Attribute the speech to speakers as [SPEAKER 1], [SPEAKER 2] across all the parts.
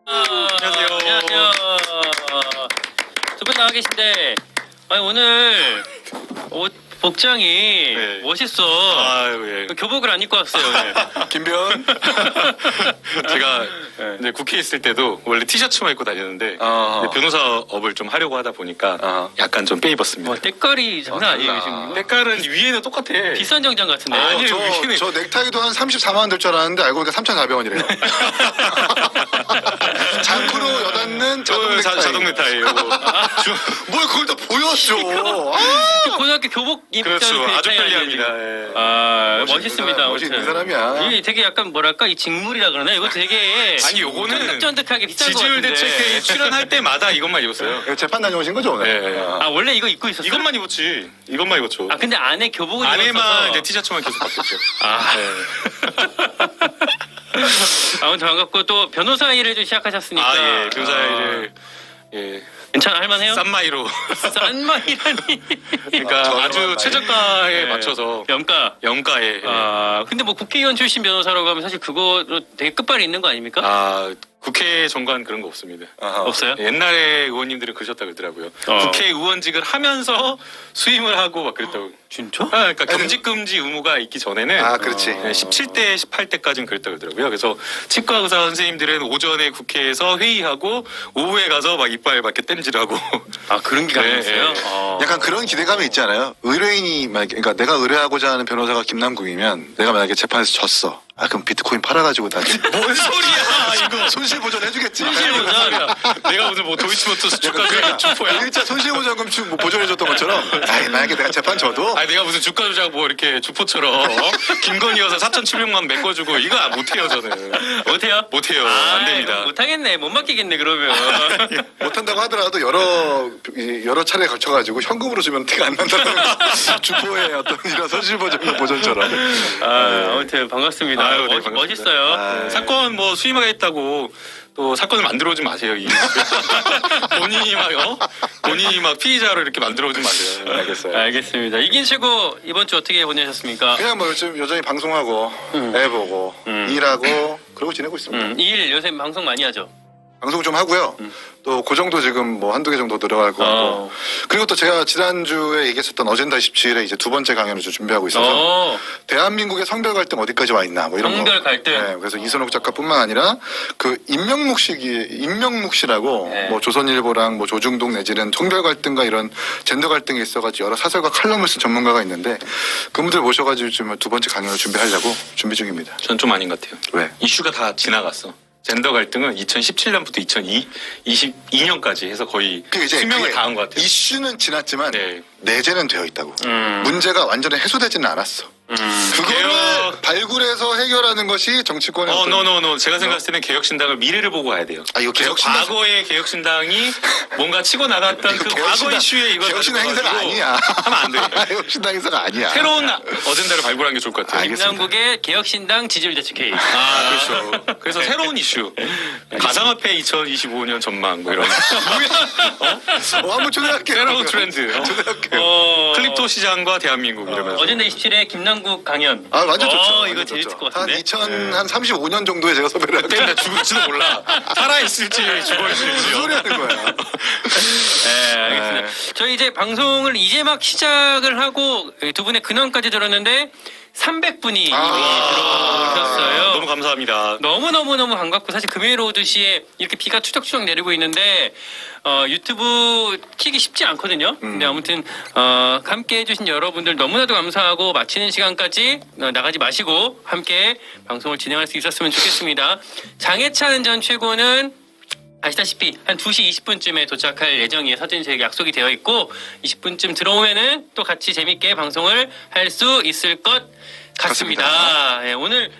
[SPEAKER 1] 안녕하세요.
[SPEAKER 2] 안녕하세요. 두 분 나와 계신데, 아니 오늘 옷 복장이
[SPEAKER 1] 네.
[SPEAKER 2] 멋있어.
[SPEAKER 1] 아유, 예.
[SPEAKER 2] 교복을 안 입고 왔어요. 오늘.
[SPEAKER 3] 김변.
[SPEAKER 1] 제가
[SPEAKER 2] 네.
[SPEAKER 1] 이제 국회에 있을 때도 원래 티셔츠만 입고 다녔는데
[SPEAKER 3] 아.
[SPEAKER 1] 이제 변호사업을 좀 하려고 하다 보니까
[SPEAKER 3] 아.
[SPEAKER 1] 약간 좀 빼입었습니다.
[SPEAKER 2] 뭐 때깔이 장난 아니에요
[SPEAKER 3] 달라.
[SPEAKER 2] 지금.
[SPEAKER 1] 색깔은 위에는 똑같아.
[SPEAKER 2] 비싼 정장 같은데.
[SPEAKER 1] 아니,
[SPEAKER 3] 저 넥타이도 한 34만 원 될 줄 알았는데 알고 보니까 3,400원이래요. 장크로 여닫는 자동 넥타이.
[SPEAKER 1] 자동 넥타이. 이거.
[SPEAKER 3] 뭘 그걸 다 보여줘. 아,
[SPEAKER 2] 고등학교 교복 입던
[SPEAKER 1] 그렇죠.
[SPEAKER 2] 그
[SPEAKER 1] 아주
[SPEAKER 2] 넥타이
[SPEAKER 1] 편리합니다.
[SPEAKER 2] 아니에요,
[SPEAKER 1] 예.
[SPEAKER 2] 아
[SPEAKER 3] 멋있는
[SPEAKER 2] 멋있습니다.
[SPEAKER 3] 사람, 멋있는
[SPEAKER 2] 아무튼.
[SPEAKER 3] 사람이야.
[SPEAKER 2] 이게 되게 약간 뭐랄까 이 직물이라 그러나 이것도 되게
[SPEAKER 1] 아니, 요거는
[SPEAKER 2] 쫀득쫀득하게 비싼 거
[SPEAKER 1] 지지율
[SPEAKER 2] 같은데.
[SPEAKER 1] 대책회의 출연할 때마다 이것만 입었어요.
[SPEAKER 3] 이거 재판 다녀오신 거죠 오늘?
[SPEAKER 1] 예, 예.
[SPEAKER 2] 아 원래 이거 입고 있었어?
[SPEAKER 1] 이것만 입었지. 이것만 입었죠.
[SPEAKER 2] 아 근데 안에 교복을
[SPEAKER 1] 안에만
[SPEAKER 2] 입었어서.
[SPEAKER 1] 이제 티셔츠만 계속 바뀌었죠.
[SPEAKER 2] 아.
[SPEAKER 1] 예.
[SPEAKER 2] 아무튼 반갑고 또 변호사 일을 좀 시작하셨으니까.
[SPEAKER 1] 아, 예. 변호사를 예.
[SPEAKER 2] 괜찮아 할만해요?
[SPEAKER 1] 싼 마이로.
[SPEAKER 2] 싼 마이라니.
[SPEAKER 1] 그러니까
[SPEAKER 3] 저렴한
[SPEAKER 1] 아주
[SPEAKER 3] 마이.
[SPEAKER 1] 최저가에
[SPEAKER 2] 네.
[SPEAKER 1] 맞춰서
[SPEAKER 2] 염가.
[SPEAKER 1] 영가에. 예.
[SPEAKER 2] 아 근데 뭐 국회의원 출신 변호사라고 하면 사실 그거로 되게 끝발이 있는 거 아닙니까?
[SPEAKER 1] 아, 국회 정관 그런 거 없습니다.
[SPEAKER 3] 아하.
[SPEAKER 2] 없어요?
[SPEAKER 1] 옛날에 의원님들은 그러셨다 그러더라고요.
[SPEAKER 2] 어.
[SPEAKER 1] 국회의원직을 하면서 수임을 하고 막 그랬다고.
[SPEAKER 2] 진짜?
[SPEAKER 1] 아, 그러니까 겸직금지 의무가 있기 전에는
[SPEAKER 3] 아, 그렇지.
[SPEAKER 1] 17대, 18대까지는 그랬다 그러더라고요. 그래서 치과 의사 선생님들은 오전에 국회에서 회의하고 오후에 가서 막 이빨 막 이렇게 땜질하고.
[SPEAKER 2] 아 그런 기간이
[SPEAKER 1] 네,
[SPEAKER 2] 있어요?
[SPEAKER 1] 네.
[SPEAKER 2] 어.
[SPEAKER 3] 약간 그런 기대감이 있지 않아요? 의뢰인이 만약에, 그러니까 내가 의뢰하고자 하는 변호사가 김남국이면 내가 만약에 재판에서 졌어. 아 그럼 비트코인 팔아가지고 나
[SPEAKER 1] 뭔 소리야 이거.
[SPEAKER 3] 손실보전 해주겠지.
[SPEAKER 1] 손실보전. 내가 오늘 뭐 도이치모터스 주가 주포야.
[SPEAKER 3] 일자 손실보전금 뭐 보존해줬던 것처럼. 아니 만약에 내가 재판 져도
[SPEAKER 1] 아니 내가 무슨 주가 조작 뭐 이렇게 주포처럼 김건희 여사 4,700만 메꿔주고 이거 못해요 저는.
[SPEAKER 2] 못해요?
[SPEAKER 1] 못해요.
[SPEAKER 2] 아,
[SPEAKER 1] 안 됩니다.
[SPEAKER 2] 못하겠네. 못 맡기겠네 그러면.
[SPEAKER 3] 못한다고 하더라도 여러 차례 걸쳐가지고 현금으로 주면 티가 안 난다는 주포의 어떤 이런 손실보전금 보존처럼.
[SPEAKER 2] 아, 아무튼 반갑습니다.
[SPEAKER 1] 아유, 네, 반갑습니다.
[SPEAKER 2] 멋있어요.
[SPEAKER 3] 아,
[SPEAKER 1] 사건 뭐 수임하겠다고 또 사건을 만들어 오지 마세요. 본인이 막 피의자로 이렇게 만들어 오지 마세요.
[SPEAKER 3] 알겠어요.
[SPEAKER 2] 알겠습니다. 이긴 최고 이번 주 어떻게 보내셨습니까?
[SPEAKER 3] 그냥 뭐 요즘 여전히 방송하고 애 보고 일하고 그러고 지내고 있습니다.
[SPEAKER 2] 일 요새 방송 많이 하죠.
[SPEAKER 3] 방송 좀 하고요. 또 그 정도 지금 뭐 한두 개 정도 들어갈 거고.
[SPEAKER 2] 어.
[SPEAKER 3] 그리고 또 제가 지난주에 얘기했었던 어젠다 27에 이제 두 번째 강연을 좀 준비하고 있어서
[SPEAKER 2] 어,
[SPEAKER 3] 대한민국의 성별 갈등 어디까지 와 있나 뭐 이런 거.
[SPEAKER 2] 성별 갈등.
[SPEAKER 3] 네, 그래서 이선옥 작가뿐만 아니라 그 임명묵 씨라고
[SPEAKER 2] 네.
[SPEAKER 3] 뭐 조선일보랑 뭐 조중동 내지는 성별 갈등과 이런 젠더 갈등이 있어가지고 여러 사설과 칼럼을 쓴 전문가가 있는데 그분들 모셔가지고 지금 두 번째 강연을 준비하려고 준비 중입니다.
[SPEAKER 1] 전 좀 아닌 것 같아요.
[SPEAKER 3] 왜?
[SPEAKER 1] 이슈가 다 지나갔어. 젠더 갈등은 2017년부터 2022년까지 해서 거의
[SPEAKER 3] 그게 이제
[SPEAKER 1] 수명을
[SPEAKER 3] 그게
[SPEAKER 1] 다한 것 같아요.
[SPEAKER 3] 이슈는 지났지만
[SPEAKER 1] 네.
[SPEAKER 3] 내재는 되어 있다고.
[SPEAKER 2] 음.
[SPEAKER 3] 문제가 완전히 해소되지는 않았어. 그거를
[SPEAKER 1] 개혁-
[SPEAKER 3] 발굴해서 해결하는 것이 정치권의 어떤-
[SPEAKER 1] 노. 제가 생각했을 때는 개혁신당을 미래를 보고 가야 돼요.
[SPEAKER 3] 아, 이거
[SPEAKER 1] 그래서
[SPEAKER 3] 개혁신당-
[SPEAKER 1] 과거의 개혁신당이 뭔가 치고 나갔던 그 과거 이슈에 이걸
[SPEAKER 3] 개혁신당 행사가
[SPEAKER 1] 가지고
[SPEAKER 3] 아니야.
[SPEAKER 1] 하면 안 돼요.
[SPEAKER 3] 개혁신당 행사가 아니야.
[SPEAKER 1] 새로운 어젠다를 발굴하는 게 좋을 것 같아요.
[SPEAKER 3] 알겠습니다.
[SPEAKER 2] 김남국의 개혁신당 지지율 대책 회의.
[SPEAKER 1] 아, 그렇죠. 그래서 새로운 이슈. 가상화폐 2025년 전망, 뭐 이런.
[SPEAKER 3] 한번 초대할게요.
[SPEAKER 1] 새로운 트렌드.
[SPEAKER 3] 초대할게요.
[SPEAKER 1] 클립토 시장과 대한민국 이러면서.
[SPEAKER 2] 어젠다 27에 김남국 강연.
[SPEAKER 3] 아, 완전 좋죠.
[SPEAKER 2] 이거
[SPEAKER 3] 완전
[SPEAKER 2] 재밌을
[SPEAKER 3] 좋죠.
[SPEAKER 2] 것 같은데.
[SPEAKER 3] 한 35년 정도에 제가 섭외를 할게요.
[SPEAKER 1] 그때 나 죽을지도 몰라. 살아있을지
[SPEAKER 3] 무슨
[SPEAKER 1] 죽어있을지.
[SPEAKER 3] 소리 하는 거야.
[SPEAKER 2] 네, 알겠습니다. 저희 이제 방송을 이제 막 시작을 하고 두 분의 근황까지 들었는데 300분이 이미 들어오셨어요.
[SPEAKER 1] 너무 감사합니다.
[SPEAKER 2] 너무너무 반갑고 사실 금요일 오후 2시에 이렇게 비가 추적추적 내리고 있는데 유튜브 키기 쉽지 않거든요. 근데 아무튼 함께 해주신 여러분들 너무나도 감사하고 마치는 시간까지 나가지 마시고 함께 방송을 진행할 수 있었으면 좋겠습니다. 장해찬 전 최고는 아시다시피 한 2시 20분쯤에 도착할 예정이에요. 사전에 저에게 약속이 되어 있고 20분쯤 들어오면은 또 같이 재밌게 방송을 할 수 있을 것 같습니다. 예, 오늘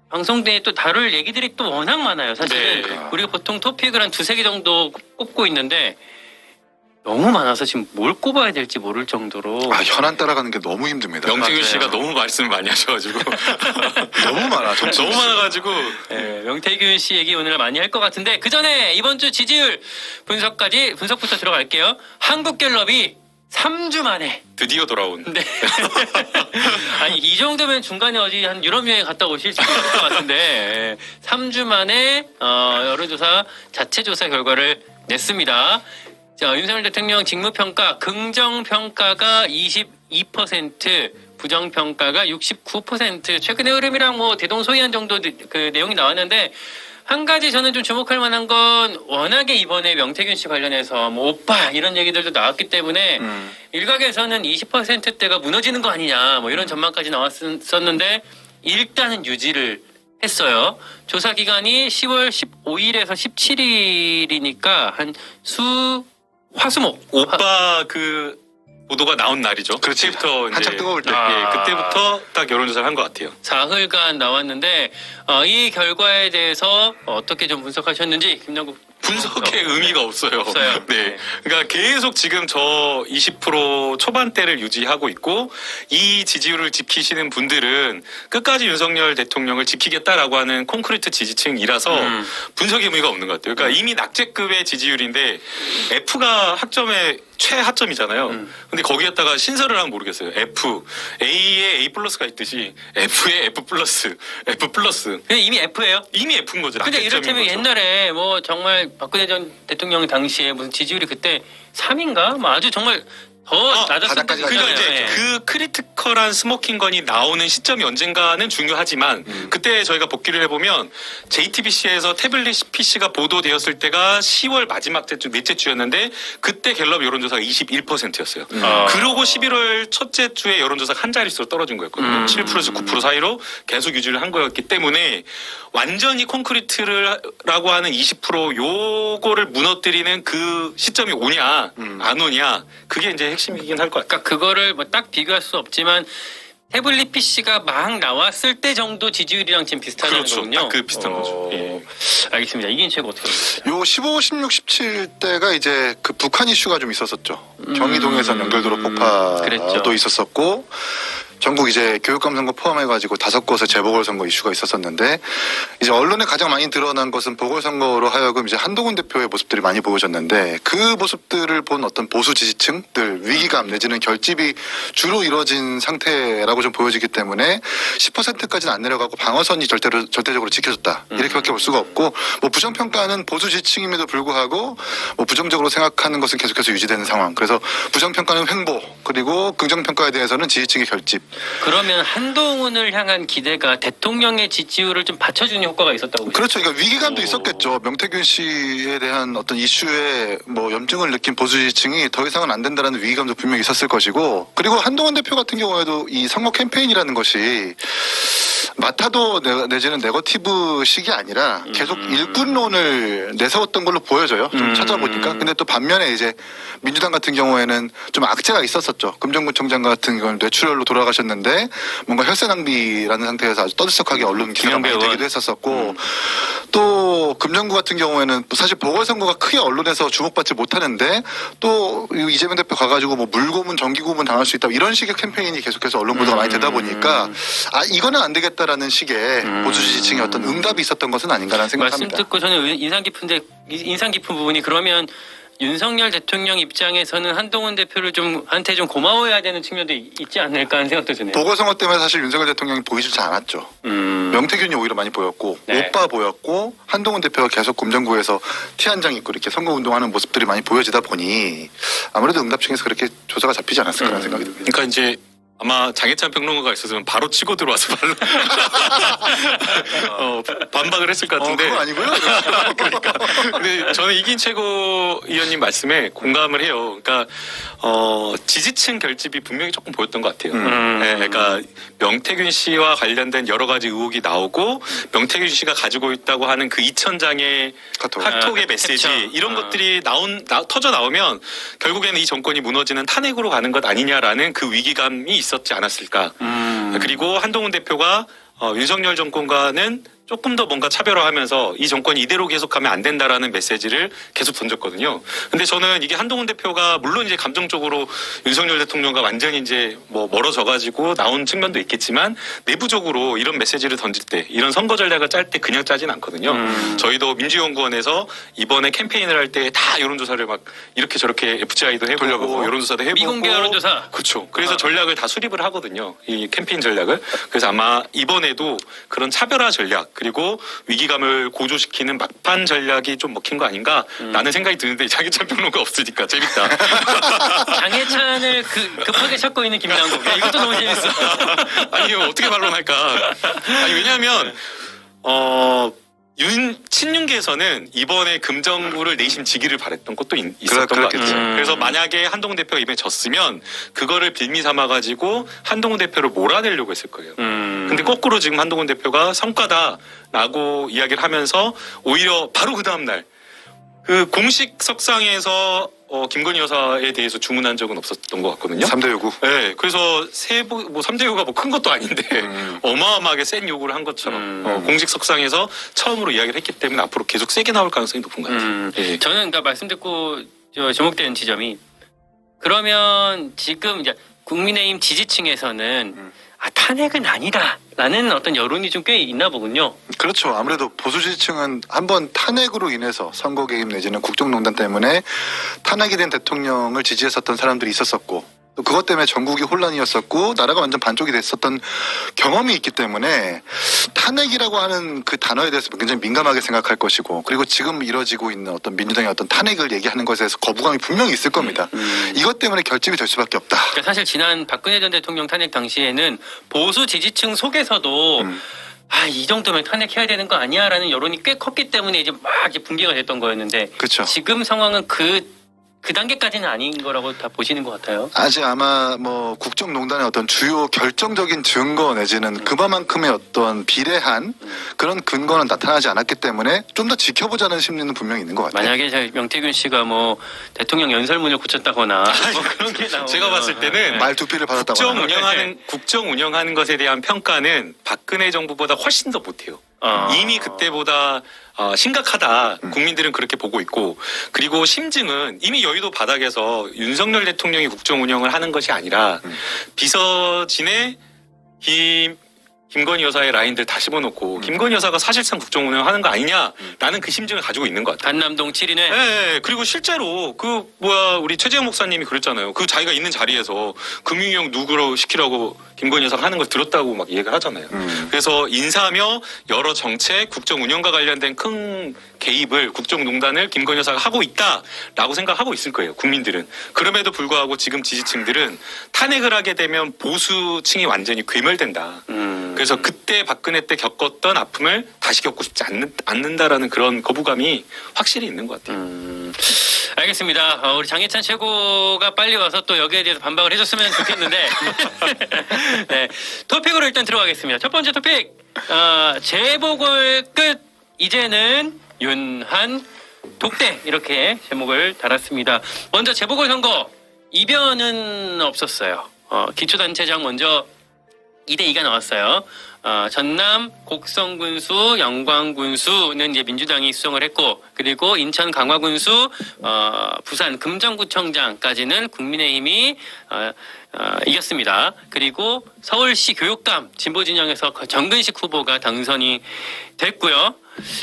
[SPEAKER 2] 방송 내에 또 다룰 얘기들이 또 워낙 많아요. 사실은
[SPEAKER 1] 네.
[SPEAKER 2] 우리가 보통 토픽을 한 두세 개 정도 꼽고 있는데 너무 많아서 지금 뭘 꼽아야 될지 모를 정도로
[SPEAKER 3] 아, 현안 따라가는 게 너무 힘듭니다.
[SPEAKER 1] 명태균
[SPEAKER 2] 맞아요.
[SPEAKER 1] 씨가 너무 말씀을 많이 하셔가지고.
[SPEAKER 3] 너무 많아.
[SPEAKER 1] 너무 많아가지고.
[SPEAKER 2] 예, 명태균 씨 얘기 오늘 많이 할 것 같은데 그 전에 이번 주 지지율 분석부터 들어갈게요. 한국갤럽이 3주 만에.
[SPEAKER 1] 드디어 돌아온.
[SPEAKER 2] 네. 아니 이 정도면 중간에 어디 한 유럽 여행 갔다 오실 수 있을 것 같은데 3주 만에 여론조사 자체 조사 결과를 냈습니다. 자, 윤석열 대통령 직무평가 긍정평가가 22%, 부정평가가 69%. 최근의 흐름이랑 뭐 대동소이한 정도 그 내용이 나왔는데 한 가지 저는 좀 주목할 만한 건 워낙에 이번에 명태균 씨 관련해서 뭐 오빠 이런 얘기들도 나왔기 때문에 일각에서는 20%대가 무너지는 거 아니냐 뭐 이런 전망까지 나왔었는데 일단은 유지를 했어요. 조사 기간이 10월 15일에서 17일이니까 한 화수목
[SPEAKER 1] 오빠 그 보도가 나온 날이죠.
[SPEAKER 3] 그렇지.
[SPEAKER 1] 그때부터 이제
[SPEAKER 3] 한참 뜨거울 때.
[SPEAKER 1] 예, 그때부터 딱 여론조사를 한 것 같아요.
[SPEAKER 2] 사흘간 나왔는데 이 결과에 대해서 어떻게 좀 분석하셨는지 김남국
[SPEAKER 1] 분석의 의미가 없어요.
[SPEAKER 2] 없어요.
[SPEAKER 1] 네. 그러니까 계속 지금 저 20% 초반대를 유지하고 있고 이 지지율을 지키시는 분들은 끝까지 윤석열 대통령을 지키겠다라고 하는 콘크리트 지지층이라서 분석의 의미가 없는 것 같아요. 그러니까 이미 낙제급의 지지율인데 F가 학점의 최하점이잖아요. 근데 거기에다가 신설을 하면 모르겠어요. F, A에 A 플러스가 있듯이 F에 F 플러스, F 플러스.
[SPEAKER 2] 근데 이미 F예요?
[SPEAKER 1] 이미 F인 거죠.
[SPEAKER 2] 근데
[SPEAKER 1] 낙제점인
[SPEAKER 2] 이를테면
[SPEAKER 1] 거죠.
[SPEAKER 2] 옛날에 뭐 정말 박근혜 전 대통령 당시에 무슨 지지율이 그때 3인가? 뭐 아주 정말 더 낮았을
[SPEAKER 3] 바닥까지
[SPEAKER 2] 때도
[SPEAKER 1] 그러니까
[SPEAKER 2] 있잖아요.
[SPEAKER 1] 이제
[SPEAKER 2] 예.
[SPEAKER 1] 그 크리티컬한 스모킹건이 나오는 시점이 언젠가는 중요하지만 그때 저희가 복귀를 해보면 JTBC에서 태블릿 PC가 보도되었을 때가 10월 마지막 때쯤 넷째 주였는데 그때 갤럽 여론조사가 21%였어요. 그러고 11월 첫째 주에 여론조사가 한 자릿수로 떨어진 거였거든요. 7%에서 9% 사이로 계속 유지를 한 거였기 때문에 완전히 콘크리트라고 하는 20% 요거를 무너뜨리는 그 시점이 오냐 안 오냐 그게 이제 핵심이긴 할 것 같아요.
[SPEAKER 2] 그러니까 그거를 뭐 딱 비교할 수 없지만 태블릿 PC가 막 나왔을 때 정도 지지율이랑 지금 비슷하다는
[SPEAKER 1] 그렇죠.
[SPEAKER 2] 거군요.
[SPEAKER 1] 딱 그 비슷한 거죠. 예.
[SPEAKER 2] 알겠습니다. 이긴 최고 어떻게 보세요?
[SPEAKER 3] 요 15, 16, 17대가 이제 그 북한 이슈가 좀 있었었죠. 경의동에서 연결도로 폭파도
[SPEAKER 2] 그랬죠.
[SPEAKER 3] 있었었고 전국 이제 교육감 선거 포함해가지고 5곳의 재보궐선거 이슈가 있었었는데 이제 언론에 가장 많이 드러난 것은 보궐선거로 하여금 이제 한동훈 대표의 모습들이 많이 보여졌는데 그 모습들을 본 어떤 보수 지지층들 위기감 내지는 결집이 주로 이루어진 상태라고 좀 보여지기 때문에 10%까지는 안 내려가고 방어선이 절대적으로 지켜졌다 이렇게밖에 볼 수가 없고 뭐 부정평가는 보수 지지층임에도 불구하고 뭐 부정적으로 생각하는 것은 계속해서 유지되는 상황. 그래서 부정평가는 횡보 그리고 긍정평가에 대해서는 지지층의 결집.
[SPEAKER 2] 그러면 한동훈을 향한 기대가 대통령의 지지율을 좀 받쳐주는 효과가 있었다고 보세요?
[SPEAKER 3] 그렇죠. 그러니까 위기감도 있었겠죠. 명태균 씨에 대한 어떤 이슈에 뭐 염증을 느낀 보수 지지층이 더 이상은 안 된다라는 위기감도 분명히 있었을 것이고 그리고 한동훈 대표 같은 경우에도 이 선거 캠페인이라는 것이 마타도 내지는 네거티브식이 아니라 계속 일꾼론을 내세웠던 걸로 보여져요. 좀 찾아보니까. 근데 또 반면에 이제 민주당 같은 경우에는 좀 악재가 있었었죠. 금정구청장 같은 경우는 뇌출혈로 돌아가셨는데 뭔가 혈세 낭비라는 상태에서 아주 떠들썩하게 언론 기사가 많이 되기도 했었었고 또 금정구 같은 경우에는 사실 보궐선거가 크게 언론에서 주목받지 못하는데 또 이재명 대표 가가지고 뭐 물고문 정기고문 당할 수 있다 이런 식의 캠페인이 계속해서 언론 보도가 많이 되다 보니까 아 이거는 안 되겠다라는 식의 보수 지지층의 어떤 응답이 있었던 것은 아닌가라는
[SPEAKER 2] 말씀
[SPEAKER 3] 생각합니다.
[SPEAKER 2] 듣고 저는 인상 깊은 부분이 그러면 윤석열 대통령 입장에서는 한동훈 대표를 한테 좀 고마워해야 되는 측면도 있지 않을까 하는 생각도 드네요.
[SPEAKER 3] 보궐선거 때문에 사실 윤석열 대통령이 보이질 않았죠. 명태균이 오히려 많이 보였고
[SPEAKER 2] 네.
[SPEAKER 3] 오빠 보였고 한동훈 대표가 계속 금정구에서 티 한 장 입고 이렇게 선거운동하는 모습들이 많이 보여지다 보니 아무래도 응답층에서 그렇게 조사가 잡히지 않았을까라는 생각이 듭니다.
[SPEAKER 1] 그러니까 이제 아마 장해찬 평론가가 있었으면 바로 치고 들어와서 반박을 했을 것 같은데.
[SPEAKER 3] 그건 아니고요.
[SPEAKER 1] 그러니까. 근데 저는 이긴 최고위원님 말씀에 공감을 해요. 그러니까 지지층 결집이 분명히 조금 보였던 것 같아요. 네, 그러니까 명태균 씨와 관련된 여러 가지 의혹이 나오고 명태균 씨가 가지고 있다고 하는 그 2,000장의 카톡의 메시지
[SPEAKER 2] 캡처.
[SPEAKER 1] 이런 것들이 터져 나오면 결국에는 이 정권이 무너지는 탄핵으로 가는 것 아니냐라는 그 위기감이 있었지 않았을까. 그리고 한동훈 대표가 윤석열 정권과는 조금 더 뭔가 차별화하면서 이 정권이 이대로 계속하면 안 된다라는 메시지를 계속 던졌거든요. 근데 저는 이게 한동훈 대표가 물론 이제 감정적으로 윤석열 대통령과 완전히 이제 뭐 멀어져가지고 나온 측면도 있겠지만 내부적으로 이런 메시지를 던질 때 이런 선거 전략을 짤 때 그냥 짜진 않거든요. 저희도 민주연구원에서 이번에 캠페인을 할 때 다 여론조사를 막 이렇게 저렇게 FGI도 해보고
[SPEAKER 3] 돌려보고.
[SPEAKER 1] 여론조사도 해보고
[SPEAKER 2] 미공개 여론조사.
[SPEAKER 1] 그렇죠. 그래서 전략을 다 수립을 하거든요. 이 캠페인 전략을. 그래서 아마 이번에도 그런 차별화 전략 그리고 위기감을 고조시키는 막판 전략이 좀 먹힌 거 아닌가라는 생각이 드는데 장희찬 평론가 없으니까 재밌다.
[SPEAKER 2] 장해찬을 급하게 찾고 있는 김남국. 야, 이것도 너무 재밌어.
[SPEAKER 1] 아니 어떻게 반론할까? 아니 왜냐하면 친윤계에서는 이번에 금정구를 내심 지기를 바랬던 것도 있었던 것
[SPEAKER 3] 그렇겠죠.
[SPEAKER 1] 같아요. 그래서 만약에 한동훈 대표가 이번에 졌으면 그거를 빌미 삼아가지고 한동훈 대표를 몰아내려고 했을 거예요. 근데 거꾸로 지금 한동훈 대표가 성과다라고 이야기를 하면서 오히려 바로 그 다음날 그 공식 석상에서 김건희 여사에 대해서 주문한 적은 없었던 것 같거든요.
[SPEAKER 3] 3대 요구.
[SPEAKER 1] 네, 그래서 뭐 3대 요구가 뭐 큰 것도 아닌데 어마어마하게 센 요구를 한 것처럼 공식 석상에서 처음으로 이야기를 했기 때문에 앞으로 계속 세게 나올 가능성이 높은 것 같아요. 예.
[SPEAKER 2] 저는 그러니까 말씀 듣고 주목되는 지점이 그러면 지금 이제 국민의힘 지지층에서는 탄핵은 아니다라는 어떤 여론이 좀 꽤 있나 보군요.
[SPEAKER 3] 그렇죠. 아무래도 보수 지지층은 한번 탄핵으로 인해서 선거 개입 내지는 국정농단 때문에 탄핵이 된 대통령을 지지했었던 사람들이 있었었고 또 그것 때문에 전국이 혼란이었었고 나라가 완전 반쪽이 됐었던 경험이 있기 때문에 탄핵이라고 하는 그 단어에 대해서 굉장히 민감하게 생각할 것이고 그리고 지금 이뤄지고 있는 어떤 민주당의 어떤 탄핵을 얘기하는 것에 대해서 거부감이 분명히 있을 겁니다. 이것 때문에 결집이 될 수밖에 없다.
[SPEAKER 2] 그러니까 사실 지난 박근혜 전 대통령 탄핵 당시에는 보수 지지층 속에서도 이 정도면 탄핵해야 되는 거 아니야라는 여론이 꽤 컸기 때문에 이제 막 이제 붕괴가 됐던 거였는데
[SPEAKER 3] 그렇죠.
[SPEAKER 2] 지금 상황은 그 단계까지는 아닌 거라고 다 보시는 것 같아요.
[SPEAKER 3] 아직 아마 뭐 국정농단의 어떤 주요 결정적인 증거 내지는 그만큼의 어떤 비례한 그런 근거는 나타나지 않았기 때문에 좀 더 지켜보자는 심리는 분명히 있는 것 같아요.
[SPEAKER 2] 만약에 명태균 씨가 뭐 대통령 연설문을 고쳤다거나 뭐 그런 게 나오면
[SPEAKER 1] 제가 봤을 때는
[SPEAKER 3] 말두피를 받았다거나.
[SPEAKER 1] 국정 운영하는 것에 대한 평가는 박근혜 정부보다 훨씬 더 못해요. 이미 그때보다 심각하다. 국민들은 그렇게 보고 있고 그리고 심증은 이미 여의도 바닥에서 윤석열 대통령이 국정 운영을 하는 것이 아니라 비서진의 김건희 여사의 라인들 다 집어넣고 김건희 여사가 사실상 국정 운영하는 거 아니냐라는 그 심증을 가지고 있는 것 같아요.
[SPEAKER 2] 단남동 7인회.
[SPEAKER 1] 네, 그리고 실제로 우리 최재형 목사님이 그랬잖아요. 그 자기가 있는 자리에서 금융위원 누구로 시키라고 김건희 여사가 하는 걸 들었다고 막 얘기를 하잖아요. 그래서 인사며 여러 정책, 국정 운영과 관련된 큰 개입을 국정농단을 김건희 여사가 하고 있다라고 생각하고 있을 거예요. 국민들은. 그럼에도 불구하고 지금 지지층들은 탄핵을 하게 되면 보수층이 완전히 괴멸된다. 그래서 그때 박근혜 때 겪었던 아픔을 다시 겪고 싶지 않는다라는 그런 거부감이 확실히 있는 것 같아요.
[SPEAKER 2] 알겠습니다. 우리 장혜찬 최고가 빨리 와서 또 여기에 대해서 반박을 해줬으면 좋겠는데 네, 토픽으로 일단 들어가겠습니다. 첫 번째 토픽 재보궐 끝 이제는 윤한 독대 이렇게 제목을 달았습니다. 먼저 재보궐선거 이변은 없었어요. 기초단체장 먼저 2대2가 나왔어요. 전남 곡성군수, 영광군수는 이제 민주당이 수성을 했고, 그리고 인천 강화군수, 부산 금정구청장까지는 국민의힘이 이겼습니다. 그리고 서울시 교육감 진보 진영에서 정근식 후보가 당선이 됐고요.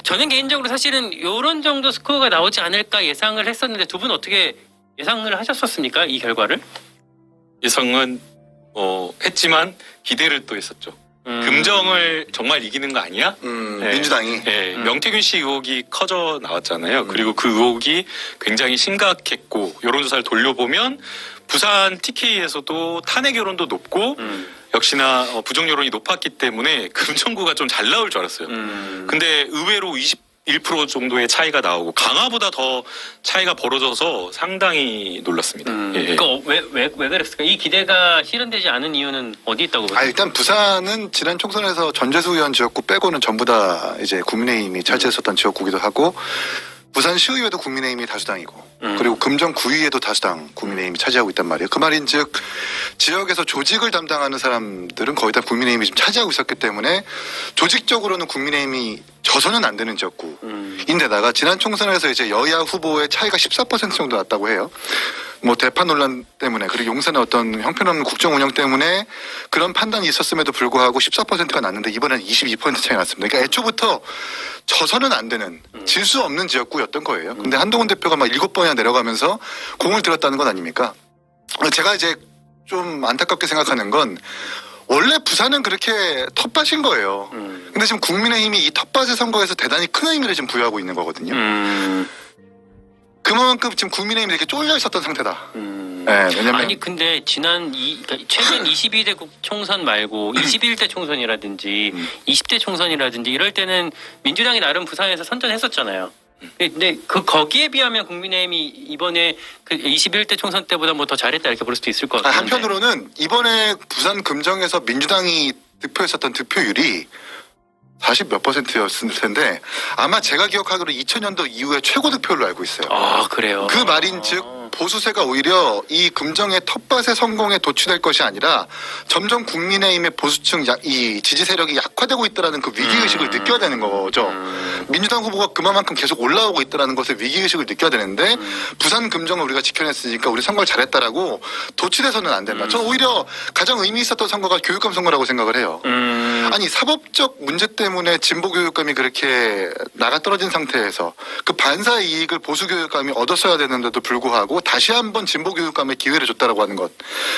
[SPEAKER 2] 저는 개인적으로 사실은 이런 정도 스코어가 나오지 않을까 예상을 했었는데 두 분 어떻게 예상을 하셨었습니까? 이 결과를?
[SPEAKER 1] 예상은 했지만 기대를 또 했었죠. 금정을 정말 이기는 거 아니야? 네.
[SPEAKER 3] 민주당이.
[SPEAKER 1] 네. 명태균 씨 의혹이 커져 나왔잖아요. 그리고 그 의혹이 굉장히 심각했고 여론조사를 돌려보면 부산 TK에서도 탄핵 여론도 높고 역시나 부정 여론이 높았기 때문에 금정구가 좀 잘 나올 줄 알았어요. 근데 의외로 21% 정도의 차이가 나오고 강화보다 더 차이가 벌어져서 상당히 놀랐습니다. 예.
[SPEAKER 2] 그러니까 왜 그랬을까? 이 기대가 실현되지 않은 이유는 어디 있다고 보세요?
[SPEAKER 3] 일단 부산은 지난 총선에서 전재수 의원 지역구 빼고는 전부 다 이제 국민의힘이 차지했었던 지역구기도 하고 부산시의회도 국민의힘이 다수당이고 그리고 금정구의회도 다수당 국민의힘이 차지하고 있단 말이에요. 그 말인즉 지역에서 조직을 담당하는 사람들은 거의 다 국민의힘이 지금 차지하고 있었기 때문에 조직적으로는 국민의힘이 져서는 안 되는 지역구인데다가 지난 총선에서 이제 여야 후보의 차이가 14% 정도 났다고 해요. 뭐 대파 논란 때문에 그리고 용산의 어떤 형편없는 국정 운영 때문에 그런 판단이 있었음에도 불구하고 14%가 났는데 이번에는 22% 차이 났습니다. 그러니까 애초부터 져서는 안 되는 질 수 없는 지역구였던 거예요. 근데 한동훈 대표가 막 7번이나 내려가면서 공을 들였다는 건 아닙니까? 제가 이제 좀 안타깝게 생각하는 건 원래 부산은 그렇게 텃밭인 거예요. 근데 지금 국민의힘이 이 텃밭의 선거에서 대단히 큰 의미를 지금 부여하고 있는 거거든요. 그만큼 지금 국민의힘이 이렇게 쫄려 있었던 상태다. 네, 왜냐면
[SPEAKER 2] 아니 근데 그러니까 최근 22대 총선 말고 21대 총선이라든지 20대 총선이라든지 이럴 때는 민주당이 나름 부산에서 선전했었잖아요. 근데 거기에 비하면 국민의힘이 이번에 그 21대 총선 때보다 뭐 더 잘했다 이렇게 볼 수도 있을 것 같아요.
[SPEAKER 3] 한편으로는 이번에 부산 금정에서 민주당이 득표했었던 득표율이 40 몇 %였을 텐데 아마 제가 기억하기로 2000년도 이후에 최고 득표율로 알고 있어요.
[SPEAKER 2] 아 그래요.
[SPEAKER 3] 그 말인즉 보수세가 오히려 이 금정의 텃밭의 성공에 도취될 것이 아니라 점점 국민의힘의 보수층 이 지지 세력이 약화되고 있다라는 그 위기의식을 느껴야 되는 거죠. 민주당 후보가 그만큼 계속 올라오고 있다라는 것에 위기의식을 느껴야 되는데 부산 금정을 우리가 지켜냈으니까 우리 선거를 잘했다라고 도취돼서는 안 된다. 저는 오히려 가장 의미 있었던 선거가 교육감 선거라고 생각을 해요. 아니 사법적 문제 때문에 진보 교육감이 그렇게 나가 떨어진 상태에서 그 반사의 이익을 보수 교육감이 얻었어야 되는데도 불구하고 다시 한번 진보 교육감에 기회를 줬다라고 하는 것.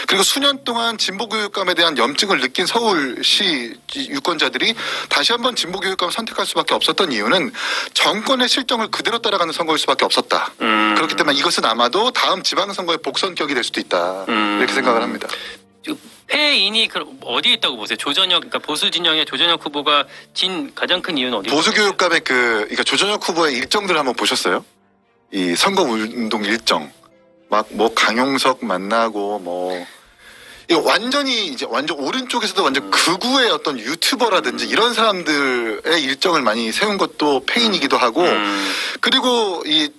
[SPEAKER 3] 그리고 수년 동안 진보 교육감에 대한 염증을 느낀 서울시 유권자들이 다시 한번 진보 교육감을 선택할 수밖에 없었던 이유는 정권의 실정을 그대로 따라가는 선거일 수밖에 없었다. 그렇기 때문에 이것은 아마도 다음 지방선거의 복선격이 될 수도 있다. 이렇게 생각을 합니다.
[SPEAKER 2] 패인이 어디에 있다고 보세요? 조전혁, 그러니까 보수 진영의 조전혁 후보가 진 가장 큰 이유는 어디에?
[SPEAKER 3] 보수 교육감의 그러니까 조전혁 후보의 일정들을 한번 보셨어요? 이 선거 운동 일정. 막 뭐 강용석 만나고 뭐 이거 완전히 이제 완전 오른쪽에서도 완전 극우의 어떤 유튜버라든지 이런 사람들의 일정을 많이 세운 것도 패인이기도 하고 그리고 이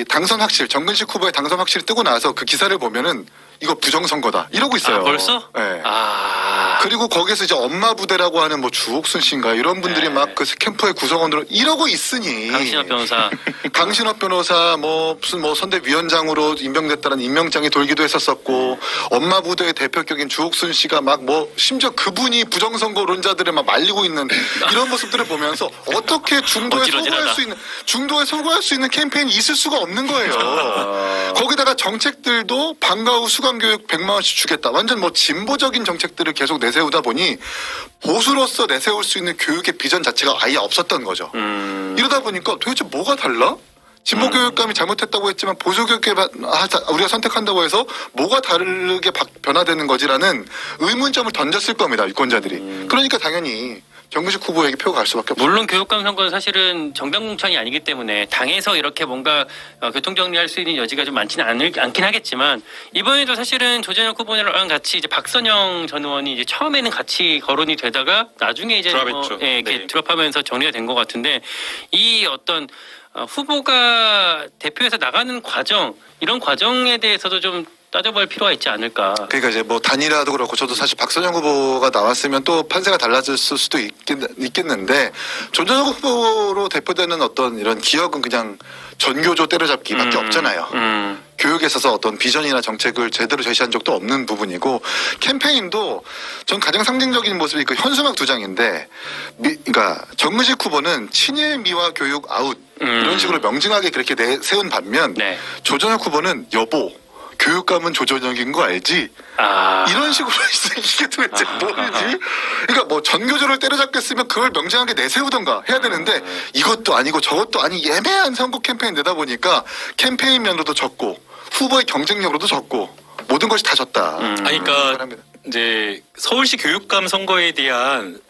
[SPEAKER 3] 당선 확실 정근식 후보의 당선 확실이 뜨고 나서 그 기사를 보면은 이거 부정선거다 이러고 있어요.
[SPEAKER 2] 아, 벌써?
[SPEAKER 3] 네.
[SPEAKER 2] 아
[SPEAKER 3] 그리고 거기에서 이제 엄마 부대라고 하는 뭐 주옥순 씨인가 이런 분들이
[SPEAKER 2] 네.
[SPEAKER 3] 막 그 캠프의 구성원으로 이러고 있으니
[SPEAKER 2] 강신업 변호사
[SPEAKER 3] 강신업 변호사 뭐 무슨 뭐 선대위원장으로 임명됐다는 임명장이 돌기도 했었었고 엄마 부대의 대표격인 주옥순 씨가 막 뭐 심지어 그분이 부정선거론자들을 막 말리고 있는 이런 모습들을 보면서 어떻게 중도에 소구할 수 있는 캠페인이 있을 수가 없는 거예요. 거기다가 정책들도 방과 후 수강교육 100만 원씩 주겠다. 완전 뭐 진보적인 정책들을 계속 내세우다 보니 보수로서 내세울 수 있는 교육의 비전 자체가 아예 없었던 거죠. 이러다 보니까 도대체 뭐가 달라? 진보 교육감이 잘못했다고 했지만 보수 교육감 우리가 선택한다고 해서 뭐가 다르게 변화되는 거지라는 의문점을 던졌을 겁니다. 유권자들이. 그러니까 당연히 정근식 후보에게 표가 갈 수밖에 없어요.
[SPEAKER 2] 물론 교육감 선거는 사실은 정당 공천이 아니기 때문에 당에서 이렇게 뭔가 교통 정리할 수 있는 여지가 좀 많지는 않긴 하겠지만 이번에도 사실은 조전혁 후보랑 같이 이제 박선영 전 의원이 이제 처음에는 같이 거론이 되다가 나중에 이제
[SPEAKER 1] 드랍했죠.
[SPEAKER 2] 이렇게
[SPEAKER 1] 네.
[SPEAKER 2] 드랍하면서 정리가 된 것 같은데 이 어떤 후보가 대표에서 나가는 과정 이런 과정에 대해서도 좀 따져볼 필요가 있지 않을까.
[SPEAKER 3] 그러니까 이제 뭐 단일화도 그렇고 저도 사실 박선영 후보가 나왔으면 또 판세가 달라졌을 수도 있겠는데 조전혁 후보로 대표되는 어떤 이런 기억은 그냥 전교조 때려잡기밖에 없잖아요. 교육에 있어서 어떤 비전이나 정책을 제대로 제시한 적도 없는 부분이고 캠페인도 전 가장 상징적인 모습이 그 현수막 2장인데 그러니까 정근식 후보는 친일 미화 교육 아웃 이런 식으로 명징하게 그렇게 세운 반면
[SPEAKER 2] 네.
[SPEAKER 3] 조전혁 후보는 여보 교육감은 조전혁인 거 알지? 이런 식으로 이게 도대체 뭐지? 그러니까 뭐 전교조를 때려잡겠으면 그걸 명징하게 내세우던가 해야 되는데 이것도 아니고 저것도 아니 애매한 선거 캠페인 내다 보니까 캠페인면으로도 졌고 후보의 경쟁력으로도 졌고 모든 것이 다 졌다.
[SPEAKER 1] 아니, 그러니까
[SPEAKER 3] 합니다.
[SPEAKER 1] 이제 서울시 교육감 선거에 대한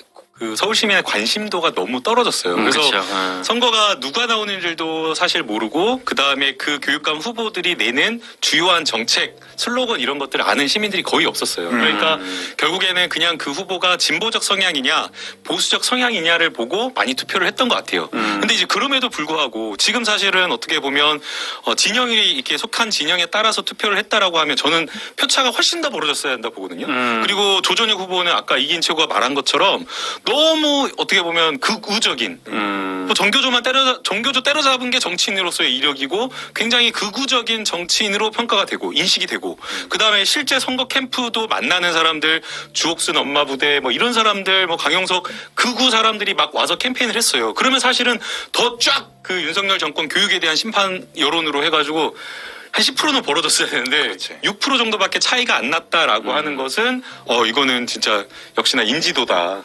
[SPEAKER 1] 그 서울 시민의 관심도가 너무 떨어졌어요. 그래서
[SPEAKER 2] 그쵸.
[SPEAKER 1] 선거가 누가 나오는지도 사실 모르고 그 다음에 그 교육감 후보들이 내는 주요한 정책, 슬로건 이런 것들을 아는 시민들이 거의 없었어요. 그러니까 결국에는 그냥 그 후보가 진보적 성향이냐 보수적 성향이냐를 보고 많이 투표를 했던 것 같아요. 근데 이제 그럼에도 불구하고 지금 사실은 어떻게 보면 진영이 이렇게 속한 진영에 따라서 투표를 했다라고 하면 저는 표차가 훨씬 더 벌어졌어야 한다 보거든요. 그리고 조전혁 후보는 아까 이긴 최고가 말한 것처럼 너무 어떻게 보면 극우적인 뭐 정교조 때려잡은 게 정치인으로서의 이력이고 굉장히 극우적인 정치인으로 평가가 되고 인식이 되고 그 다음에 실제 선거 캠프도 만나는 사람들 주옥순 엄마 부대 뭐 이런 사람들 뭐 강용석 극우 사람들이 막 와서 캠페인을 했어요. 그러면 사실은 더 쫙 그 윤석열 정권 교육에 대한 심판 여론으로 해가지고 한 10%는 벌어졌어야 되는데
[SPEAKER 3] 그렇지.
[SPEAKER 1] 6% 정도밖에 차이가 안 났다라고 하는 것은 이거는 진짜 역시나 인지도다.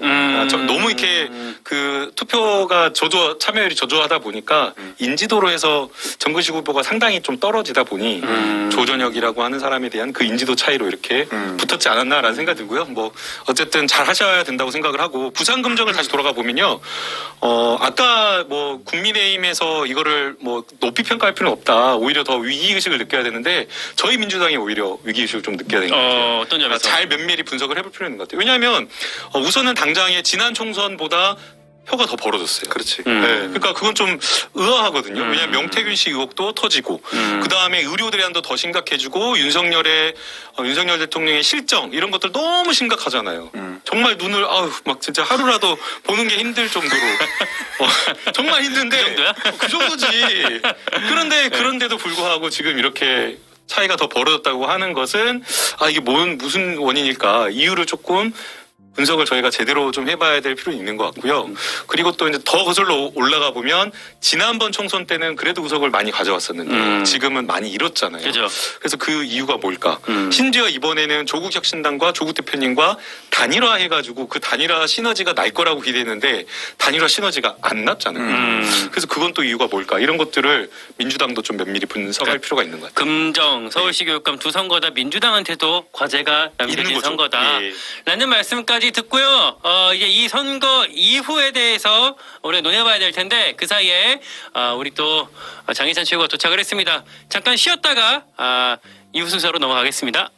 [SPEAKER 1] 너무 이렇게 그 투표가 참여율이 저조하다 보니까 인지도로 해서 정근식 후보가 상당히 좀 떨어지다 보니 조전혁이라고 하는 사람에 대한 그 인지도 차이로 이렇게 붙었지 않았나라는 생각이 들고요. 뭐 어쨌든 잘 하셔야 된다고 생각을 하고 부산금정을 다시 돌아가 보면요. 아까 뭐 국민의힘에서 이거를 뭐 높이 평가할 필요는 없다. 오히려 더 위기의식을 느껴야 되는데 저희 민주당이 오히려 위기의식을 좀 느껴야 되는 것 같아요.
[SPEAKER 2] 어떤 점에서?
[SPEAKER 1] 잘 면밀히 분석을 해볼 필요가 있는 것 같아요. 왜냐하면 우선은 당장에 지난 총선보다 표가 더 벌어졌어요.
[SPEAKER 3] 그렇지.
[SPEAKER 1] 네, 그러니까 그건 좀 의아하거든요. 왜냐하면 명태균 씨 의혹도 터지고 그 다음에 의료 대란도 더 심각해지고 윤석열 대통령의 실정 이런 것들 너무 심각하잖아요. 정말 눈을 막 진짜 하루라도 보는 게 힘들 정도로 정말 힘든데
[SPEAKER 2] 그 정도야?
[SPEAKER 1] 그 정도지. 그런데도 불구하고 지금 이렇게 차이가 더 벌어졌다고 하는 것은 이게 무슨 원인일까 이유를 조금 분석을 저희가 제대로 좀 해봐야 될 필요는 있는 것 같고요. 그리고 또 이제 더 거슬러 올라가 보면 지난번 총선 때는 그래도 의석을 많이 가져왔었는데 지금은 많이 잃었잖아요.
[SPEAKER 2] 그죠.
[SPEAKER 1] 그래서 그 이유가 뭘까? 심지어 이번에는 조국 혁신당과 조국 대표님과 단일화 해가지고 그 단일화 시너지가 날 거라고 기대했는데 단일화 시너지가 안 났잖아요. 그래서 그건 또 이유가 뭘까? 이런 것들을 민주당도 좀 면밀히 분석할 필요가 있는 것 같아요.
[SPEAKER 2] 금정 서울시 교육감 두 선거 다 민주당한테도 과제가
[SPEAKER 1] 있는
[SPEAKER 2] 남겨진
[SPEAKER 1] 거죠.
[SPEAKER 2] 선거다.
[SPEAKER 1] 예.
[SPEAKER 2] 라는 말씀까지 듣고요. 이제 이 선거 이후에 대해서 우리가 논해봐야 될 텐데 그 사이에 우리 또 장희찬 최고가 도착을 했습니다. 잠깐 쉬었다가 이후 순서로 넘어가겠습니다.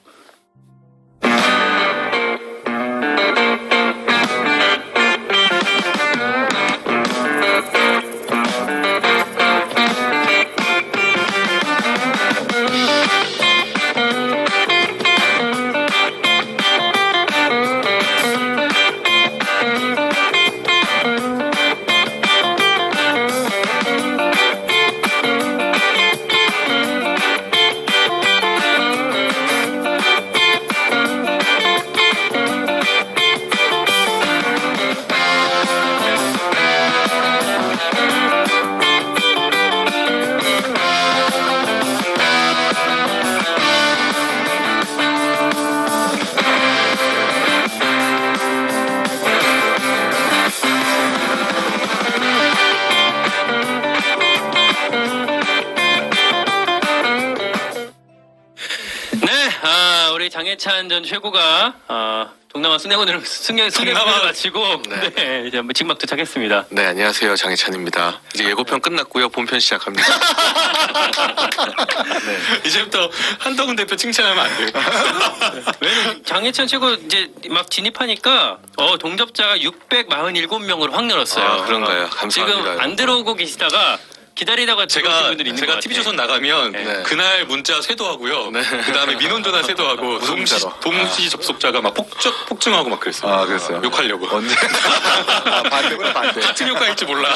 [SPEAKER 2] 우리 장해찬 전 최고가 동남아 순회군을 마치고 네, 이제 한번 직막 도착했습니다.
[SPEAKER 4] 네, 안녕하세요. 장희찬입니다. 이제 예고편 끝났고요. 본편 시작합니다. 네.
[SPEAKER 1] 이제부터 한동훈 대표 칭찬하면 안 돼요.
[SPEAKER 2] 왜냐면 장해찬 최고 이제 막 진입하니까 동접자가 647명으로 확 늘었어요.
[SPEAKER 4] 그런가요? 감사합니다.
[SPEAKER 2] 지금 안 들어오고 계시다가 기다리다가 들어오신 분들이 있는 것 같아요.
[SPEAKER 1] TV조선 나가면
[SPEAKER 4] 네.
[SPEAKER 1] 그날 문자 쇄도하고요.
[SPEAKER 4] 네.
[SPEAKER 1] 그다음에 민원전화 쇄도하고
[SPEAKER 3] 무슨 문자로?
[SPEAKER 1] 동시 접속자가 막 폭증하고 막 그랬어요.
[SPEAKER 3] 그랬어요?
[SPEAKER 1] 욕하려고.
[SPEAKER 3] 언제? 반대구나, 반대.
[SPEAKER 1] 같은 효과일지 몰라.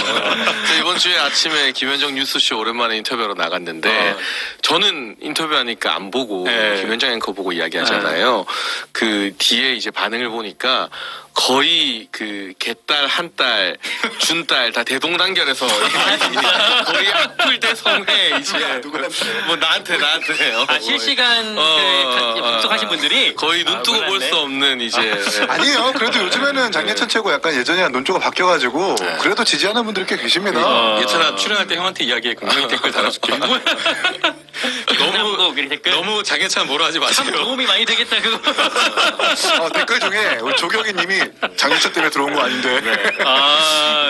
[SPEAKER 4] 저 이번 주에 아침에 김현정 뉴스쇼 오랜만에 인터뷰하러 나갔는데 저는 인터뷰하니까 안 보고
[SPEAKER 1] 네.
[SPEAKER 4] 김현정 앵커 보고 이야기하잖아요. 그 뒤에 이제 반응을 보니까 거의 그 개딸, 한딸, 준딸 다 대동단결해서 거의 악플 대 성회 이제 뭐 나한테
[SPEAKER 2] 실시간 접속하신 분들이
[SPEAKER 4] 거의 눈 뜨고 볼 수 없는 이제 네.
[SPEAKER 3] 아니에요. 그래도 요즘에는 장예찬 최고 약간 예전이랑 논조가 바뀌어가지고 그래도 지지하는 분들이 꽤 계십니다.
[SPEAKER 1] 예찬아 출연할 때 형한테 이야기해. 분명히 댓글 달아줄게.
[SPEAKER 2] 김남국 이렇게 댓글.
[SPEAKER 1] 너무 장해찬 뭐라 하지
[SPEAKER 2] 참
[SPEAKER 1] 마세요.
[SPEAKER 2] 도움이 많이 되겠다 그거.
[SPEAKER 3] 댓글 중에 우리 조경희님이 장윤철 때문에 들어온 거 아닌데.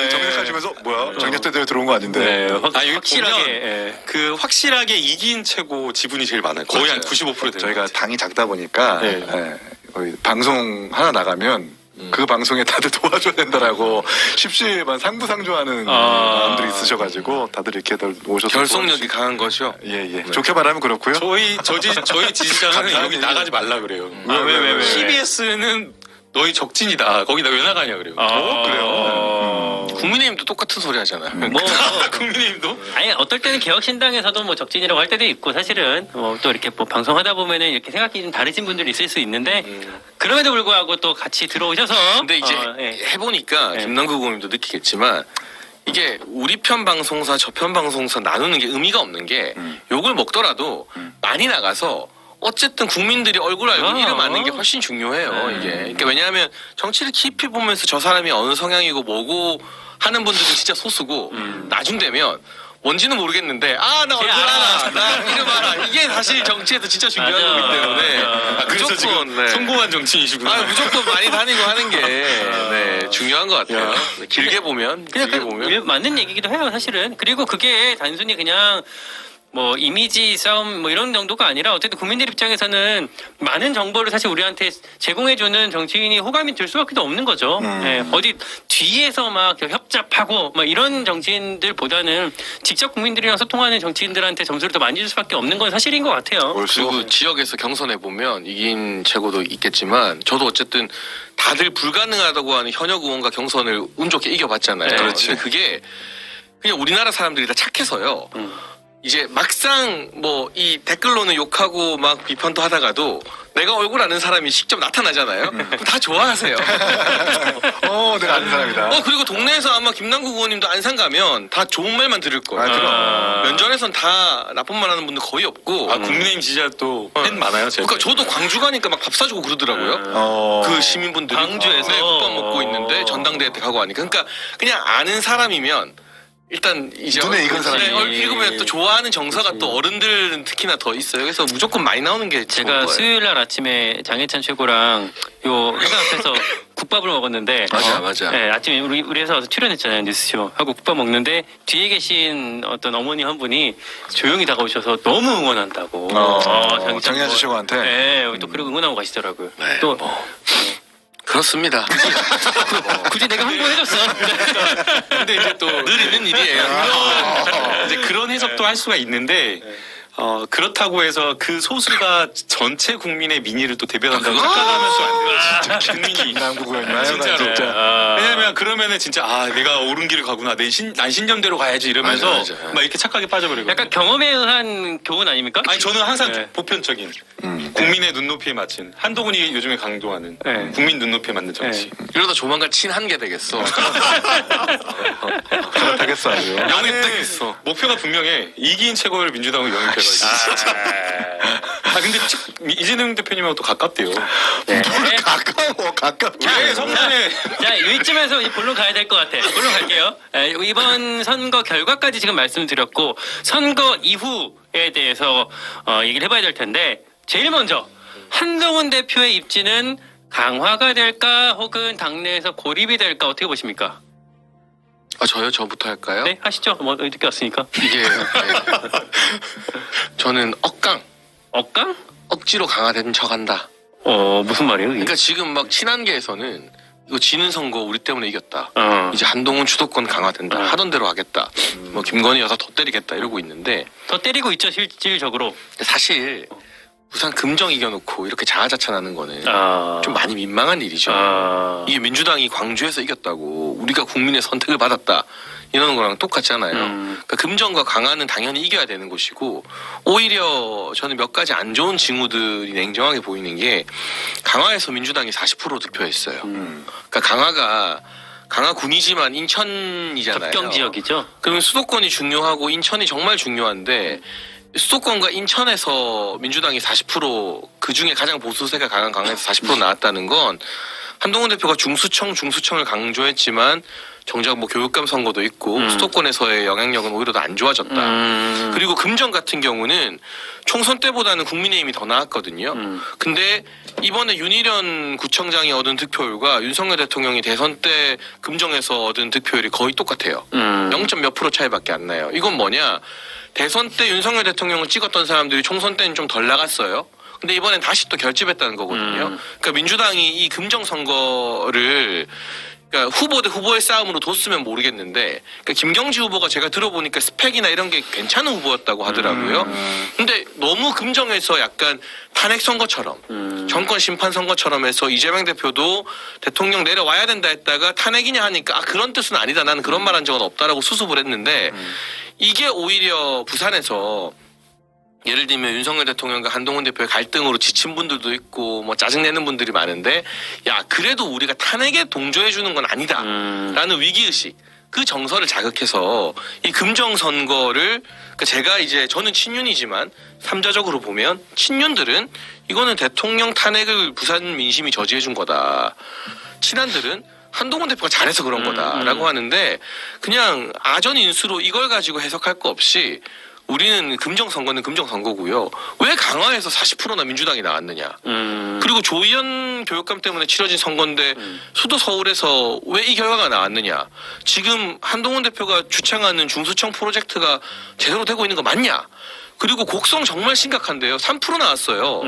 [SPEAKER 3] 정색하시면서 뭐야? 장윤철 때문에 들어온 거 아닌데.
[SPEAKER 2] 네,
[SPEAKER 1] 여기
[SPEAKER 2] 확실하게.
[SPEAKER 1] 보면
[SPEAKER 2] 예.
[SPEAKER 1] 그 확실하게 이긴 최고 지분이 제일 많아요. 거의 한 95% 되는
[SPEAKER 3] 저희가
[SPEAKER 1] 것 같아요.
[SPEAKER 3] 당이 작다 보니까
[SPEAKER 1] 네.
[SPEAKER 3] 거의 방송 하나 나가면 그 방송에 다들 도와줘야 된다라고 십시일반 상부상조하는 사람들이 있으셔가지고 다들 이렇게 오셔서
[SPEAKER 4] 결속력이 강한 거죠.
[SPEAKER 3] 예예. 좋게 말하면 그렇고요.
[SPEAKER 1] 저희 지지자는 여기 나가지 말라 그래요.
[SPEAKER 2] 왜?
[SPEAKER 1] CBS는 너희 적진이다. 거기 나 왜 나가냐 그래요.
[SPEAKER 2] 그래요.
[SPEAKER 4] 국민의힘도 똑같은 소리 하잖아요.
[SPEAKER 2] 뭐
[SPEAKER 1] 국민의힘도
[SPEAKER 2] 아니 어떨 때는 개혁신당에서도 뭐 적진이라고 할 때도 있고 사실은 또 이렇게 뭐 방송하다 보면은 이렇게 생각이 좀 다르신 분들이 있을 수 있는데 그럼에도 불구하고 또 같이 들어오셔서
[SPEAKER 4] 근데 이제
[SPEAKER 2] 예.
[SPEAKER 4] 해보니까
[SPEAKER 2] 네.
[SPEAKER 4] 김남국 의원님도 느끼겠지만 이게 우리 편 방송사 저 편 방송사 나누는 게 의미가 없는 게 욕을 먹더라도 많이 나가서 어쨌든 국민들이 얼굴 알고
[SPEAKER 2] 아.
[SPEAKER 4] 이름 아는 게 훨씬 중요해요. 이게 그러니까 왜냐하면 정치를 깊이 보면서 저 사람이 어느 성향이고 뭐고 하는 분들은 진짜 소수고 나중 되면 뭔지는 모르겠는데 나 얼굴 알아 나 이름 알아 이게 사실 정치에서 진짜 중요한
[SPEAKER 2] 맞아.
[SPEAKER 4] 거기 때문에
[SPEAKER 2] 맞아.
[SPEAKER 1] 그래서 지금
[SPEAKER 4] 무조건
[SPEAKER 1] 성공한 정치인이시구나.
[SPEAKER 4] 무조건 많이 다니고 하는 게 중요한 것 같아요. 길게 보면
[SPEAKER 2] 맞는 얘기기도 해요 사실은. 그리고 그게 단순히 그냥 뭐 이미지 싸움 뭐 이런 정도가 아니라 어쨌든 국민들 입장에서는 많은 정보를 사실 우리한테 제공해주는 정치인이 호감이 들 수밖에 없는 거죠. 예, 어디 뒤에서 막 협잡하고 막 이런 정치인들보다는 직접 국민들이랑 소통하는 정치인들한테 점수를 더 많이 줄 수밖에 없는 건 사실인 것 같아요.
[SPEAKER 4] 그리고 지역에서 경선해 보면 이긴 최고도 있겠지만 저도 어쨌든 다들 불가능하다고 하는 현역 의원과 경선을 운 좋게 이겨봤잖아요.
[SPEAKER 2] 네,
[SPEAKER 3] 그렇지.
[SPEAKER 4] 근데 그게 그냥 우리나라 사람들이 다 착해서요. 이제 막상 뭐 이 댓글로는 욕하고 막 비판도 하다가도 내가 얼굴 아는 사람이 직접 나타나잖아요. 그럼 다 좋아하세요.
[SPEAKER 3] 내가 아는 사람이다.
[SPEAKER 4] 그리고 동네에서 아마 김남국 의원님도 안산 가면 다 좋은 말만 들을 거예요.
[SPEAKER 3] 그럼.
[SPEAKER 4] 면전에선 다 나쁜 말 하는 분들 거의 없고.
[SPEAKER 1] 국민의힘 지지자 또 팬 많아요. 제가.
[SPEAKER 4] 그러니까 저도 광주 가니까 막 밥 사주고 그러더라고요. 그 시민분들이
[SPEAKER 2] 광주에서?
[SPEAKER 4] 네, 국밥 먹고 있는데 전당대회 때 가고 하니까 그러니까 그냥 아는 사람이면 일단 이제
[SPEAKER 3] 눈에 익은 사람이.
[SPEAKER 4] 읽으면 또 좋아하는 정서가 또 어른들은 특히나 더 있어요. 그래서 무조건 많이 나오는 게 좋은
[SPEAKER 2] 제가
[SPEAKER 4] 거예요.
[SPEAKER 2] 수요일 날 아침에 장혜찬 최고랑 요 회사 앞에서 국밥을 먹었는데
[SPEAKER 4] 맞아.
[SPEAKER 2] 네, 아침에 우리 회사 와서 출연했잖아요 뉴스쇼 하고 국밥 먹는데 뒤에 계신 어떤 어머니 한 분이 조용히 다가오셔서 너무 응원한다고
[SPEAKER 3] 장혜찬 최고한테?
[SPEAKER 2] 네 여기 또 그리고 응원하고 가시더라고요.
[SPEAKER 4] 네,
[SPEAKER 2] 또
[SPEAKER 4] 그렇습니다.
[SPEAKER 2] 굳이 내가 홍보해줬어.
[SPEAKER 1] 근데 이제 또
[SPEAKER 4] 늘 있는 일이에요.
[SPEAKER 1] 이제 그런 해석도 할 수가 있는데 그렇다고 해서 그 소수가 전체 국민의 민의를 또 대변한다고 착각하면 또 안 돼요. 진짜 국민이
[SPEAKER 3] 남국 의원님
[SPEAKER 1] 진짜로.
[SPEAKER 3] 진짜.
[SPEAKER 1] 왜냐면 그러면은 진짜 내가 옳은 길을 가구나. 난 신념대로 가야지 이러면서
[SPEAKER 4] 맞아.
[SPEAKER 1] 막 이렇게 착각에 빠져버리고.
[SPEAKER 2] 약간 경험에 의한 교훈 아닙니까?
[SPEAKER 1] 아니 저는 항상
[SPEAKER 2] 네.
[SPEAKER 1] 보편적인 국민의 눈높이에 맞춘 한동훈이 요즘에 강조하는
[SPEAKER 2] 네.
[SPEAKER 1] 국민 눈높이에 맞는 정치.
[SPEAKER 4] 이러다 조만간 친한게 되겠어.
[SPEAKER 3] 그렇다겠어 아주.
[SPEAKER 4] 영입되겠어.
[SPEAKER 1] 목표가 분명해. 이기인 최고를 민주당으로 영입해가지고. 근데 이재명 대표님하고 또 가깝대요.
[SPEAKER 2] 네.
[SPEAKER 3] 가깝게.
[SPEAKER 1] 왜 성남에
[SPEAKER 2] 자, 이쯤에서 이제 본론 가야 될 것 같아. 본론 갈게요. 이번 선거 결과까지 지금 말씀드렸고, 선거 이후에 대해서 얘기를 해봐야 될 텐데, 제일 먼저, 한동훈 대표의 입지는 강화가 될까, 혹은 당내에서 고립이 될까, 어떻게 보십니까?
[SPEAKER 4] 저부터 할까요?
[SPEAKER 2] 네, 하시죠. 뭐, 늦게 왔으니까.
[SPEAKER 4] 이게 저는
[SPEAKER 2] 억강?
[SPEAKER 4] 억지로 강화된 척한다.
[SPEAKER 2] 무슨 말이에요? 이게?
[SPEAKER 4] 그러니까 지금 막 친한계에서는 이거 지는 선거 우리 때문에 이겼다.
[SPEAKER 2] 어.
[SPEAKER 4] 이제 한동훈 주도권 강화된다. 하던 대로 하겠다. 뭐 김건희 여사 더 때리겠다 이러고 있는데
[SPEAKER 2] 더 때리고 있죠, 실질적으로.
[SPEAKER 4] 사실 부산 금정 이겨놓고 이렇게 자아자찬하는 거는
[SPEAKER 2] 아.
[SPEAKER 4] 좀 많이 민망한 일이죠. 이게 민주당이 광주에서 이겼다고 우리가 국민의 선택을 받았다 이러는 거랑 똑같잖아요. 그러니까 금정과 강화는 당연히 이겨야 되는 것이고 오히려 저는 몇 가지 안 좋은 징후들이 냉정하게 보이는 게 강화에서 민주당이 40% 득표했어요. 그러니까 강화군이지만 인천이잖아요.
[SPEAKER 2] 접경 지역이죠.
[SPEAKER 4] 그러면 수도권이 중요하고 인천이 정말 중요한데 수도권과 인천에서 민주당이 40% 그중에 가장 보수세가 강한 강화에서 40% 나왔다는 건 한동훈 대표가 중수청을 강조했지만 정작 뭐 교육감 선거도 있고 수도권에서의 영향력은 오히려 더 안 좋아졌다. 그리고 금정 같은 경우는 총선 때보다는 국민의힘이 더 나았거든요. 근데 이번에 윤희련 구청장이 얻은 득표율과 윤석열 대통령이 대선 때 금정에서 얻은 득표율이 거의 똑같아요. 0점 몇 프로 차이밖에 안 나요. 이건 뭐냐? 대선 때 윤석열 대통령을 찍었던 사람들이 총선 때는 좀 덜 나갔어요. 근데 이번엔 다시 또 결집했다는 거거든요. 그러니까 민주당이 이 금정 선거를 그러니까 후보 대 후보의 싸움으로 뒀으면 모르겠는데, 그러니까 김경지 후보가 제가 들어보니까 스펙이나 이런 게 괜찮은 후보였다고 하더라고요. 근데 너무 금정에서 약간 탄핵 선거처럼, 정권 심판 선거처럼 해서 이재명 대표도 대통령 내려와야 된다 했다가 탄핵이냐 하니까 아 그런 뜻은 아니다. 나는 그런 말 한 적은 없다라고 수습을 했는데 이게 오히려 부산에서 예를 들면 윤석열 대통령과 한동훈 대표의 갈등으로 지친 분들도 있고 뭐 짜증내는 분들이 많은데 야 그래도 우리가 탄핵에 동조해 주는 건 아니다 라는 위기의식 그 정서를 자극해서 이 금정 선거를 그러니까 제가 이제 저는 친윤이지만 삼자적으로 보면 친윤들은 이거는 대통령 탄핵을 부산 민심이 저지해 준 거다. 친한들은 한동훈 대표가 잘해서 그런 거다라고 하는데 그냥 아전인수로 이걸 가지고 해석할 거 없이 우리는 금정선거는 금정선거고요. 왜 강화해서 40%나 민주당이 나왔느냐. 그리고 조희연 교육감 때문에 치러진 선거인데 수도 서울에서 왜 이 결과가 나왔느냐. 지금 한동훈 대표가 주창하는 중수청 프로젝트가 제대로 되고 있는 거 맞냐. 그리고 곡성 정말 심각한데요. 3% 나왔어요.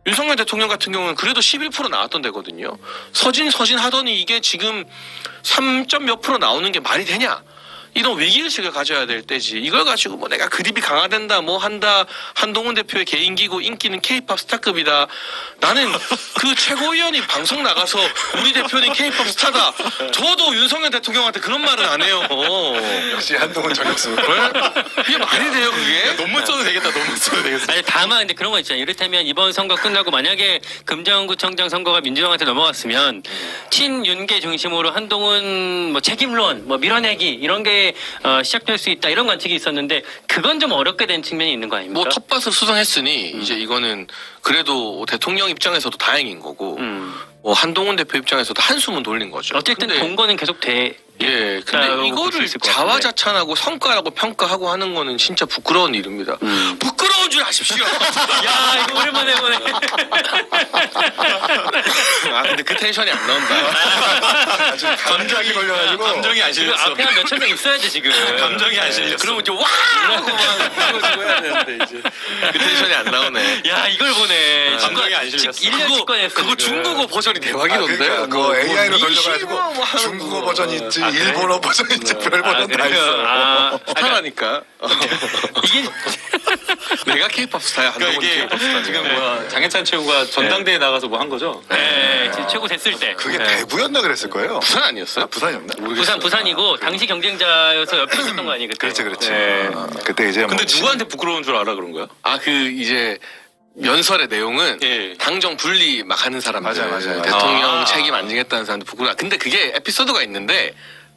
[SPEAKER 4] 윤석열 대통령 같은 경우는 그래도 11% 나왔던 데거든요. 서진 하더니 이게 지금 3점 몇 프로 나오는 게 말이 되냐. 이런 위기의식을 가져야 될 때지. 이걸 가지고 뭐 내가 그립이 강화된다 뭐 한다. 한동훈 대표의 개인기고 인기는 K-팝 스타급이다. 나는 그 최고위원이 방송 나가서 우리 대표는 K-팝 스타다. 저도 윤석열 대통령한테 그런 말은 안 해요.
[SPEAKER 3] 역시 한동훈 저격수.
[SPEAKER 4] 그게 말이 돼요 그게?
[SPEAKER 1] 논문 써도 되겠다. 논문 써도 되겠어.
[SPEAKER 2] 아니 다만 근데 그런 거 있잖아요. 이를테면 이번 선거 끝나고 만약에 금정구청장 선거가 민주당한테 넘어갔으면 친윤계 중심으로 한동훈 뭐 책임론, 뭐 밀어내기 이런 게 시작될 수 있다 이런 관측이 있었는데 그건 좀 어렵게 된 측면이 있는 거 아닙니까?
[SPEAKER 4] 뭐 텃밭을 수성했으니 이제 이거는 그래도 대통령 입장에서도 다행인 거고 뭐 한동훈 대표 입장에서도 한숨은 돌린 거죠.
[SPEAKER 2] 어쨌든
[SPEAKER 4] 근데
[SPEAKER 2] 동거는 계속 돼.
[SPEAKER 4] 예, 근데
[SPEAKER 2] 볼수
[SPEAKER 4] 이거를
[SPEAKER 2] 있을 것 같은데.
[SPEAKER 4] 자화자찬하고 성과라고 평가하고 하는 거는 진짜 부끄러운 일입니다. 부끄러운 줄 아십시오.
[SPEAKER 2] 야 이거 오랜만에 보네.
[SPEAKER 4] 아 근데 그 텐션이 안 나온다.
[SPEAKER 3] 아주 감정이 걸려가지고.
[SPEAKER 1] 감정이 안
[SPEAKER 2] 지금
[SPEAKER 1] 실렸어.
[SPEAKER 2] 앞에 한 몇천 명 있어야지 지금.
[SPEAKER 1] 감정이 안 실렸어.
[SPEAKER 2] 그러면 좀 와! 하고 막
[SPEAKER 4] 해야 되는데 이제 그 텐션이 안 나오네.
[SPEAKER 2] 야 이걸 보네.
[SPEAKER 1] 감정이 안 실렸어.
[SPEAKER 2] 1년 직관했어.
[SPEAKER 4] 그거
[SPEAKER 2] 지금.
[SPEAKER 4] 중국어 버전이 대박이던데.
[SPEAKER 3] 그러니까 그거 AI로 돌려가지고
[SPEAKER 4] 뭐 하는
[SPEAKER 3] 중국어
[SPEAKER 4] 거.
[SPEAKER 3] 버전 있지, 일본어 버전 있지, 별 버전 다
[SPEAKER 2] 그래요?
[SPEAKER 3] 있어.
[SPEAKER 2] 아,
[SPEAKER 4] 스타라니까.
[SPEAKER 2] 이게
[SPEAKER 4] 내가 K-팝 스타야.
[SPEAKER 1] 그러니까
[SPEAKER 4] 한동훈
[SPEAKER 1] 이게
[SPEAKER 4] K-팝 스타야.
[SPEAKER 1] 지금 뭐야 장해찬 최고가 전당대회 나가서 뭐 한 거죠?
[SPEAKER 2] 네, 지금 최고 됐을 때.
[SPEAKER 3] 그게
[SPEAKER 2] 네.
[SPEAKER 3] 대구였나 그랬을 거예요.
[SPEAKER 4] 부산 아니었어요?
[SPEAKER 3] 부산이었나?
[SPEAKER 2] 부산이고 당시 경쟁자여서 옆에 있었던 거 아니에요? 그때?
[SPEAKER 3] 그렇지.
[SPEAKER 1] 네.
[SPEAKER 3] 그때 이제 뭐
[SPEAKER 1] 근데 누구한테 부끄러운 줄 알아 그런 거야?
[SPEAKER 4] 아 그 이제 연설의 내용은
[SPEAKER 1] 예.
[SPEAKER 4] 당정 분리 막 하는 사람들
[SPEAKER 3] 맞아.
[SPEAKER 4] 대통령
[SPEAKER 1] 아.
[SPEAKER 4] 책임 안 지겠다는 사람들 부끄러워. 근데 그게 에피소드가 있는데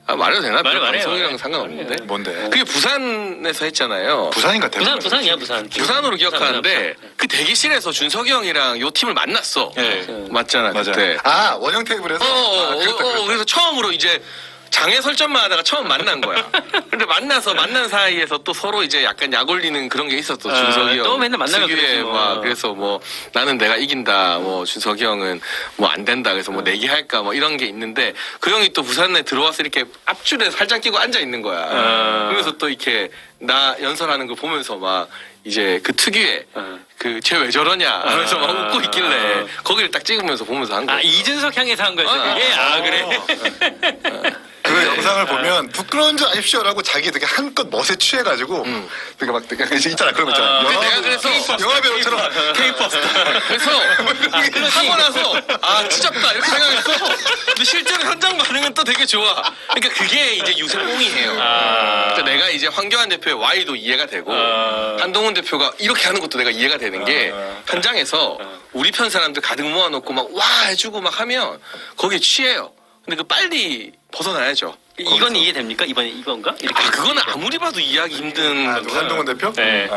[SPEAKER 4] 아, 말해도 되나?
[SPEAKER 2] 말해요.
[SPEAKER 4] 방송이랑 상관없는데.
[SPEAKER 3] 뭔데?
[SPEAKER 4] 그게 부산에서 했잖아요.
[SPEAKER 3] 부산인가 대구?
[SPEAKER 2] 부산이야 부산.
[SPEAKER 4] 부산으로 기억하는데 그 대기실에서 준석이 형이랑 요 팀을 만났어.
[SPEAKER 1] 예.
[SPEAKER 4] 맞잖아
[SPEAKER 3] 맞아.
[SPEAKER 4] 그때.
[SPEAKER 3] 아 원형 테이블에서. 그랬다.
[SPEAKER 4] 그래서 처음으로 이제 장애 설전만 하다가 처음 만난 거야. 근데 만난 사이에서 또 서로 이제 약간 약 올리는 그런 게 있었어. 준석이 형.
[SPEAKER 2] 또 맨날 만나면
[SPEAKER 4] 특유의
[SPEAKER 2] 그러지 뭐.
[SPEAKER 4] 막 그래서 뭐 나는 내가 이긴다. 뭐 준석이 형은 뭐 안 된다. 그래서 뭐 내기할까 뭐 이런 게 있는데 그 형이 또 부산에 들어와서 이렇게 앞줄에 살짝 끼고 앉아 있는 거야. 그래서 또 이렇게 나 연설하는 거 보면서 막 이제 그 특유의 그 쟤 왜 저러냐 하면서 막 웃고 있길래 거기를 딱 찍으면서 보면서 한 거야.
[SPEAKER 2] 아 이준석 향해서 한 거였어
[SPEAKER 4] 아,
[SPEAKER 2] 그게? 아 그래?
[SPEAKER 3] 그 영상을 보면 부끄러운 줄 아십시오라고 자기 되게 한껏 멋에 취해가지고 되게 막 되게 있잖아 그런 거 있잖아.
[SPEAKER 4] 내가 그래서
[SPEAKER 3] 영화 배우처럼
[SPEAKER 1] K-pop 스타.
[SPEAKER 4] 그래서 하고 나서 아 찢었다 이렇게 생각했어. 근데 실제로 현장 반응은 또 되게 좋아. 그러니까 그게 이제 유세뽕이에요. 그러니까 내가 이제 황교안 대표의 Y도 이해가 되고 한동훈 대표가 이렇게 하는 것도 내가 이해가 되는 게 현장에서 우리 편 사람들 가득 모아놓고 막 와 해주고 막 하면 거기에 취해요. 근데 그 빨리 벗어나야죠.
[SPEAKER 2] 이건 이해됩니까? 이번에 이건가? 이렇게.
[SPEAKER 4] 아, 그거는 아무리 봐도 이해하기 힘든
[SPEAKER 3] 아, 누가 한동훈 대표?
[SPEAKER 2] 네.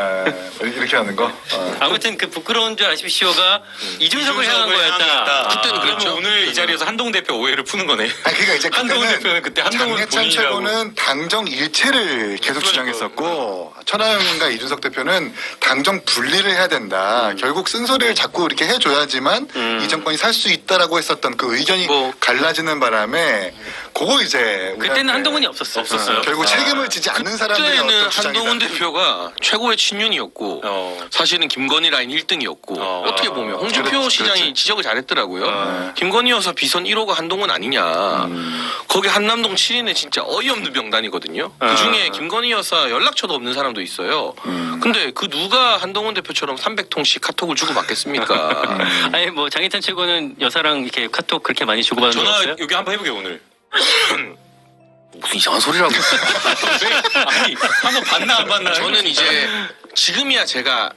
[SPEAKER 3] 이렇게 하는 거?
[SPEAKER 2] 아무튼 그 부끄러운 줄 아십시오가 이준석을 향한 거였다.
[SPEAKER 4] 그때는
[SPEAKER 1] 그러면
[SPEAKER 4] 그랬죠.
[SPEAKER 1] 오늘 이 자리에서 한동훈 대표 오해를 푸는 거네.
[SPEAKER 3] 그러니까 이제
[SPEAKER 1] 한동훈 대표는 그때 한동훈
[SPEAKER 3] 장례찬
[SPEAKER 1] 본인이라고.
[SPEAKER 3] 최고는 당정 일체를 계속 주장했었고 천하영과 이준석 대표는 당정 분리를 해야 된다. 결국 쓴소리를 자꾸 이렇게 해줘야지만 이 정권이 살 수 있다라고 했었던 그 의견이
[SPEAKER 4] 뭐.
[SPEAKER 3] 갈라지는 바람에 그거 이제
[SPEAKER 2] 그때는
[SPEAKER 3] 우리한테
[SPEAKER 2] 한동훈이 없었어요.
[SPEAKER 3] 결국 책임을 지지 않는 사람들의
[SPEAKER 4] 그때는
[SPEAKER 3] 어떤 주장이다.
[SPEAKER 4] 한동훈 대표가 최고의 친윤이었고 사실은 김건희 라인 1등이었고 어떻게 보면 홍준표
[SPEAKER 3] 그렇지,
[SPEAKER 4] 시장이
[SPEAKER 3] 그렇지.
[SPEAKER 4] 지적을 잘했더라고요. 김건희 여사 비선 1호가 한동훈 아니냐. 거기 한남동 7인에 진짜 어이없는 명단이거든요. 그중에 김건희 여사 연락처도 없는 사람도 있어요. 근데 그 누가 한동훈 대표처럼 300통씩 카톡을 주고 받겠습니까?
[SPEAKER 2] 아니 뭐 장희찬 최고는 여사랑 이렇게 카톡 그렇게 많이 주고받은 적
[SPEAKER 1] 전화
[SPEAKER 2] 없어요?
[SPEAKER 1] 여기 한번 해보게 오늘.
[SPEAKER 4] 무슨 이상한 소리라고.
[SPEAKER 1] 아니 한번 봤나 안 봤나?
[SPEAKER 4] 저는 이제 지금이야 제가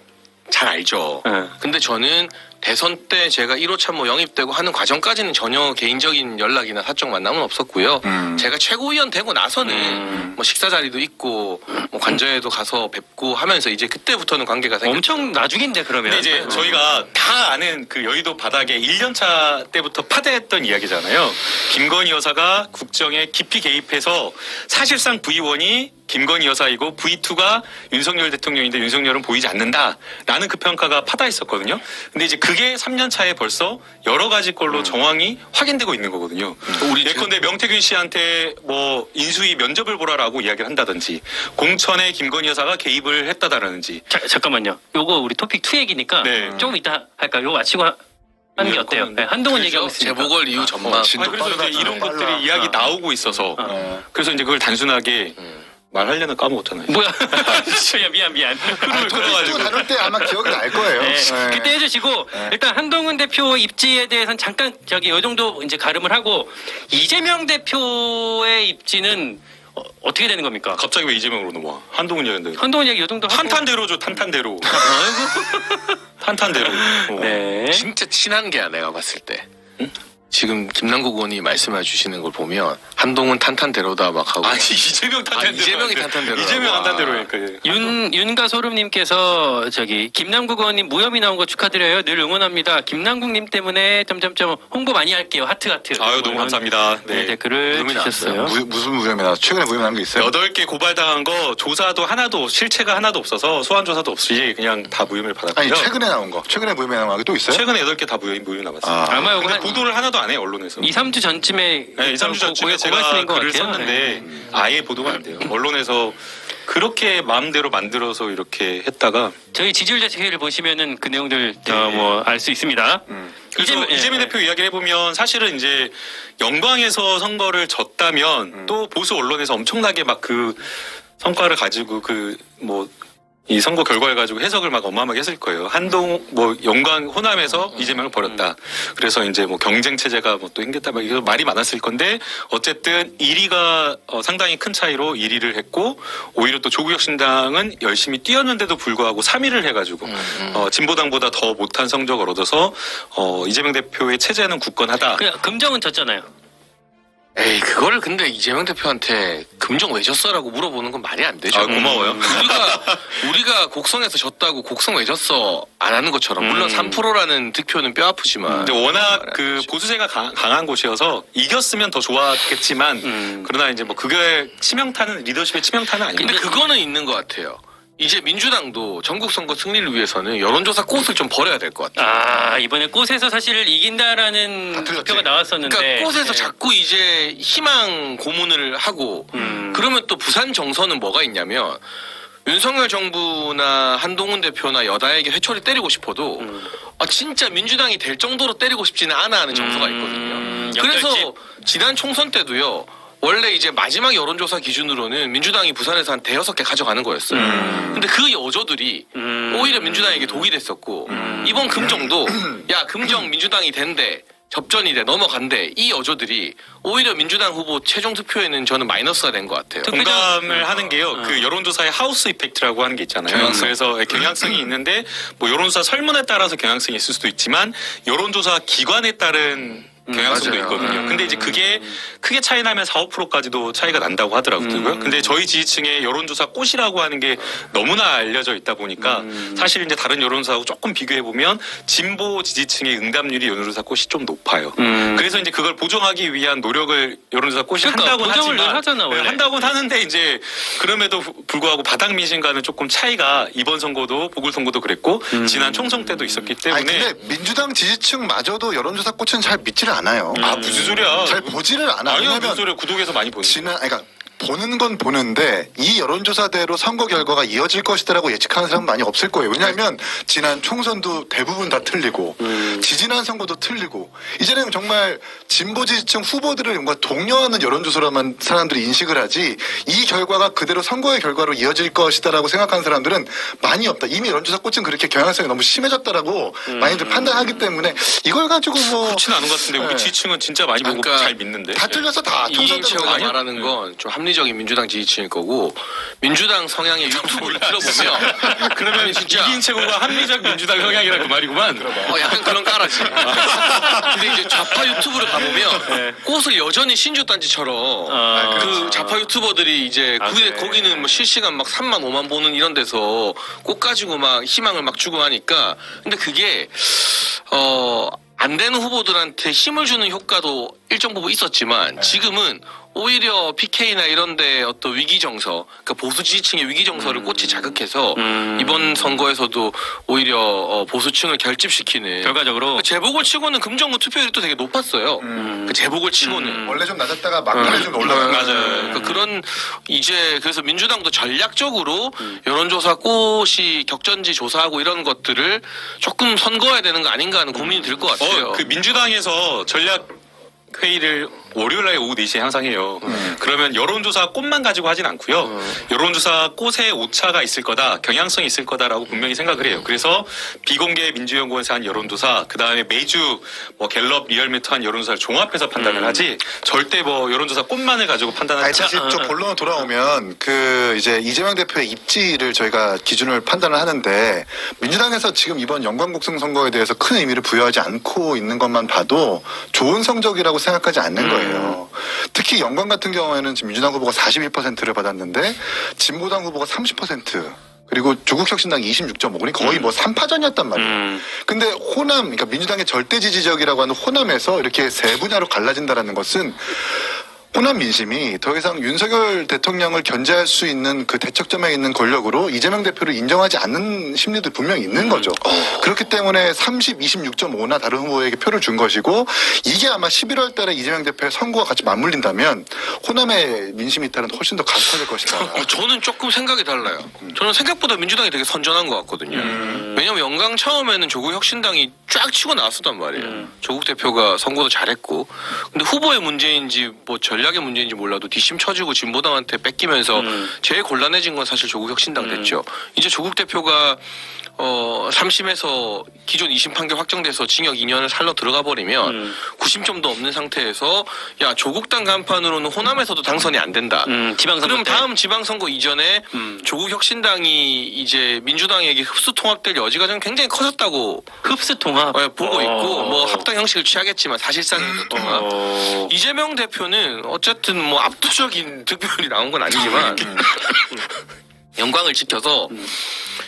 [SPEAKER 4] 잘 알죠.
[SPEAKER 2] 네.
[SPEAKER 4] 근데 저는 대선 때 제가 1호 참모 영입되고 하는 과정까지는 전혀 개인적인 연락이나 사적 만남은 없었고요. 제가 최고위원 되고 나서는 뭐 식사 자리도 있고 뭐 관저에도 가서 뵙고 하면서 이제 그때부터는 관계가 생겼죠.
[SPEAKER 2] 엄청 나중인데 그러면.
[SPEAKER 1] 근데 이제 저희가 다 아는 그 여의도 바닥에 1년차 때부터 파대했던 이야기잖아요. 김건희 여사가 국정에 깊이 개입해서 사실상 V1이 김건희 여사이고 V2가 윤석열 대통령인데 윤석열은 보이지 않는다라는 그 평가가 파다했었거든요. 근데 이제 그게 3년 차에 벌써 여러 가지 걸로 정황이 확인되고 있는 거거든요.
[SPEAKER 4] 우리
[SPEAKER 1] 예컨대 명태균 씨한테 뭐 인수위 면접을 보라라고 이야기를 한다든지 공천에 김건희 여사가 개입을 했다라든지
[SPEAKER 2] 잠깐만요. 요거 우리 토픽 2 얘기니까
[SPEAKER 1] 네.
[SPEAKER 2] 조금 이따 할까? 요거 마치고 하는 게 어때요? 네, 한동훈 얘기하고 있으니까.
[SPEAKER 4] 재보궐 이후 전망.
[SPEAKER 3] 진짜
[SPEAKER 1] 그래서
[SPEAKER 3] 빠르다,
[SPEAKER 1] 이제 이런
[SPEAKER 3] 빨라.
[SPEAKER 1] 것들이 이야기 나오고 있어서 그래서 이제 그걸 단순하게 말하려는 까먹었잖아요.
[SPEAKER 2] 뭐야? 미안.
[SPEAKER 3] 또 다룰 때 아마 기억이 날 거예요.
[SPEAKER 2] 네.
[SPEAKER 3] 네.
[SPEAKER 2] 그때 해주시고 일단 한동훈 대표 입지에 대해서는 잠깐 저기 요 정도 이제 가름을 하고 이재명 대표의 입지는 어떻게 되는 겁니까?
[SPEAKER 1] 갑자기 왜 이재명으로 넘어와? 한동훈 얘기인데.
[SPEAKER 2] 한동훈 얘기 요 정도 하고.
[SPEAKER 1] 탄탄대로죠, 탄탄대로. 탄탄대로.
[SPEAKER 2] 네.
[SPEAKER 4] 진짜 친한 게야 내가 봤을 때. 지금 김남국 의원이 말씀해 주시는 걸 보면 한동훈 탄탄대로다 막 하고.
[SPEAKER 1] 아니 이재명 탄탄대로.
[SPEAKER 4] 이재명이 탄탄대로.
[SPEAKER 1] 이재명 탄탄대로니까.
[SPEAKER 2] 윤가소름님께서 저기 김남국 의원님 무혐의 나온 거 축하드려요. 늘 응원합니다. 김남국님 때문에 점점점 홍보 많이 할게요. 하트.
[SPEAKER 1] 아유 너무 감사합니다.
[SPEAKER 2] 네,
[SPEAKER 1] 네.
[SPEAKER 2] 댓글을
[SPEAKER 4] 무혐의
[SPEAKER 2] 주셨어요.
[SPEAKER 3] 무슨 무혐의나 최근에 무혐의난 게 있어요?
[SPEAKER 1] 8개 고발당한 거 조사도 하나도 실체가 하나도 없어서 소환 조사도 없이 그냥 다 무혐의를 받았고요.
[SPEAKER 3] 아니 최근에 나온 거 최근에 무혐의 나온 게 또 있어요?
[SPEAKER 1] 최근에 8개 다 무혐의 남았어요.
[SPEAKER 3] 아.
[SPEAKER 2] 아마 요거
[SPEAKER 1] 근데
[SPEAKER 2] 한
[SPEAKER 1] 보도를 하나도 안 해요 언론에서.
[SPEAKER 2] 2, 3주 전쯤에
[SPEAKER 1] 네, 2, 3주 전쯤에 제가
[SPEAKER 2] 쓰는 것
[SPEAKER 1] 글을
[SPEAKER 2] 같아요.
[SPEAKER 1] 썼는데 아예 보도가 안 돼요. 언론에서 그렇게 마음대로 만들어서 이렇게 했다가
[SPEAKER 2] 저희 지지율자 체계를 보시면은 그 내용들 뭐 알 수 있습니다.
[SPEAKER 1] 그래서 이재명 대표 이야기를 해보면 사실은 이제 영광에서 선거를 졌다면 또 보수 언론에서 엄청나게 막 그 성과를 가지고 이 선거 결과를 가지고 해석을 막 어마어마하게 했을 거예요. 영광 호남에서 이재명을 버렸다. 그래서 이제 뭐 경쟁 체제가 뭐 또 힘겠다 막 이런 말이 많았을 건데 어쨌든 1위가 상당히 큰 차이로 1위를 했고 오히려 또 조국혁신당은 열심히 뛰었는데도 불구하고 3위를 해가지고 진보당보다 더 못한 성적을 얻어서 이재명 대표의 체제는 굳건하다.
[SPEAKER 2] 금정은 졌잖아요.
[SPEAKER 4] 에이 그거를 근데 이재명 대표한테 금정 왜 졌어라고 물어보는 건 말이 안 되죠.
[SPEAKER 1] 아, 고마워요.
[SPEAKER 4] 우리가 곡성에서 졌다고 곡성 왜 졌어 안 하는 것처럼 물론 3%라는 득표는 뼈 아프지만.
[SPEAKER 1] 근데 워낙 그 보수세가 강한 곳이어서 이겼으면 더 좋았겠지만 그러나 이제 뭐 그게 리더십의 치명타는 아니고.
[SPEAKER 4] 근데 그거는 있는 것 같아요. 이제 민주당도 전국 선거 승리를 위해서는 여론조사 꽃을 좀 버려야 될 것 같아요.
[SPEAKER 2] 아 이번에 꽃에서 사실 이긴다라는 투표가 나왔었는데
[SPEAKER 4] 그러니까 꽃에서
[SPEAKER 2] 네.
[SPEAKER 4] 자꾸 이제 희망 고문을 하고 그러면 또 부산 정서는 뭐가 있냐면 윤석열 정부나 한동훈 대표나 여당에게 회초리 때리고 싶어도 진짜 민주당이 될 정도로 때리고 싶지는 않아 하는 정서가 있거든요. 그래서
[SPEAKER 2] 역결집.
[SPEAKER 4] 지난 총선 때도요. 원래 이제 마지막 여론조사 기준으로는 민주당이 부산에서 한 5-6개 가져가는 거였어요. 근데 그 여조들이 오히려 민주당에게 독이 됐었고 이번 금정도 야 금정 민주당이 된대 접전이 돼 넘어간대 이 여조들이 오히려 민주당 후보 최종 투표에는 저는 마이너스가 된 것 같아요.
[SPEAKER 1] 공감을 하는 게요. 그 여론조사의 하우스 이펙트라고 하는 게 있잖아요.
[SPEAKER 3] 경향성.
[SPEAKER 1] 그래서 경향성이 있는데 뭐 여론조사 설문에 따라서 경향성이 있을 수도 있지만 여론조사 기관에 따른 경향성도
[SPEAKER 3] 맞아요.
[SPEAKER 1] 있거든요. 근데 이제 그게 크게 차이 나면 4, 5%까지도 차이가 난다고 하더라고요. 근데 저희 지지층의 여론조사 꽃이라고 하는 게 너무나 알려져 있다 보니까 사실 이제 다른 여론조사하고 조금 비교해 보면 진보 지지층의 응답률이 여론조사 꽃이 좀 높아요. 그래서 이제 그걸 보정하기 위한 노력을 여론조사 꽃이
[SPEAKER 2] 그러니까
[SPEAKER 1] 한다고는
[SPEAKER 2] 보정을 늘
[SPEAKER 1] 하지만
[SPEAKER 2] 하잖아, 원래.
[SPEAKER 1] 한다고는 하는데 이제 그럼에도 불구하고 바닥 민심과는 조금 차이가 이번 선거도 보궐선거도 그랬고 지난 총선 때도 있었기
[SPEAKER 3] 아니
[SPEAKER 1] 때문에
[SPEAKER 3] 근데 민주당 지지층마저도 여론조사 꽃은 잘 믿지를 않아요.
[SPEAKER 1] 아 무슨 소리야?
[SPEAKER 3] 잘 보지를 않아.
[SPEAKER 1] 아니요 무슨
[SPEAKER 3] 왜냐면
[SPEAKER 1] 소리야? 구독에서 많이 보는.
[SPEAKER 3] 그러니까 보는 건 보는데 이 여론조사대로 선거 결과가 이어질 것이다라고 예측하는 사람은 많이 없을 거예요. 왜냐하면 지난 총선도 대부분 다 틀리고 지지난 선거도 틀리고 이제는 정말 진보 지지층 후보들을 뭔가 독려하는 여론조사로만 사람들이 인식을 하지 이 결과가 그대로 선거의 결과로 이어질 것이다라고 생각하는 사람들은 많이 없다. 이미 여론조사 꽃은 그렇게 경향성이 너무 심해졌다라고 많이들 판단하기 때문에 이걸 가지고 뭐
[SPEAKER 1] 그렇진 않은 것 같은데 우리
[SPEAKER 3] 네.
[SPEAKER 1] 지지층은 진짜 많이 보고
[SPEAKER 4] 그러니까
[SPEAKER 1] 잘 믿는데.
[SPEAKER 3] 다 틀려서 다
[SPEAKER 4] 이인채가
[SPEAKER 3] 총선대로
[SPEAKER 4] 말하는 건 좀 합리적인 민주당 지지층일 거고 민주당 성향의 유튜브를 들어보면
[SPEAKER 1] 그러면
[SPEAKER 4] 진짜
[SPEAKER 1] 이긴 최고가 합리적 민주당 성향이라 그 말이구만.
[SPEAKER 4] 약간 그런 까라지. 근데 이제 좌파 유튜브를 가보면 꽃을 여전히 신주단지처럼 그 좌파 유튜버들이 이제 거기는 뭐 실시간 막 3만 5만 보는 이런 데서 꽃 가지고 막 희망을 막 주고 하니까 근데 그게 안 되는 후보들한테 힘을 주는 효과도 일정 부분 있었지만 지금은 오히려 PK나 이런데 어떤 위기 정서, 그러니까 보수 지지층의 위기 정서를 꽃이 자극해서 이번 선거에서도 오히려 보수층을 결집시키는
[SPEAKER 2] 결과적으로
[SPEAKER 4] 재보궐 치고는 금정구 투표율이 또 되게 높았어요. 그 재보궐 치고는.
[SPEAKER 3] 원래 좀 낮았다가 막판에 좀 올라가요.
[SPEAKER 1] 맞아요.
[SPEAKER 4] 그러니까 그런 이제 그래서 민주당도 전략적으로 여론조사 꽃이 격전지 조사하고 이런 것들을 조금 선거해야 되는 거 아닌가 하는 고민이 들 것 같아요.
[SPEAKER 1] 그 민주당에서 전략 회의를 월요일날 오후 4시에 항상 해요. 그러면 여론조사 꽃만 가지고 하진 않고요. 여론조사 꽃에 오차가 있을 거다, 경향성이 있을 거다라고 분명히 생각을 해요. 그래서 비공개 민주연구원에서 한 여론조사, 그 다음에 매주 뭐 갤럽, 리얼미터 한 여론조사를 종합해서 판단을 하지 절대 뭐 여론조사 꽃만을 가지고
[SPEAKER 3] 아니
[SPEAKER 1] 판단하지
[SPEAKER 3] 사실 좀 본론으로 돌아오면 그 이제 이재명 대표의 입지를 저희가 기준을 판단을 하는데 민주당에서 지금 이번 영광곡성 선거에 대해서 큰 의미를 부여하지 않고 있는 것만 봐도 좋은 성적이라고 생각하지 않는 거예요. 특히 영광 같은 경우에는 지금 민주당 후보가 41%를 받았는데 진보당 후보가 30%. 그리고 조국혁신당이 26.5. 그러니까 거의 뭐 3파전이었단 말이에요. 근데 호남, 그러니까 민주당의 절대 지지적이라고 하는 호남에서 이렇게 세 분야로 갈라진다라는 것은 호남 민심이 더 이상 윤석열 대통령을 견제할 수 있는 그 대척점에 있는 권력으로 이재명 대표를 인정하지 않는 심리도 분명히 있는 거죠. 그렇기 때문에 30, 26.5나 다른 후보에게 표를 준 것이고 이게 아마 11월 달에 이재명 대표의 선거와 같이 맞물린다면 호남의 민심 이탈은 훨씬 더 가속화될 것이다.
[SPEAKER 4] 저는 조금 생각이 달라요. 저는 생각보다 민주당이 되게 선전한 것 같거든요. 왜냐면 영광 처음에는 조국 혁신당이 쫙 치고 나왔었단 말이에요. 조국 대표가 선거도 잘했고. 근데 후보의 문제인지 뭐 전략의 문제인지 몰라도 뒷심 쳐주고 진보당한테 뺏기면서 제일 곤란해진 건 사실 조국 혁신당 됐죠. 이제 조국 대표가 3심에서 기존 2심 판결 확정돼서 징역 2년을 살러 들어가 버리면 9심점도 없는 상태에서 야 조국당 간판으로는 호남에서도 당선이 안 된다.
[SPEAKER 2] 지방선거
[SPEAKER 4] 그럼
[SPEAKER 2] 때.
[SPEAKER 4] 다음 지방선거 이전에 조국 혁신당이 이제 민주당에게 흡수 통합될 여지가 좀 굉장히 커졌다고
[SPEAKER 2] 흡수 통합
[SPEAKER 4] 보고 있고 뭐 합당 형식을 취하겠지만 사실상 흡수 통합. 이재명 대표는 어쨌든 뭐 압도적인 득표율이 나온 건 아니지만 영광을 지켜서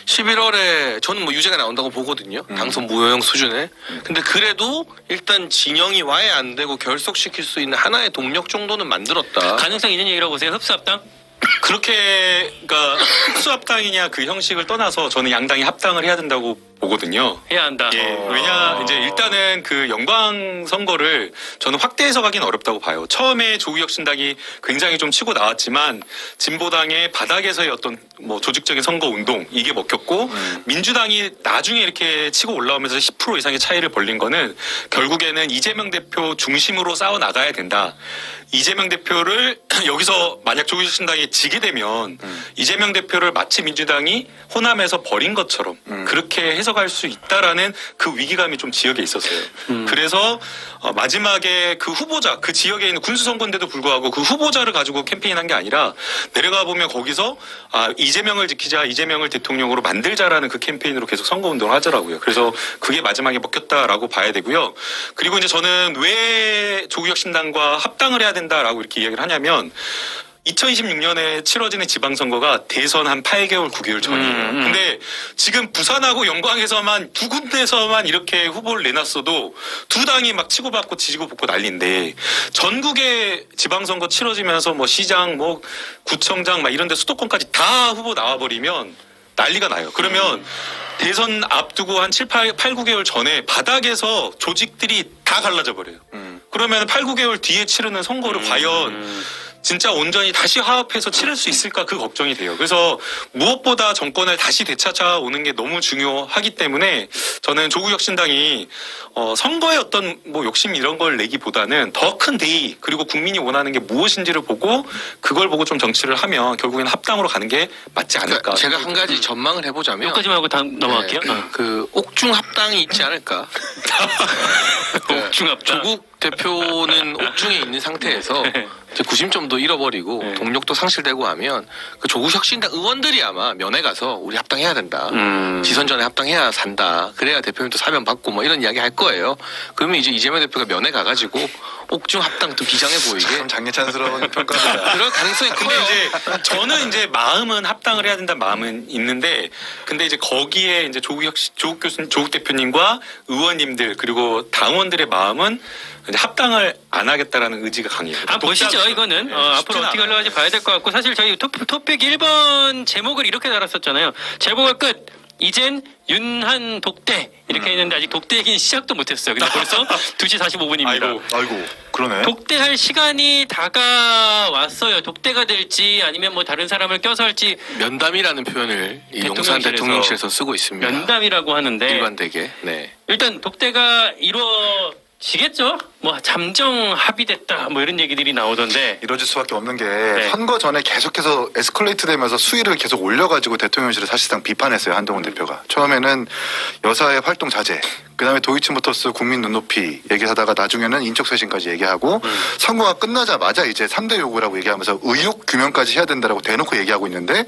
[SPEAKER 4] 11월에 저는 뭐 유죄가 나온다고 보거든요. 당선 무효형 수준에. 근데 그래도 일단 진영이 와해 안 되고 결속시킬 수 있는 하나의 동력 정도는 만들었다.
[SPEAKER 2] 가능성 있는 얘기라고 보세요. 흡수 합당?
[SPEAKER 1] 그렇게 그러니까 흡수합당이냐 그 형식을 떠나서 저는 양당이 합당을 해야 된다고 보거든요.
[SPEAKER 2] 해야 한다.
[SPEAKER 1] 예, 왜냐 이제 일단은 그 영광 선거를 저는 확대해서 가긴 어렵다고 봐요. 처음에 조국혁신당이 굉장히 좀 치고 나왔지만 진보당의 바닥에서의 어떤 뭐 조직적인 선거 운동 이게 먹혔고 민주당이 나중에 이렇게 치고 올라오면서 10% 이상의 차이를 벌린 거는 결국에는 이재명 대표 중심으로 싸워 나가야 된다. 이재명 대표를 여기서 만약 조국혁신당이 지게 되면 이재명 대표를 마치 민주당이 호남에서 버린 것처럼 그렇게 해서 뺏어갈 수 있다라는 그 위기감이 좀 지역에 있었어요. 그래서 마지막에 그 후보자, 그 지역에 있는 군수 선거인데도 불구하고 그 후보자를 가지고 캠페인한 게 아니라 내려가 보면 거기서 이재명을 지키자, 이재명을 대통령으로 만들자라는 그 캠페인으로 계속 선거운동을 하더라고요. 그래서 그게 마지막에 먹혔다라고 봐야 되고요. 그리고 이제 저는 왜 조국혁신당과 합당을 해야 된다라고 이렇게 이야기를 하냐면 2026년에 치러지는 지방선거가 대선 한 8개월, 9개월 전이에요. 근데 지금 부산하고 영광에서만 두 군데서만 이렇게 후보를 내놨어도 두 당이 막 치고받고 지지고받고 난리인데 전국의 지방선거 치러지면서 뭐 시장, 뭐 구청장 막 이런 데 수도권까지 다 후보 나와버리면 난리가 나요. 그러면 대선 앞두고 한 8, 9개월 전에 바닥에서 조직들이 다 갈라져 버려요. 그러면 8, 9개월 뒤에 치르는 선거를 과연 진짜 온전히 다시 화합해서 치를 수 있을까 그 걱정이 돼요. 그래서 무엇보다 정권을 다시 되찾아오는 게 너무 중요하기 때문에 저는 조국혁신당이 선거에 어떤 뭐 욕심 이런 걸 내기보다는 더 큰 대의 그리고 국민이 원하는 게 무엇인지를 보고 그걸 보고 좀 정치를 하면 결국에는 합당으로 가는 게 맞지 않을까.
[SPEAKER 4] 그러니까 제가 한 가지 전망을 해보자면
[SPEAKER 2] 여기까지만 하고 다음 넘어갈게요.
[SPEAKER 4] 그 옥중 합당이 있지 않을까.
[SPEAKER 2] 옥중 합당.
[SPEAKER 4] 조국 대표는 옥중에 있는 상태에서 이제 구심점도 잃어버리고 동력도 상실되고 하면 그 조국혁신당 의원들이 아마 면회 가서 우리 합당해야 된다. 지선 전에 합당해야 산다. 그래야 대표님도 사면 받고 뭐 이런 이야기 할 거예요. 그러면 이제 이재명 대표가 면회 가가지고 옥중 합당 좀 비장해 보이게
[SPEAKER 3] 참 장례찬스러운 평가입니다.
[SPEAKER 4] 그럴 가능성이
[SPEAKER 1] 근데
[SPEAKER 4] 커요.
[SPEAKER 1] 이제 저는 이제 마음은 합당을 해야 된다는 마음은 있는데 근데 이제 거기에 이제 조국 대표님과 의원님들 그리고 당원들의 마음은 이제 합당을 안 하겠다라는 의지가 강해요.
[SPEAKER 2] 보시죠. 이거는
[SPEAKER 1] 네,
[SPEAKER 2] 앞으로
[SPEAKER 1] 쉽진
[SPEAKER 2] 어떻게
[SPEAKER 1] 않아요.
[SPEAKER 2] 흘러갈지 봐야 될 것 같고 사실 저희 토픽 1번 제목을 이렇게 달았었잖아요. 제목을 끝. 이젠 윤한 독대 이렇게 했는데 아직 독대 얘기는 시작도 못했어요. 근데 벌써 2시 45분입니다.
[SPEAKER 3] 아이고, 그러네.
[SPEAKER 2] 독대할 시간이 다가왔어요. 독대가 될지 아니면 뭐 다른 사람을 껴서 할지
[SPEAKER 4] 면담이라는 표현을 이 용산
[SPEAKER 2] 대통령실에서
[SPEAKER 4] 대통령실에서 쓰고 있습니다.
[SPEAKER 2] 면담이라고 하는데
[SPEAKER 4] 일관되게. 네.
[SPEAKER 2] 일단 독대가 이루어지겠죠? 뭐 잠정 합의됐다 뭐 이런 얘기들이 나오던데
[SPEAKER 3] 이뤄질 수밖에 없는 게 선거 전에 계속해서 에스컬레이트 되면서 수위를 계속 올려가지고 대통령실을 사실상 비판했어요. 한동훈 대표가. 처음에는 여사의 활동 자제, 그다음에 도이치모터스 국민 눈높이 얘기하다가 나중에는 인적쇄신까지 얘기하고 선거가 끝나자마자 이제 3대 요구라고 얘기하면서 의혹 규명까지 해야 된다라고 대놓고 얘기하고 있는데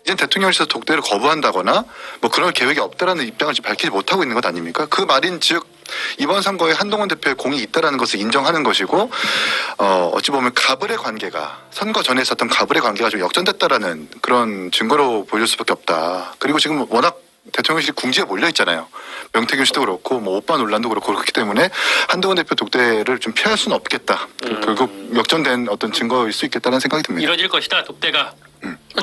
[SPEAKER 3] 이제 대통령실에서 독대를 거부한다거나 뭐 그럴 계획이 없다라는 입장을 지금 밝히지 못하고 있는 것 아닙니까? 그 말인 즉 이번 선거에 한동훈 대표의 공이 있다라는 것을 인정하는 것이고 어찌 보면 가불의 관계가 선거 전에 있었던 가불의 관계가 좀 역전됐다라는 그런 증거로 보일 수밖에 없다. 그리고 지금 워낙 대통령실이 궁지에 몰려 있잖아요. 명태균 씨도 그렇고 뭐 오빠 논란도 그렇고 그렇기 때문에 한동훈 대표 독대를 좀 피할 수는 없겠다. 결국 역전된 어떤 증거일 수 있겠다는 생각이 듭니다.
[SPEAKER 2] 이뤄질 것이다. 독대가.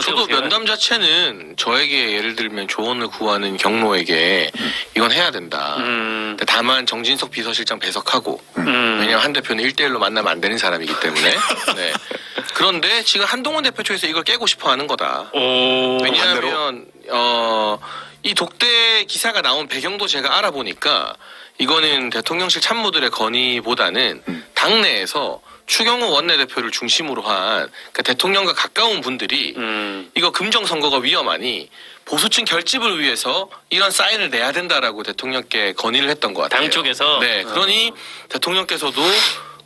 [SPEAKER 4] 저도 면담 자체는 저에게 예를 들면 조언을 구하는 경로에게 이건 해야 된다. 근데 다만 정진석 비서실장 배석하고 왜냐하면 한 대표는 1대1로 만나면 안 되는 사람이기 때문에 네. 그런데 지금 한동훈 대표 쪽에서 이걸 깨고 싶어 하는 거다. 왜냐하면 이 독대 기사가 나온 배경도 제가 알아보니까 이거는 대통령실 참모들의 건의보다는 당내에서 추경호 원내대표를 중심으로 한 그러니까 대통령과 가까운 분들이 이거 금정선거가 위험하니 보수층 결집을 위해서 이런 사인을 내야 된다라고 대통령께 건의를 했던 것 같아요.
[SPEAKER 2] 당 쪽에서?
[SPEAKER 4] 네. 그러니 대통령께서도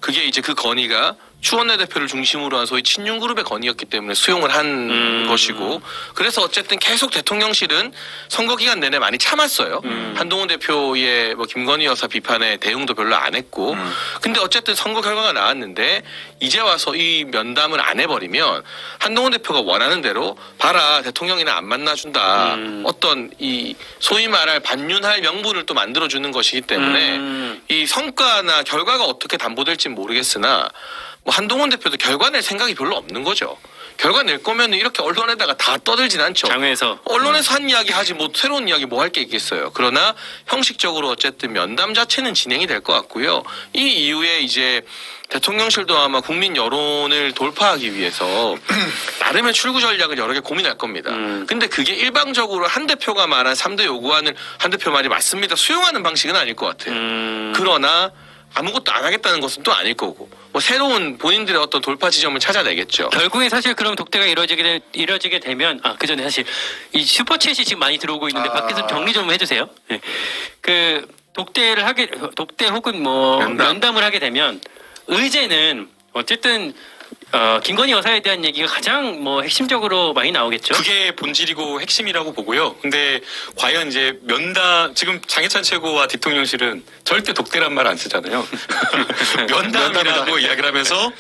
[SPEAKER 4] 그게 이제 그 건의가 추 원내대표를 중심으로 한 소위 친윤그룹의 건의였기 때문에 수용을 한 것이고 그래서 어쨌든 계속 대통령실은 선거 기간 내내 많이 참았어요. 한동훈 대표의 뭐 김건희 여사 비판에 대응도 별로 안 했고 근데 어쨌든 선거 결과가 나왔는데 이제 와서 이 면담을 안 해버리면 한동훈 대표가 원하는 대로 봐라 대통령이나 안 만나준다 어떤 이 소위 말할 반윤할 명분을 또 만들어주는 것이기 때문에 이 성과나 결과가 어떻게 담보될지 모르겠으나 뭐 한동훈 대표도 결과 낼 생각이 별로 없는 거죠. 결과 낼 거면 이렇게 언론에다가 다 떠들진 않죠.
[SPEAKER 2] 장외에서.
[SPEAKER 4] 언론에서 한 이야기 하지 뭐 새로운 이야기 뭐 할 게 있겠어요. 그러나 형식적으로 어쨌든 면담 자체는 진행이 될 것 같고요. 이 이후에 이제 대통령실도 아마 국민 여론을 돌파하기 위해서 나름의 출구 전략을 여러 개 고민할 겁니다. 근데 그게 일방적으로 한 대표가 말한 3대 요구안을 한 대표 말이 맞습니다. 수용하는 방식은 아닐 것 같아요. 그러나 아무것도 안 하겠다는 것은 또 아닐 거고 뭐 새로운 본인들의 어떤 돌파 지점을 찾아내겠죠.
[SPEAKER 2] 결국에 사실 그럼 독대가 이루어지게 되면 그 전에 사실 이 슈퍼챗이 지금 많이 들어오고 있는데 밖에서 정리 좀 해주세요. 네. 그 독대 혹은 뭐 면담을 하게 되면 의제는 어쨌든 김건희 여사에 대한 얘기가 가장 뭐 핵심적으로 많이 나오겠죠.
[SPEAKER 1] 그게 본질이고 핵심이라고 보고요. 근데 과연 이제 지금 장해찬 최고와 대통령실은 절대 독대란 말 안 쓰잖아요. 면담이라고 이야기를 하면서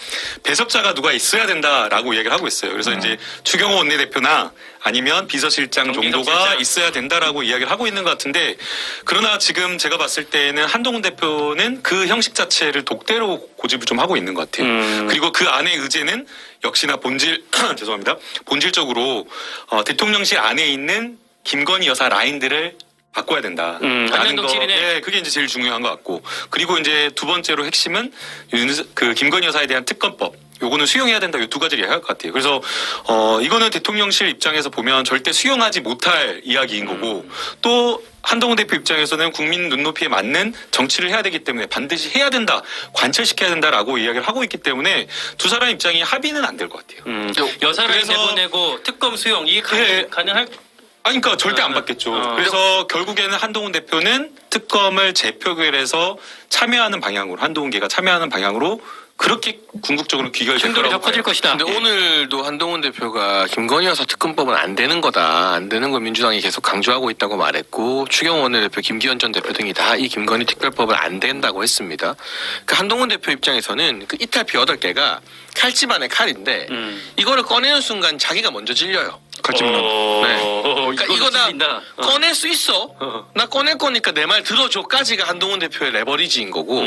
[SPEAKER 1] 배석자가 누가 있어야 된다라고 이야기를 하고 있어요. 그래서 이제 추경호 원내대표나 아니면 비서실장 정도가
[SPEAKER 2] 정기실장.
[SPEAKER 1] 있어야 된다라고 이야기를 하고 있는 것 같은데, 그러나 지금 제가 봤을 때는 한동훈 대표는 그 형식 자체를 독대로 고집을 좀 하고 있는 것 같아요. 그리고 그 안의 의제는 역시나 죄송합니다. 본질적으로 대통령실 안에 있는 김건희 여사 라인들을 바꿔야 된다. 라는
[SPEAKER 2] 한명동
[SPEAKER 1] 거.
[SPEAKER 2] 7인에.
[SPEAKER 1] 네, 그게 이제 제일 중요한 것 같고. 그리고 이제 두 번째로 핵심은 그 김건희 여사에 대한 특검법. 요거는 수용해야 된다. 이 두 가지를 이야기할 것 같아요. 그래서 이거는 대통령실 입장에서 보면 절대 수용하지 못할 이야기인 거고, 또 한동훈 대표 입장에서는 국민 눈높이에 맞는 정치를 해야 되기 때문에 반드시 해야 된다, 관철시켜야 된다라고 이야기를 하고 있기 때문에 두 사람 입장이 합의는 안 될 것 같아요.
[SPEAKER 2] 여사를
[SPEAKER 1] 그래서-
[SPEAKER 2] 내보내고 특검 수용 이게
[SPEAKER 1] 네.
[SPEAKER 2] 가능할?
[SPEAKER 1] 아니, 그러니까 절대 안 받겠죠. 그래서 결국에는 한동훈 대표는 특검을 재표결해서 참여하는 방향으로, 한동훈계가 참여하는 방향으로 그렇게 궁극적으로 귀결될
[SPEAKER 2] 충돌이 더
[SPEAKER 1] 거라고
[SPEAKER 2] 커질
[SPEAKER 1] 봐요.
[SPEAKER 2] 것이다.
[SPEAKER 4] 근데 오늘도 한동훈 대표가 김건희 여사 특검법은 안 되는 거다. 안 되는 거 민주당이 계속 강조하고 있다고 말했고, 추경호 원내대표, 김기현 전 대표 등이 다 이 김건희 특별법은 안 된다고 했습니다. 그 한동훈 대표 입장에서는 그 이탈피 8개가 칼집 안에 칼인데 이거를 꺼내는 순간 자기가 먼저 찔려요. 그러니까 이거 나 꺼낼 수 있어. 나 꺼낼 거니까 내 말 들어줘까지가 한동훈 대표의 레버리지인 거고,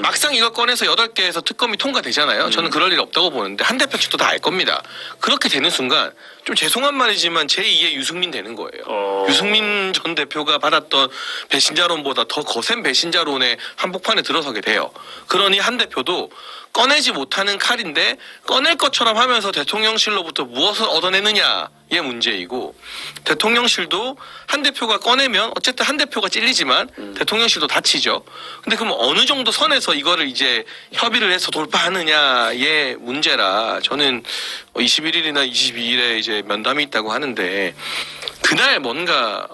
[SPEAKER 4] 막상 이걸 꺼내서 8개에서 특검이 통과되잖아요. 저는 그럴 일 없다고 보는데 한 대표 측도 다 알 겁니다. 그렇게 되는 순간 좀 죄송한 말이지만 제2의 유승민 되는 거예요. 유승민 전 대표가 받았던 배신자론보다 더 거센 배신자론의 한복판에 들어서게 돼요. 그러니 한 대표도 꺼내지 못하는 칼인데 꺼낼 것처럼 하면서 대통령실로부터 무엇을 얻어내느냐의 문제이고, 대통령실도 한 대표가 꺼내면 어쨌든 한 대표가 찔리지만 대통령실도 다치죠. 근데 그럼 어느 정도 선에서 이거를 이제 협의를 해서 돌파하느냐의 문제라, 저는 21일이나 22일에 이제 면담이 있다고 하는데 그날 뭔가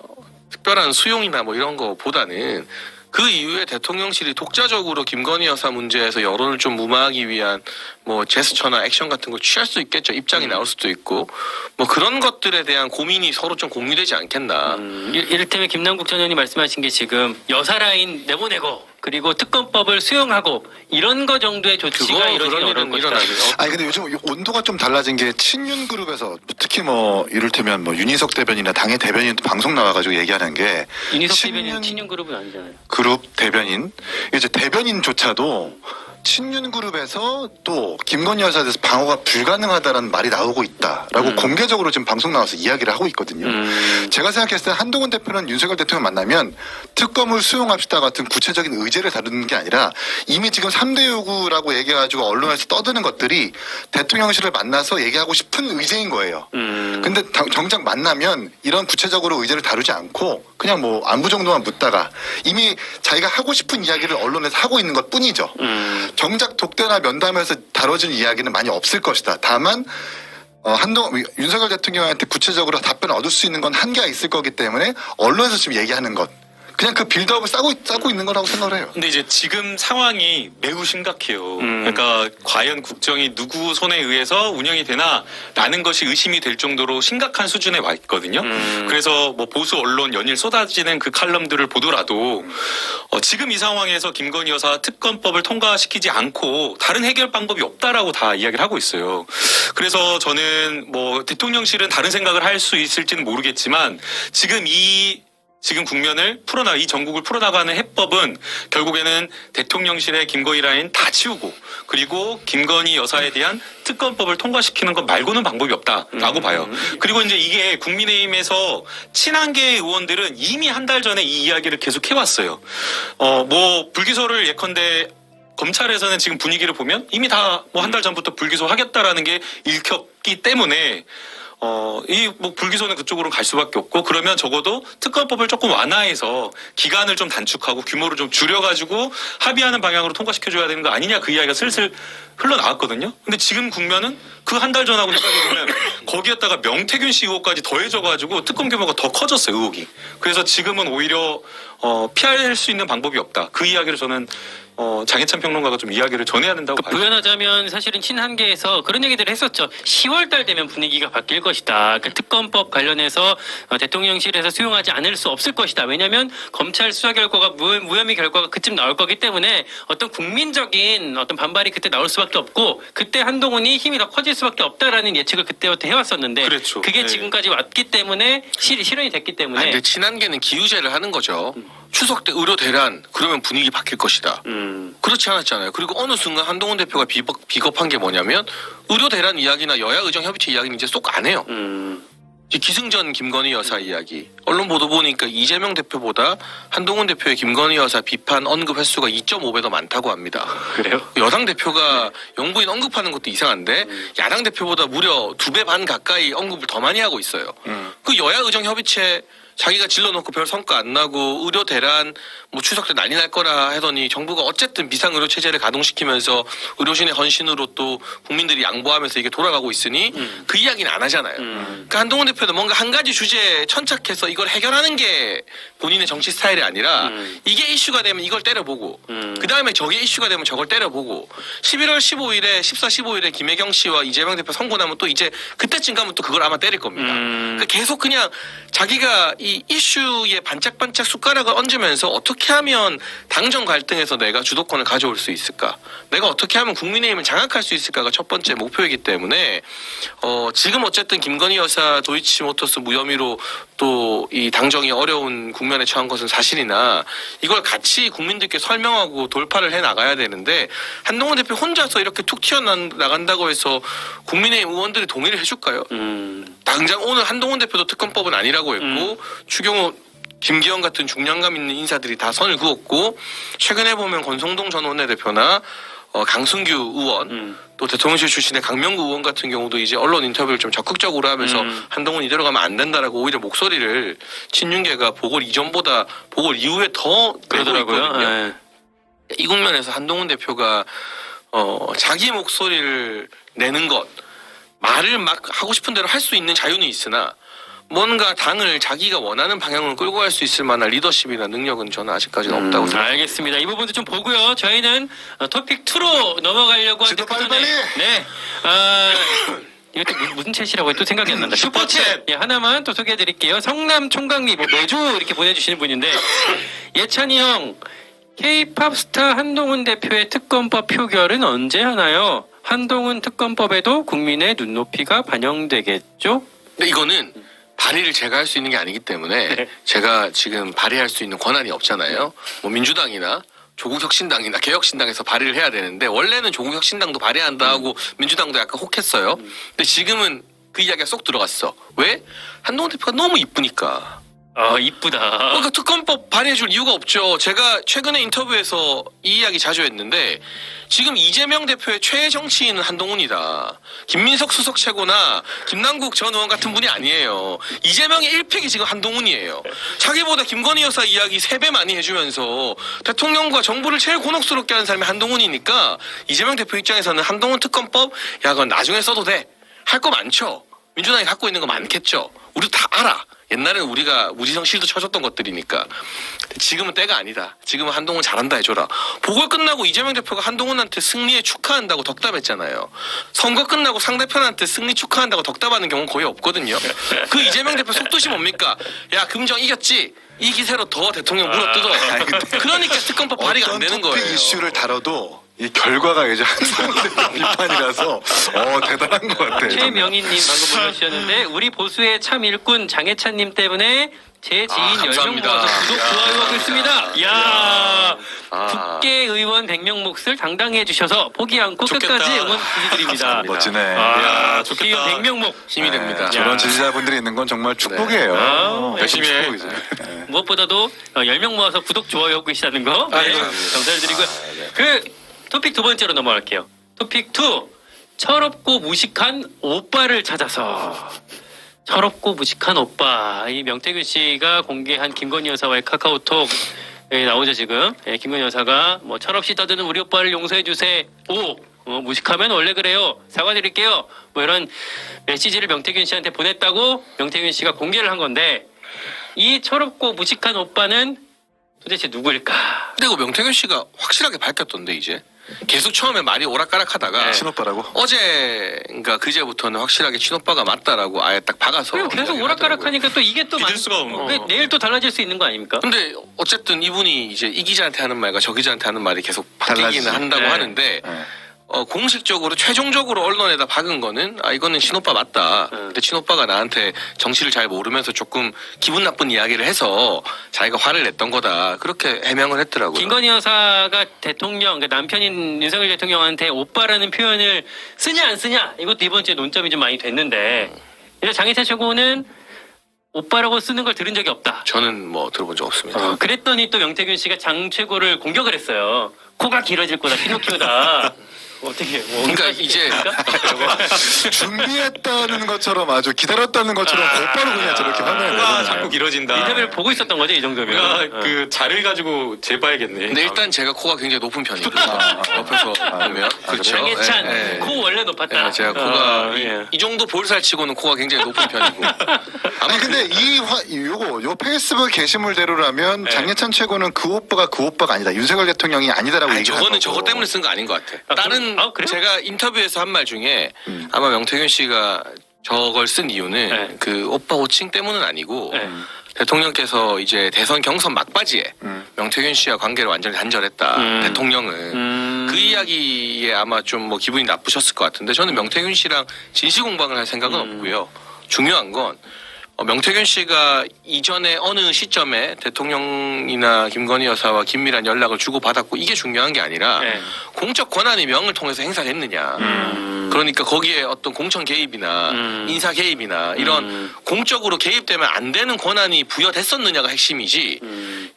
[SPEAKER 4] 특별한 수용이나 뭐 이런 거보다는 그 이후에 대통령실이 독자적으로 김건희 여사 문제에서 여론을 좀 무마하기 위한 뭐 제스처나 액션 같은 걸 취할 수 있겠죠. 입장이 나올 수도 있고, 뭐 그런 것들에 대한 고민이 서로 좀 공유되지 않겠나.
[SPEAKER 2] 이를테면 김남국 전 의원이 말씀하신 게 지금 여사 라인 내보내고 그리고 특검법을 수용하고 이런 거 정도의 조치가 이루어지기 어려울 것이다.
[SPEAKER 3] 아니 근데 요즘 온도가 좀 달라진 게 친윤 그룹에서 특히 뭐 이를테면 뭐 윤희석 대변인이나 당의 대변인도 방송 나와가지고 얘기하는 게
[SPEAKER 2] 윤희석 대변인은 친윤 그룹은 아니잖아요.
[SPEAKER 3] 그룹 대변인, 이제 대변인조차도 친윤 그룹에서 또 김건희 여사에 대해서 방어가 불가능하다라는 말이 나오고 있다라고 공개적으로 지금 방송 나와서 이야기를 하고 있거든요. 제가 생각했을 때 한동훈 대표는 윤석열 대통령 만나면 특검을 수용합시다 같은 구체적인 의제를 다루는 게 아니라 이미 지금 3대 요구라고 얘기해가지고 언론에서 떠드는 것들이 대통령실을 만나서 얘기하고 싶은 의제인 거예요. 근데 정작 만나면 이런 구체적으로 의제를 다루지 않고 그냥 뭐 안부 정도만 묻다가 이미 자기가 하고 싶은 이야기를 언론에서 하고 있는 것 뿐이죠. 정작 독대나 면담에서 다뤄진 이야기는 많이 없을 것이다. 다만 윤석열 대통령한테 구체적으로 답변을 얻을 수 있는 건 한계가 있을 거기 때문에 언론에서 지금 얘기하는 것, 그냥 그 빌드업을 짜고 있는 거라고 생각을 해요.
[SPEAKER 1] 근데 이제 지금 상황이 매우 심각해요. 그러니까 과연 국정이 누구 손에 의해서 운영이 되나라는 것이 의심이 될 정도로 심각한 수준에 와 있거든요. 그래서 뭐 보수 언론 연일 쏟아지는 그 칼럼들을 보더라도 지금 이 상황에서 김건희 여사 특검법을 통과시키지 않고 다른 해결 방법이 없다라고 다 이야기를 하고 있어요. 그래서 저는 뭐 대통령실은 다른 생각을 할 수 있을지는 모르겠지만 지금 국면을 이 전국을 풀어나가는 해법은 결국에는 대통령실의 김건희 라인 다 치우고, 그리고 김건희 여사에 대한 특검법을 통과시키는 것 말고는 방법이 없다라고 봐요. 그리고 이제 이게 국민의힘에서 친한계의 의원들은 이미 한 달 전에 이 이야기를 계속 해왔어요. 뭐 불기소를 예컨대 검찰에서는 지금 분위기를 보면 이미 다 뭐 한 달 전부터 불기소 하겠다라는 게 읽혔기 때문에 이 뭐 불기소는 그쪽으로 갈 수밖에 없고 그러면 적어도 특검법을 조금 완화해서 기간을 좀 단축하고 규모를 좀 줄여가지고 합의하는 방향으로 통과시켜줘야 되는 거 아니냐 그 이야기가 슬슬 흘러나왔거든요. 근데 지금 국면은 그 한 달 전하고 생각해보면 거기에다가 명태균 씨 의혹까지 더해져가지고 특검 규모가 더 커졌어요, 의혹이. 그래서 지금은 오히려 피할 수 있는 방법이 없다. 그 이야기를 저는 장혜찬 평론가가 좀 이야기를 전해야 된다고 봐요.
[SPEAKER 2] 부연하자면 사실은 친한계에서 그런 얘기들을 했었죠. 10월달 되면 분위기가 바뀔 것이다. 그 특검법 관련해서 대통령실에서 수용하지 않을 수 없을 것이다. 왜냐하면 검찰 수사 결과가 무혐의 결과가 그쯤 나올 거기 때문에 어떤 국민적인 어떤 반발이 그때 나올 수밖에 없고 그때 한동훈이 힘이 더 커질 수밖에 없다라는 예측을 그때부터 해왔었는데
[SPEAKER 1] 그렇죠.
[SPEAKER 2] 그게
[SPEAKER 1] 네.
[SPEAKER 2] 지금까지 왔기 때문에 실현이 됐기 때문에
[SPEAKER 4] 근데 친한계는 기우제를 하는 거죠. 추석 때 의료 대란 그러면 분위기 바뀔 것이다. 그렇지 않았잖아요. 그리고 어느 순간 한동훈 대표가 비겁한 게 뭐냐면 의료 대란 이야기나 여야 의정 협의체 이야기는 이제 쏙 안 해요. 이제 기승전 김건희 여사 이야기. 언론 보도 보니까 이재명 대표보다 한동훈 대표의 김건희 여사 비판 언급 횟수가 2.5배 더 많다고 합니다.
[SPEAKER 2] 그래요?
[SPEAKER 4] 여당 대표가 영부인 언급하는 것도 이상한데 야당 대표보다 무려 2배 반 가까이 언급을 더 많이 하고 있어요. 그 여야 의정 협의체 자기가 질러놓고 별 성과 안 나고 의료 대란 뭐 추석 때 난리 날 거라 하더니 정부가 어쨌든 비상의료 체제를 가동시키면서 의료진의 헌신으로 또 국민들이 양보하면서 이게 돌아가고 있으니 그 이야기는 안 하잖아요. 그러니까 한동훈 대표는 뭔가 한 가지 주제에 천착해서 이걸 해결하는 게 본인의 정치 스타일이 아니라 이게 이슈가 되면 이걸 때려보고 그 다음에 저게 이슈가 되면 저걸 때려보고 11월 15일에 14, 15일에 김혜경 씨와 이재명 대표 선고 나면 또 이제 그때쯤 가면 또 그걸 아마 때릴 겁니다. 그러니까 계속 그냥 자기가 이 이슈에 반짝반짝 숟가락을 얹으면서 어떻게 하면 당정 갈등에서 내가 주도권을 가져올 수 있을까? 내가 어떻게 하면 국민의힘을 장악할 수 있을까가 첫 번째 목표이기 때문에 지금 어쨌든 김건희 여사 도이치모터스 무혐의로 또 이 당정이 어려운 국면에 처한 것은 사실이나 이걸 같이 국민들께 설명하고 돌파를 해 나가야 되는데 한동훈 대표 혼자서 이렇게 툭 튀어나간다고 해서 국민의힘 의원들이 동의를 해줄까요? 당장 오늘 한동훈 대표도 특검법은 아니라고 했고 추경호 김기현 같은 중량감 있는 인사들이 다 선을 그었고 최근에 보면 권성동 전 원내대표나 강승규 의원 또 대통령실 출신의 강명구 의원 같은 경우도 이제 언론 인터뷰를 좀 적극적으로 하면서 한동훈 이대로 가면 안 된다라고 오히려 목소리를 친윤계가 보궐 이전보다 보궐 이후에 더 내고
[SPEAKER 2] 그러더라고요.
[SPEAKER 4] 있거든요.
[SPEAKER 2] 예.
[SPEAKER 4] 이 국면에서 한동훈 대표가 자기 목소리를 내는 것 말을 막 하고 싶은 대로 할 수 있는 자유는 있으나 뭔가 당을 자기가 원하는 방향으로 끌고 갈 수 있을 만한 리더십이나 능력은 저는 아직까지는 없다고 생각합니다.
[SPEAKER 2] 알겠습니다. 이 부분도 좀 보고요. 저희는 토픽 2로 넘어가려고 하는데
[SPEAKER 3] 지도 빨리빨리!
[SPEAKER 2] 네. 이것도 무슨 챗이라고 또 생각이 안 난다. 슈퍼챗! 예, 하나만 또 소개해드릴게요. 성남 총각리 뭐 매주 이렇게 보내주시는 분인데 예찬이 형 K-팝 스타 한동훈 대표의 특검법 표결은 언제 하나요? 한동훈 특검법에도 국민의 눈높이가 반영되겠죠?
[SPEAKER 4] 근데 이거는 발의를 제가 할 수 있는 게 아니기 때문에
[SPEAKER 2] 네.
[SPEAKER 4] 제가 지금 발의할 수 있는 권한이 없잖아요. 뭐 민주당이나 조국혁신당이나 개혁신당에서 발의를 해야 되는데 원래는 조국혁신당도 발의한다 하고 민주당도 약간 혹했어요. 근데 지금은 그 이야기가 쏙 들어갔어. 왜? 한동훈 대표가 너무 이쁘니까.
[SPEAKER 2] 이쁘다.
[SPEAKER 4] 그러니까 특검법 발의해줄 이유가 없죠. 제가 최근에 인터뷰에서 이 이야기 자주 했는데 지금 이재명 대표의 최애 정치인은 한동훈이다. 김민석 수석 최고나 김남국 전 의원 같은 분이 아니에요. 이재명의 1픽이 지금 한동훈이에요. 자기보다 김건희 여사 이야기 3배 많이 해주면서 대통령과 정부를 제일 곤혹스럽게 하는 사람이 한동훈이니까 이재명 대표 입장에서는 한동훈 특검법 야 그건 나중에 써도 돼. 할 거 많죠. 민주당이 갖고 있는 거 많겠죠. 우리도 다 알아. 옛날에는 우리가 무지성 실드 쳐줬던 것들이니까. 지금은 때가 아니다. 지금은 한동훈 잘한다 해줘라. 보궐 끝나고 이재명 대표가 한동훈한테 승리에 축하한다고 덕담했잖아요. 선거 끝나고 상대편한테 승리 축하한다고 덕담하는 경우는 거의 없거든요. 그 이재명 대표 속뜻이 뭡니까? 야 금정 이겼지? 이 기세로 더 대통령 물어뜯어. 그러니까 특검법 발의가 안 되는 거예요.
[SPEAKER 3] 토픽 이슈를 다뤄도 이 결과가 이제 한동훈 대표 비판이라서 대단한 것 같아요.
[SPEAKER 2] 최명희님 방금 보내주셨는데 우리 보수의 참 일꾼 장혜찬님 때문에 제 지인 10명
[SPEAKER 4] 감사합니다.
[SPEAKER 2] 모아서 구독 좋아요하고 있습니다. 이야 국회의원 100명 몫을 당당히 해주셔서 포기 않고
[SPEAKER 4] 좋겠다.
[SPEAKER 2] 끝까지 응원 부탁드립니다.
[SPEAKER 3] 멋지네.
[SPEAKER 2] 아,
[SPEAKER 1] 좋겠다.
[SPEAKER 2] 국회의원 100명 몫.
[SPEAKER 4] 힘이 됩니다.
[SPEAKER 3] 저런 지지자분들이 있는 건 정말 축복이에요.
[SPEAKER 2] 아,
[SPEAKER 4] 열심히 해.
[SPEAKER 3] 축복이죠. 네.
[SPEAKER 2] 무엇보다도 10명 모아서 구독 좋아요 하고 계시다는 거 네, 감사드리고요. 그 토픽 두 번째로 넘어갈게요. 토픽 2 철없고 무식한 오빠를 찾아서 철없고 무식한 오빠. 이 명태균 씨가 공개한 김건희 여사와의 카카오톡 나오죠 지금. 김건희 여사가 뭐 철없이 떠드는 우리 오빠를 용서해 주세요. 무식하면 원래 그래요. 사과드릴게요. 뭐 이런 메시지를 명태균 씨한테 보냈다고 명태균 씨가 공개를 한 건데 이 철없고 무식한 오빠는 도대체 누구일까?
[SPEAKER 4] 근데 그 명태균 씨가 확실하게 밝혔던데 이제 계속 처음에 말이 오락가락하다가
[SPEAKER 3] 친오빠라고?
[SPEAKER 4] 어제인가 그제부터는 확실하게 친오빠가 맞다라고 아예 딱 박아서
[SPEAKER 2] 그리고 계속
[SPEAKER 4] 이야기를
[SPEAKER 2] 오락가락하니까 또 이게 또
[SPEAKER 1] 믿을 수가 없는.
[SPEAKER 2] 내일 또 달라질 수 있는 거 아닙니까?
[SPEAKER 4] 근데 어쨌든 이분이 이제 이 기자한테 하는 말과 저 기자한테 하는 말이 계속 바뀌기는
[SPEAKER 3] 달라지지.
[SPEAKER 4] 한다고
[SPEAKER 2] 네.
[SPEAKER 4] 하는데
[SPEAKER 3] 네.
[SPEAKER 4] 공식적으로 최종적으로 언론에다 박은 거는 이거는 친오빠 맞다. 근데 친오빠가 나한테 정치를 잘 모르면서 조금 기분 나쁜 이야기를 해서 자기가 화를 냈던 거다. 그렇게 해명을 했더라고요.
[SPEAKER 2] 김건희 여사가 대통령, 그러니까 남편인 윤석열 대통령한테 오빠라는 표현을 쓰냐 안 쓰냐 이것도 이번 주에 논점이 좀 많이 됐는데 이제 장혜찬 최고는 오빠라고 쓰는 걸 들은 적이 없다.
[SPEAKER 4] 저는 뭐 들어본 적 없습니다.
[SPEAKER 2] 그랬더니 또 명태균 씨가 장 최고를 공격을 했어요. 코가 길어질 거다, 피노키오다. 어떻게?
[SPEAKER 4] 그러니까 이제
[SPEAKER 3] 준비했다는 것처럼 아주 기다렸다는 것처럼 곧바로 그냥 저렇게 화면을
[SPEAKER 1] 코가
[SPEAKER 3] 내보내요.
[SPEAKER 1] 자꾸 길어진다.
[SPEAKER 2] 인터뷰를 보고 있었던 거죠, 이 정도면.
[SPEAKER 1] 우리가 그 자를 가지고 재봐야겠네.
[SPEAKER 4] 근데 일단 제가 코가 굉장히 높은 편이거든요. 옆에서 보면 그렇죠.
[SPEAKER 2] 장혜찬
[SPEAKER 4] 예, 예.
[SPEAKER 2] 코 원래 높았다.
[SPEAKER 4] 예, 제가 코가
[SPEAKER 2] 예.
[SPEAKER 4] 이 정도 볼살치고는 코가 굉장히 높은 편이고.
[SPEAKER 3] 아니 근데 요 페이스북 게시물대로라면
[SPEAKER 2] 네.
[SPEAKER 3] 장예찬 최고는 그 오빠가 아니다. 윤석열 대통령이 아니다라고
[SPEAKER 4] 아니,
[SPEAKER 3] 얘기를
[SPEAKER 4] 저거는
[SPEAKER 3] 한 거고.
[SPEAKER 4] 저거 때문에 쓴 거 아닌 것 같아.
[SPEAKER 2] 아,
[SPEAKER 4] 다른
[SPEAKER 2] 그래요?
[SPEAKER 4] 제가 인터뷰에서 한 말 중에 아마 명태균 씨가 저걸 쓴 이유는
[SPEAKER 2] 네.
[SPEAKER 4] 그 오빠 호칭 때문은 아니고
[SPEAKER 2] 네.
[SPEAKER 4] 대통령께서 이제 대선 경선 막바지에 명태균 씨와 관계를 완전히 단절했다. 대통령은 그 이야기에 아마 좀 뭐 기분이 나쁘셨을 것 같은데 저는 명태균 씨랑 진실 공방을 할 생각은 없고요. 중요한 건 명태균 씨가 이전에 어느 시점에 대통령이나 김건희 여사와 긴밀한 연락을 주고받았고 이게 중요한 게 아니라
[SPEAKER 2] 네.
[SPEAKER 4] 공적 권한이 명을 통해서 행사했느냐. 그러니까 거기에 어떤 공천 개입이나 인사 개입이나 이런 공적으로 개입되면 안 되는 권한이 부여됐었느냐가 핵심이지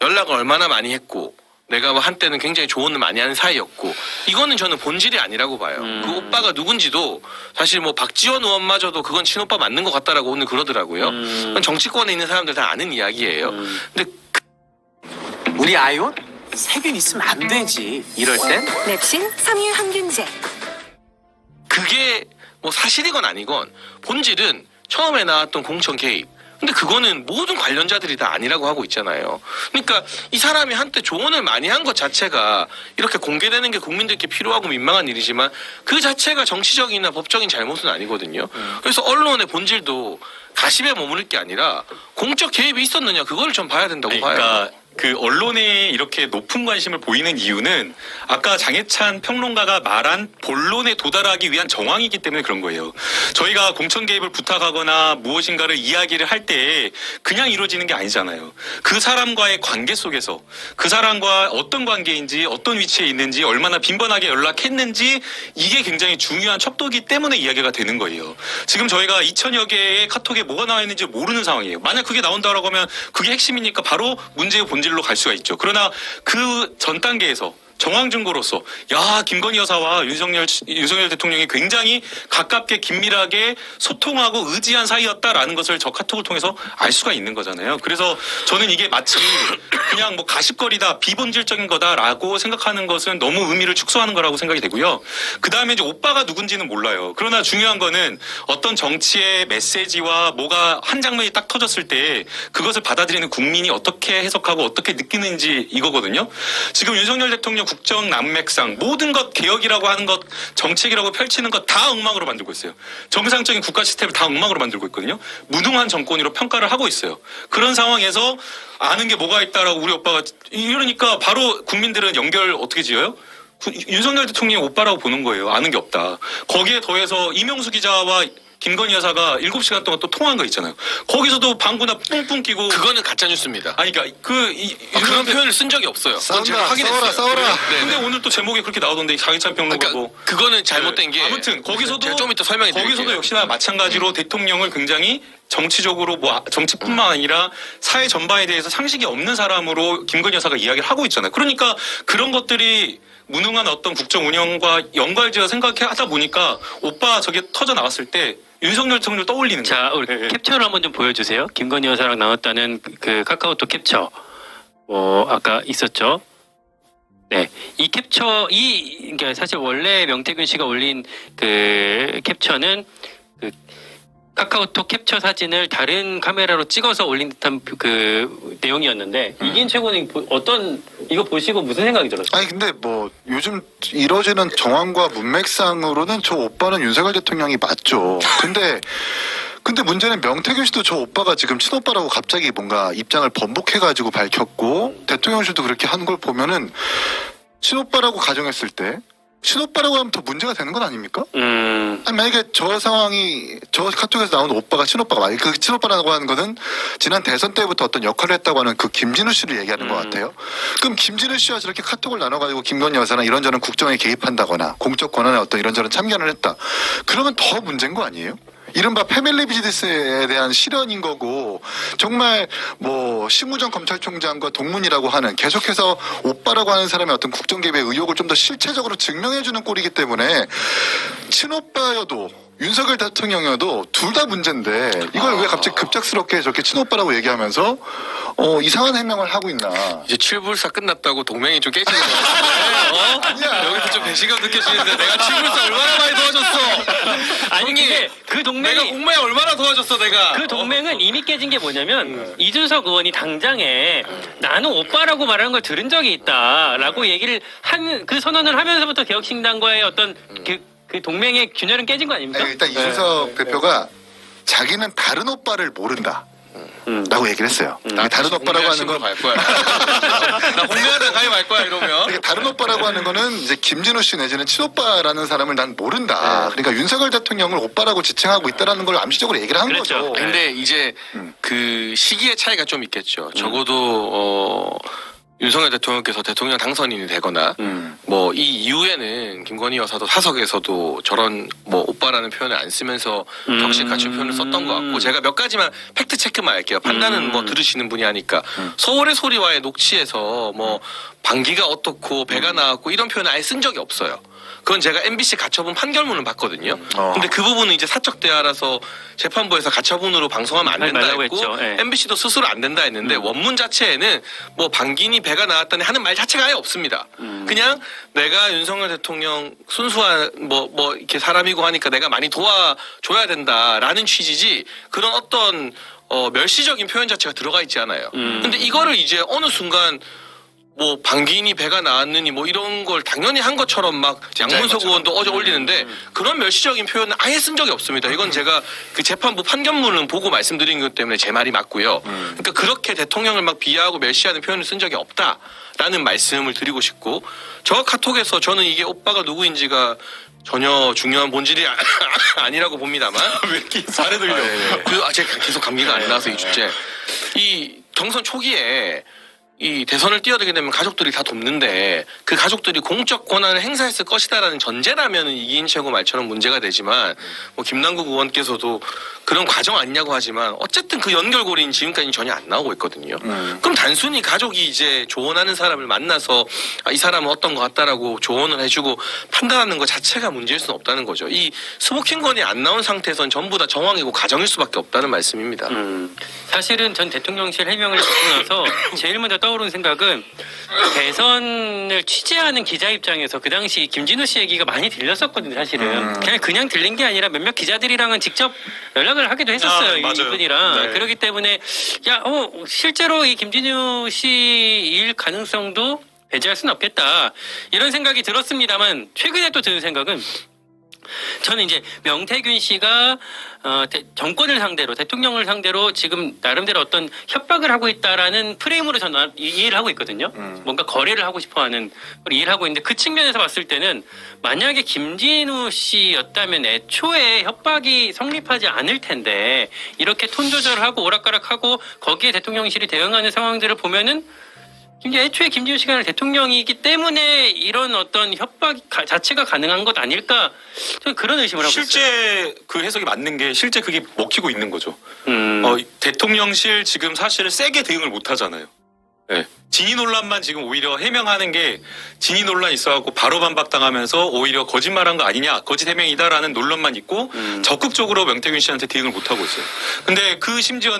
[SPEAKER 4] 연락을 얼마나 많이 했고 내가 뭐 한때는 굉장히 조언을 많이 하는 사이였고 이거는 저는 본질이 아니라고 봐요. 그 오빠가 누군지도 사실 뭐 박지원 의원마저도 그건 친오빠 맞는 것 같다라고 오늘 그러더라고요. 그건 정치권에 있는 사람들 다 아는 이야기예요. 근데
[SPEAKER 5] 우리 아이온 세균 있으면 안 되지. 이럴 땐
[SPEAKER 6] 랩신 3일 항균제.
[SPEAKER 4] 그게 뭐 사실이건 아니건 본질은 처음에 나왔던 공천 개입. 근데 그거는 모든 관련자들이 다 아니라고 하고 있잖아요. 그러니까 이 사람이 한때 조언을 많이 한 것 자체가 이렇게 공개되는 게 국민들께 필요하고 민망한 일이지만 그 자체가 정치적이나 법적인 잘못은 아니거든요. 그래서 언론의 본질도 가십에 머무를 게 아니라 공적 개입이 있었느냐 그걸 좀 봐야 된다고 봐요.
[SPEAKER 1] 그러니까 그 언론에 이렇게 높은 관심을 보이는 이유는 아까 장혜찬 평론가가 말한 본론에 도달하기 위한 정황이기 때문에 그런 거예요. 저희가 공천 개입을 부탁하거나 무엇인가를 이야기를 할 때 그냥 이루어지는 게 아니잖아요. 그 사람과의 관계 속에서 그 사람과 어떤 관계인지 어떤 위치에 있는지 얼마나 빈번하게 연락했는지 이게 굉장히 중요한 척도기 때문에 이야기가 되는 거예요. 지금 저희가 2000여 개의 카톡에 뭐가 나와 있는지 모르는 상황이에요. 만약 그게 나온다라고 하면 그게 핵심이니까 바로 문제의 본질로 갈 수가 있죠. 그러나 그 전 단계에서 정황 증거로서 야 김건희 여사와 윤석열 대통령이 굉장히 가깝게 긴밀하게 소통하고 의지한 사이였다라는 것을 저 카톡을 통해서 알 수가 있는 거잖아요. 그래서 저는 이게 마치 그냥 뭐 가십거리다 비본질적인 거다라고 생각하는 것은 너무 의미를 축소하는 거라고 생각이 되고요. 그 다음에 이제 오빠가 누군지는 몰라요. 그러나 중요한 거는 어떤 정치의 메시지와 뭐가 한 장면이 딱 터졌을 때 그것을 받아들이는 국민이 어떻게 해석하고 어떻게 느끼는지 이거거든요. 지금 윤석열 대통령 국정 난맥상 모든 것 개혁이라고 하는 것 정책이라고 펼치는 것 다 엉망으로 만들고 있어요. 정상적인 국가 시스템을 다 엉망으로 만들고 있거든요. 무능한 정권으로 평가를 하고 있어요. 그런 상황에서 아는 게 뭐가 있다라고 우리 오빠가 이러니까 바로 국민들은 연결 어떻게 지어요? 윤석열 대통령이 오빠라고 보는 거예요. 아는 게 없다. 거기에 더해서 이명수 기자와 김건희 여사가 7시간 동안 또 통화한 거 있잖아요. 거기서도 방구나 뿡뿡 끼고
[SPEAKER 4] 그거는 가짜 뉴스입니다.
[SPEAKER 1] 아니 그러니까
[SPEAKER 4] 그런 표현을 쓴 적이 없어요. 그건 제가 확인했어요.
[SPEAKER 3] 싸워라.
[SPEAKER 4] 네,
[SPEAKER 1] 근데
[SPEAKER 4] 네.
[SPEAKER 1] 오늘 또 제목이 그렇게 나오던데 장희찬 평론가고
[SPEAKER 4] 그러니까 그거는 잘못된 게
[SPEAKER 1] 아무튼 거기서도
[SPEAKER 4] 제가 좀 이따 설명해 드릴게요.
[SPEAKER 1] 거기서도 역시나 마찬가지로 대통령을 굉장히 정치적으로 뭐 정치뿐만 아니라 사회 전반에 대해서 상식이 없는 사람으로 김건희 여사가 이야기를 하고 있잖아요. 그러니까 그런 것들이 무능한 어떤 국정 운영과 연관지어 생각하다 보니까 오빠 저게 터져 나왔을 때 윤석열 대통령 떠올리는 거예요.
[SPEAKER 2] 자, 우리
[SPEAKER 1] 예.
[SPEAKER 2] 캡처를 한번 좀 보여주세요. 김건희 여사랑 나왔다는 그 카카오톡 캡처. 아까 있었죠. 네, 이 캡처, 그러니까 사실 원래 명태균 씨가 올린 그 캡처는 그 카카오톡 캡처 사진을 다른 카메라로 찍어서 올린 듯한 그 내용이었는데 이긴 최고는 이거 보시고 무슨 생각이 들었어요?
[SPEAKER 3] 아니 근데 뭐 요즘 이뤄지는 정황과 문맥상으로는 저 오빠는 윤석열 대통령이 맞죠. 근데 문제는 명태균 씨도 저 오빠가 지금 친오빠라고 갑자기 뭔가 입장을 번복해가지고 밝혔고 대통령실도 그렇게 한 걸 보면은 친오빠라고 가정했을 때 친오빠라고 하면 더 문제가 되는 건 아닙니까? 아니 만약에 저 상황이 저 카톡에서 나온 오빠가 친오빠가 맞아요. 그 친오빠라고 하는 거는 지난 대선 때부터 어떤 역할을 했다고 하는 그 김진우 씨를 얘기하는 것 같아요. 그럼 김진우 씨와 저렇게 카톡을 나눠가지고 김건희 여사랑 이런저런 국정에 개입한다거나 공적 권한에 어떤 이런저런 참견을 했다. 그러면 더 문제인 거 아니에요? 이른바 패밀리 비즈니스에 대한 실현인 거고 정말 뭐 심우정 검찰총장과 동문이라고 하는 계속해서 오빠라고 하는 사람의 어떤 국정 개입의 의혹을 좀 더 실체적으로 증명해주는 꼴이기 때문에 친오빠여도 윤석열 대통령이어도 둘 다 문제인데 이걸 왜 갑자기 급작스럽게 저렇게 친오빠라고 얘기하면서 이상한 해명을 하고 있나.
[SPEAKER 4] 이제 칠불사 끝났다고 동맹이 좀 깨지는 거 같아요.
[SPEAKER 3] 아니야.
[SPEAKER 4] 여기서 좀 배신감 느껴지는데 내가 칠불사 얼마나 많이 도와줬어.
[SPEAKER 2] 아니
[SPEAKER 4] 형님,
[SPEAKER 2] 근데 그
[SPEAKER 4] 내가
[SPEAKER 2] 동맹이
[SPEAKER 4] 공매에 얼마나 도와줬어 내가.
[SPEAKER 2] 그 동맹은 이미 깨진 게 뭐냐면 이준석 의원이 당장에 나는 오빠라고 말하는 걸 들은 적이 있다라고 얘기를 한 그 선언을 하면서부터 개혁신당과의 어떤 그 동맹의 균열은 깨진 거 아닙니까?
[SPEAKER 3] 아니, 일단 이준석 대표가 자기는 다른 오빠를 모른다. 라고 얘기를 했어요. 다른 오빠라고 하는 건
[SPEAKER 4] 갈 거야. 나 공매하다 가입 할 거야 이러면.
[SPEAKER 3] 그러니까 다른 오빠라고 하는 거는 이제 김진우 씨 내지는 친오빠라는 사람을 난 모른다. 그러니까 윤석열 대통령을 오빠라고 지칭하고 있다라는 걸 암시적으로 얘기를 한
[SPEAKER 2] 그렇죠.
[SPEAKER 3] 거죠.
[SPEAKER 4] 근데 이제 그 시기의 차이가 좀 있겠죠. 적어도 윤석열 대통령께서 대통령 당선인이 되거나 뭐 이 이후에는 김건희 여사도 사석에서도 저런 뭐 오빠라는 표현을 안 쓰면서 격식 갖춘 표현을 썼던 것 같고 제가 몇 가지만 팩트 체크만 할게요. 판단은 뭐 들으시는 분이 하니까 서울의 소리와의 녹취에서 뭐 방귀가 어떻고 배가 나왔고 이런 표현을 아예 쓴 적이 없어요. 그건 제가 MBC 가처분 판결문을 봤거든요. 근데 그 부분은 이제 사적 대화라서 재판부에서 가처분으로 방송하면 안 된다
[SPEAKER 2] 말라고
[SPEAKER 4] 했고
[SPEAKER 2] 했죠. 예.
[SPEAKER 4] MBC도 스스로 안 된다 했는데 원문 자체에는 뭐 방귀니 배가 나왔다니 하는 말 자체가 아예 없습니다. 그냥 내가 윤석열 대통령 순수한 뭐 이렇게 사람이고 하니까 내가 많이 도와줘야 된다라는 취지지 그런 어떤 멸시적인 표현 자체가 들어가 있지 않아요. 근데 이거를 이제 어느 순간 뭐 방귀니 배가 나왔느니 뭐 이런 걸 당연히 한 것처럼 막 양문석 의원도 어제 올리는데 그런 멸시적인 표현은 아예 쓴 적이 없습니다. 이건 제가 그 재판부 판결문을 보고 말씀드린 것 때문에 제 말이 맞고요. 그러니까 그렇게 대통령을 막 비하하고 멸시하는 표현을 쓴 적이 없다라는 말씀을 드리고 싶고 저 카톡에서 저는 이게 오빠가 누구인지가 전혀 중요한 본질이 아니라고 봅니다만
[SPEAKER 1] 왜 이렇게 잘해 들려?
[SPEAKER 4] 제가 계속 감기가 안 나서 이 주제 이 경선 초기에 이 대선을 뛰어들게 되면 가족들이 다 돕는데 그 가족들이 공적 권한을 행사했을 것이다라는 전제라면 이기인 최고 말처럼 문제가 되지만 뭐 김남국 의원께서도 그런 과정 아니냐고 하지만 어쨌든 그 연결고리는 지금까지 전혀 안 나오고 있거든요. 그럼 단순히 가족이 이제 조언하는 사람을 만나서 이 사람은 어떤 것 같다라고 조언을 해주고 판단하는 것 자체가 문제일 수는 없다는 거죠. 이 스모킹건이 안 나온 상태에선 전부 다 정황이고 가정일 수밖에 없다는 말씀입니다.
[SPEAKER 2] 사실은 전 대통령실 해명을 듣고 나서 제일 먼저 떠오른 생각은 대선을 취재하는 기자 입장에서 그 당시 김진우 씨 얘기가 많이 들렸었거든요. 사실은 그냥 들린 게 아니라 몇몇 기자들이랑은 직접 연락을 하기도 했었어요.
[SPEAKER 1] 맞아요.
[SPEAKER 2] 이분이랑.
[SPEAKER 1] 네.
[SPEAKER 2] 그렇기 때문에 실제로 이 김진우 씨 일 가능성도 배제할 수는 없겠다 이런 생각이 들었습니다만 최근에 또 드는 생각은 저는 이제 명태균 씨가 정권을 상대로 대통령을 상대로 지금 나름대로 어떤 협박을 하고 있다라는 프레임으로 저는 이해를 하고 있거든요. 뭔가 거래를 하고 싶어하는 걸 이해를 하고 있는데 그 측면에서 봤을 때는 만약에 김진우 씨였다면 애초에 협박이 성립하지 않을 텐데 이렇게 톤 조절하고 오락가락하고 거기에 대통령실이 대응하는 상황들을 보면은 애초에 김진우 씨가 대통령이기 때문에 이런 어떤 협박 자체가 가능한 것 아닐까 저는 그런 의심을 하고 있어요.
[SPEAKER 1] 실제 그 해석이 맞는 게 실제 그게 먹히고 있는 거죠. 대통령실 지금 사실 세게 대응을 못 하잖아요. 네. 진위 논란만 지금 오히려 해명하는 게 진위 논란 있어갖고 바로 반박당하면서 오히려 거짓말한 거 아니냐, 거짓 해명이다라는 논란만 있고 적극적으로 명태균 씨한테 대응을 못 하고 있어요. 근데 그 심지어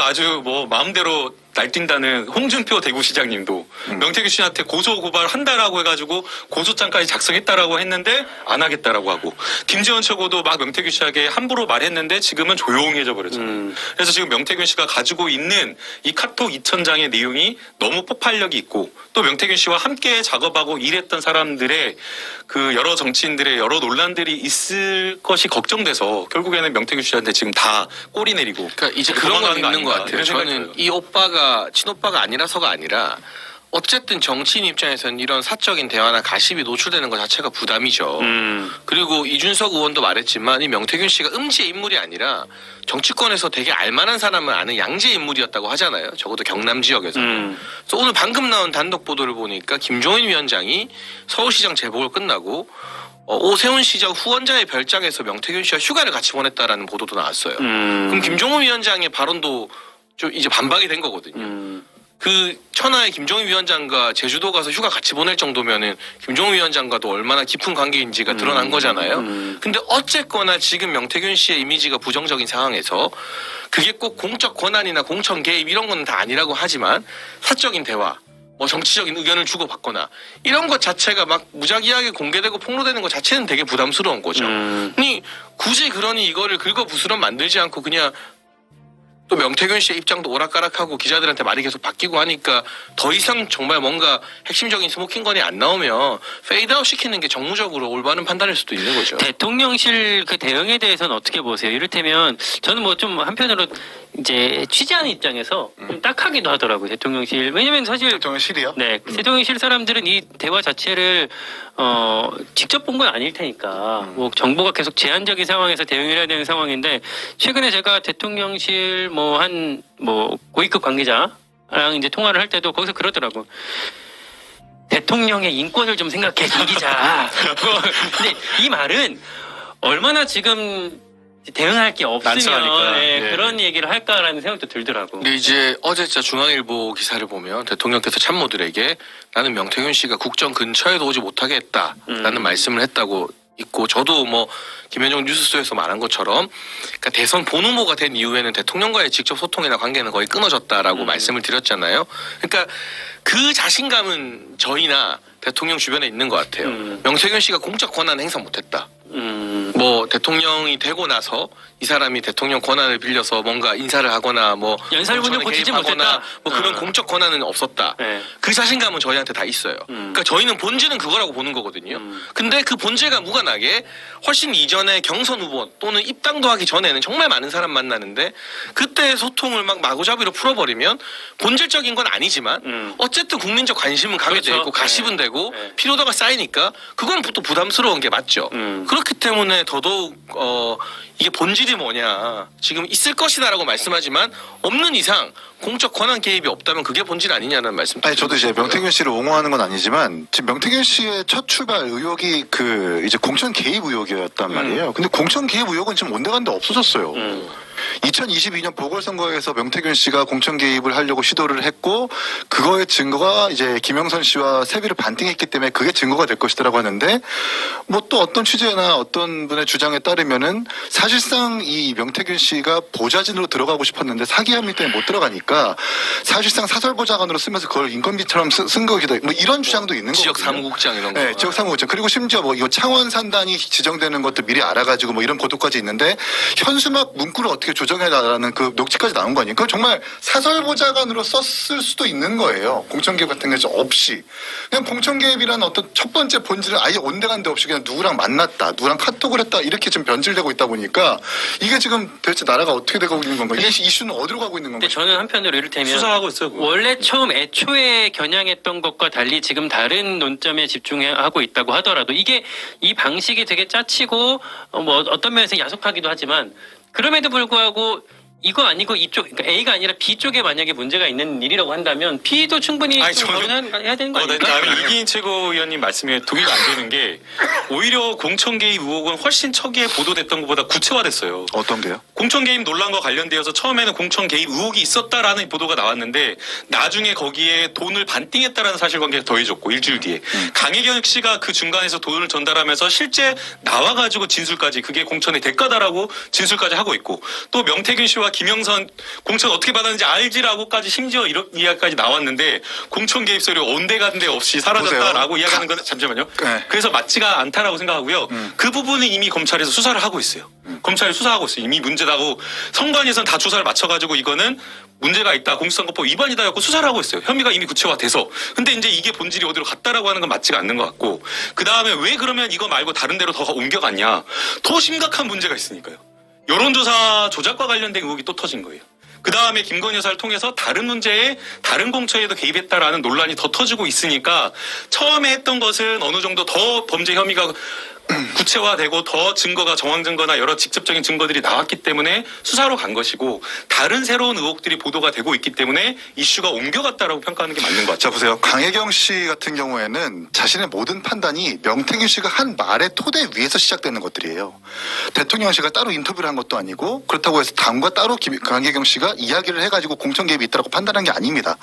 [SPEAKER 1] 아주 뭐 마음대로 날뛴다는 홍준표 대구시장님도 명태균 씨한테 고소 고발 한다라고 해가지고 고소장까지 작성했다라고 했는데 안 하겠다라고 하고, 김재원 최고도 막 명태균 씨에게 함부로 말했는데 지금은 조용해져 버렸잖아요. 그래서 지금 명태균 씨가 가지고 있는 이 카톡 2,000장의 내용이 너무 폭발력이 있고, 또 명태균 씨와 함께 작업하고 일했던 사람들의 그 여러 정치인들의 여러 논란들이 있을 것이 걱정돼서 결국에는 명태균 씨한테 지금 다 꼬리 내리고.
[SPEAKER 4] 그러니까 이제 그런 건
[SPEAKER 1] 도망가는
[SPEAKER 4] 있는 것
[SPEAKER 1] 아닌가,
[SPEAKER 4] 같아요.
[SPEAKER 1] 이런 생각이
[SPEAKER 4] 저는
[SPEAKER 1] 들어요.
[SPEAKER 4] 이 오빠가 친오빠가 아니라서가 아니라 어쨌든 정치인 입장에서는 이런 사적인 대화나 가십이 노출되는 것 자체가 부담이죠. 그리고 이준석 의원도 말했지만 이 명태균 씨가 음지의 인물이 아니라 정치권에서 되게 알만한 사람을 아는 양지의 인물이었다고 하잖아요. 적어도 경남 지역에서. 그래서 오늘 방금 나온 단독 보도를 보니까 김종인 위원장이 서울시장 재보궐 끝나고 오세훈 시장 후원자의 별장에서 명태균 씨와 휴가를 같이 보냈다라는 보도도 나왔어요. 그럼 김종인 위원장의 발언도 좀 이제 반박이 된 거거든요. 그 천하의 김종인 위원장과 제주도 가서 휴가 같이 보낼 정도면은 김종인 위원장과도 얼마나 깊은 관계인지가 드러난 거잖아요. 근데 어쨌거나 지금 명태균 씨의 이미지가 부정적인 상황에서 그게 꼭 공적 권한이나 공천 개입 이런 건 다 아니라고 하지만 사적인 대화, 뭐 정치적인 의견을 주고받거나 이런 것 자체가 막 무작위하게 공개되고 폭로되는 것 자체는 되게 부담스러운 거죠. 아니 굳이 그러니 이거를 긁어부스럼 만들지 않고 그냥 또 명태균 씨의 입장도 오락가락하고 기자들한테 말이 계속 바뀌고 하니까 더 이상 정말 뭔가 핵심적인 스모킹건이 안 나오면 페이드아웃 시키는 게 정무적으로 올바른 판단일 수도 있는 거죠.
[SPEAKER 2] 대통령실 그 대응에 대해서는 어떻게 보세요? 이를테면 저는 뭐 좀 한편으로 이제 취재하는 입장에서 좀 딱하기도 하더라고요. 대통령실. 왜냐면 사실
[SPEAKER 3] 대통령실이요?
[SPEAKER 2] 네, 대통령실 사람들은 이 대화 자체를 직접 본 건 아닐 테니까 뭐 정보가 계속 제한적인 상황에서 대응을 해야 되는 상황인데, 최근에 제가 대통령실 뭐 고위급 관계자랑 이제 통화를 할 때도 거기서 그러더라고. 대통령의 인권을 좀 생각해 이 기자. 근데 이 말은 얼마나 지금 대응할 게 없으면
[SPEAKER 1] 난처하니까.
[SPEAKER 2] 네,
[SPEAKER 1] 네.
[SPEAKER 2] 그런 얘기를 할까라는 생각도 들더라고.
[SPEAKER 4] 근데 이제 어제 진짜 중앙일보 기사를 보면 대통령께서 참모들에게 나는 명태균 씨가 국정 근처에도 오지 못하게 했다라는 말씀을 했다고 있고, 저도 뭐 김현정 뉴스쇼에서 말한 것처럼 그러니까 대선 본후보가 된 이후에는 대통령과의 직접 소통이나 관계는 거의 끊어졌다라고 말씀을 드렸잖아요. 그러니까 그 자신감은 저희나 대통령 주변에 있는 것 같아요. 명태균 씨가 공적 권한 행사 못했다. 뭐 대통령이 되고 나서 이 사람이 대통령 권한을 빌려서 뭔가 인사를 하거나 뭐
[SPEAKER 2] 연설문을
[SPEAKER 4] 공천에
[SPEAKER 2] 고치지
[SPEAKER 4] 개입하거나
[SPEAKER 2] 못했다.
[SPEAKER 4] 뭐 그런 공적 권한은 없었다.
[SPEAKER 2] 네.
[SPEAKER 4] 그 자신감은 저희한테 다 있어요. 그러니까 저희는 본질은 그거라고 보는 거거든요. 근데 그 본질과 무관하게 훨씬 이전에 경선 후보 또는 입당도 하기 전에는 정말 많은 사람 만나는데 그때 소통을 막 마구잡이로 풀어버리면 본질적인 건 아니지만 어쨌든 국민적 관심은 가게
[SPEAKER 2] 그렇죠.
[SPEAKER 4] 돼 있고 가십은
[SPEAKER 2] 네.
[SPEAKER 4] 되고
[SPEAKER 2] 네.
[SPEAKER 4] 피로도가 쌓이니까 그건 또 부담스러운 게 맞죠. 그렇기 때문에 더더욱 이게 본질이 뭐냐, 지금 있을 것이다라고 말씀하지만 없는 이상 공적 권한 개입이 없다면 그게 본질 아니냐는 말씀.
[SPEAKER 3] 아니 저도 이제 명태균 씨를 옹호하는 건 아니지만 지금 명태균 씨의 첫 출발 의혹이 그 이제 공천 개입 의혹이었단 말이에요. 근데 공천 개입 의혹은 지금 온데간데 없어졌어요. 2022년 보궐선거에서 명태균 씨가 공천 개입을 하려고 시도를 했고 그거의 증거가 이제 김영선 씨와 세비를 반띵했기 때문에 그게 증거가 될 것이라고 하는데, 뭐 또 어떤 취재나 어떤 분의 주장에 따르면은 사실상 이 명태균 씨가 보좌진으로 들어가고 싶었는데 사기 혐의 때문에 못 들어가니까 사실상 사설보좌관으로 쓰면서 그걸 인건비처럼 쓴 거기도, 뭐 이런 주장도 있는 거거든요.
[SPEAKER 4] 지역 사무국장 이런 거.
[SPEAKER 3] 네, 지역 사무국장. 그리고 심지어 뭐 이거 창원 산단이 지정되는 것도 미리 알아가지고 뭐 이런 보도까지 있는데 현수막 문구를 어떻게 조정해라라는 그 녹취까지 나온 거 아니에요? 그건 정말 사설보좌관으로 썼을 수도 있는 거예요. 공천개입 같은 게 없이. 그냥 공천개입이라는 어떤 첫 번째 본질은 아예 온데간데 없이 그냥 누구랑 만났다, 누구랑 카톡을 했다 이렇게 지금 변질되고 있다 보니까 이게 지금 도대체 나라가 어떻게 되고 있는 건가? 이 이슈는 어디로 가고 있는 건가?
[SPEAKER 2] 근데 저는 한편으로 이를테면
[SPEAKER 1] 수사하고 있어요. 그거.
[SPEAKER 2] 원래 처음 애초에 겨냥했던 것과 달리 지금 다른 논점에 집중하고 있다고 하더라도 이게 이 방식이 되게 짜치고 뭐 어떤 면에서 야속하기도 하지만 그럼에도 불구하고 이거 아니고 이쪽, 그러니까 A가 아니라 B 쪽에 만약에 문제가 있는 일이라고 한다면 B도 충분히
[SPEAKER 1] 아니,
[SPEAKER 2] 좀
[SPEAKER 1] 저는-
[SPEAKER 2] 결혼해야 되는 거 아닙니까?
[SPEAKER 1] 나는 이기인 최고위원님 말씀에 동의가 안 되는 게 오히려 공천 개입 의혹은 훨씬 초기에 보도됐던 것보다 구체화됐어요.
[SPEAKER 3] 어떤 게요?
[SPEAKER 1] 공천 개입 논란과 관련되어서 처음에는 공천 개입 의혹이 있었다라는 보도가 나왔는데 나중에 거기에 돈을 반띵했다라는 사실관계가 더해졌고 일주일 뒤에 강혜경 씨가 그 중간에서 돈을 전달하면서 실제 나와가지고 진술까지 그게 공천의 대가다라고 진술까지 하고 있고 또 명태균 씨와 김영선 공천 어떻게 받았는지 알지라고까지 심지어 이런 이야기까지 나왔는데 공천 개입 서류 온데간데 없이 사라졌다라고
[SPEAKER 3] 보세요.
[SPEAKER 1] 이야기하는 건 잠시만요.
[SPEAKER 3] 네.
[SPEAKER 1] 그래서 맞지가 않다라고 생각하고요. 그 부분은 이미 검찰에서 수사를 하고 있어요. 검찰이 수사하고 있어요. 이미 문제다고 선관위에서는 다 조사를 마쳐가지고 이거는 문제가 있다. 공수선거법 위반이다 였고 수사를 하고 있어요. 혐의가 이미 구체화돼서. 근데 이제 이게 본질이 어디로 갔다라고 하는 건 맞지가 않는 것 같고 그 다음에 왜 그러면 이거 말고 다른 데로 더 옮겨갔냐. 더 심각한 문제가 있으니까요. 여론조사 조작과 관련된 의혹이 또 터진 거예요. 그 다음에 김건희 여사를 통해서 다른 문제에 다른 공천에도 개입했다라는 논란이 더 터지고 있으니까 처음에 했던 것은 어느 정도 더 범죄 혐의가 구체화되고 더 증거가 정황 증거나 여러 직접적인 증거들이 나왔기 때문에 수사로 간 것이고 다른 새로운 의혹들이 보도가 되고 있기 때문에 이슈가 옮겨갔다라고 평가하는 게 맞는 것 같아요.
[SPEAKER 3] 자 보세요. 강혜경 씨 같은 경우에는 자신의 모든 판단이 명태균 씨가 한 말의 토대 위에서 시작되는 것들이에요. 대통령실과 따로 인터뷰를 한 것도 아니고 그렇다고 해서 당과 따로 강혜경 씨가 이야기를 해가지고 공천 개입이 있다고 판단한 게 아닙니다.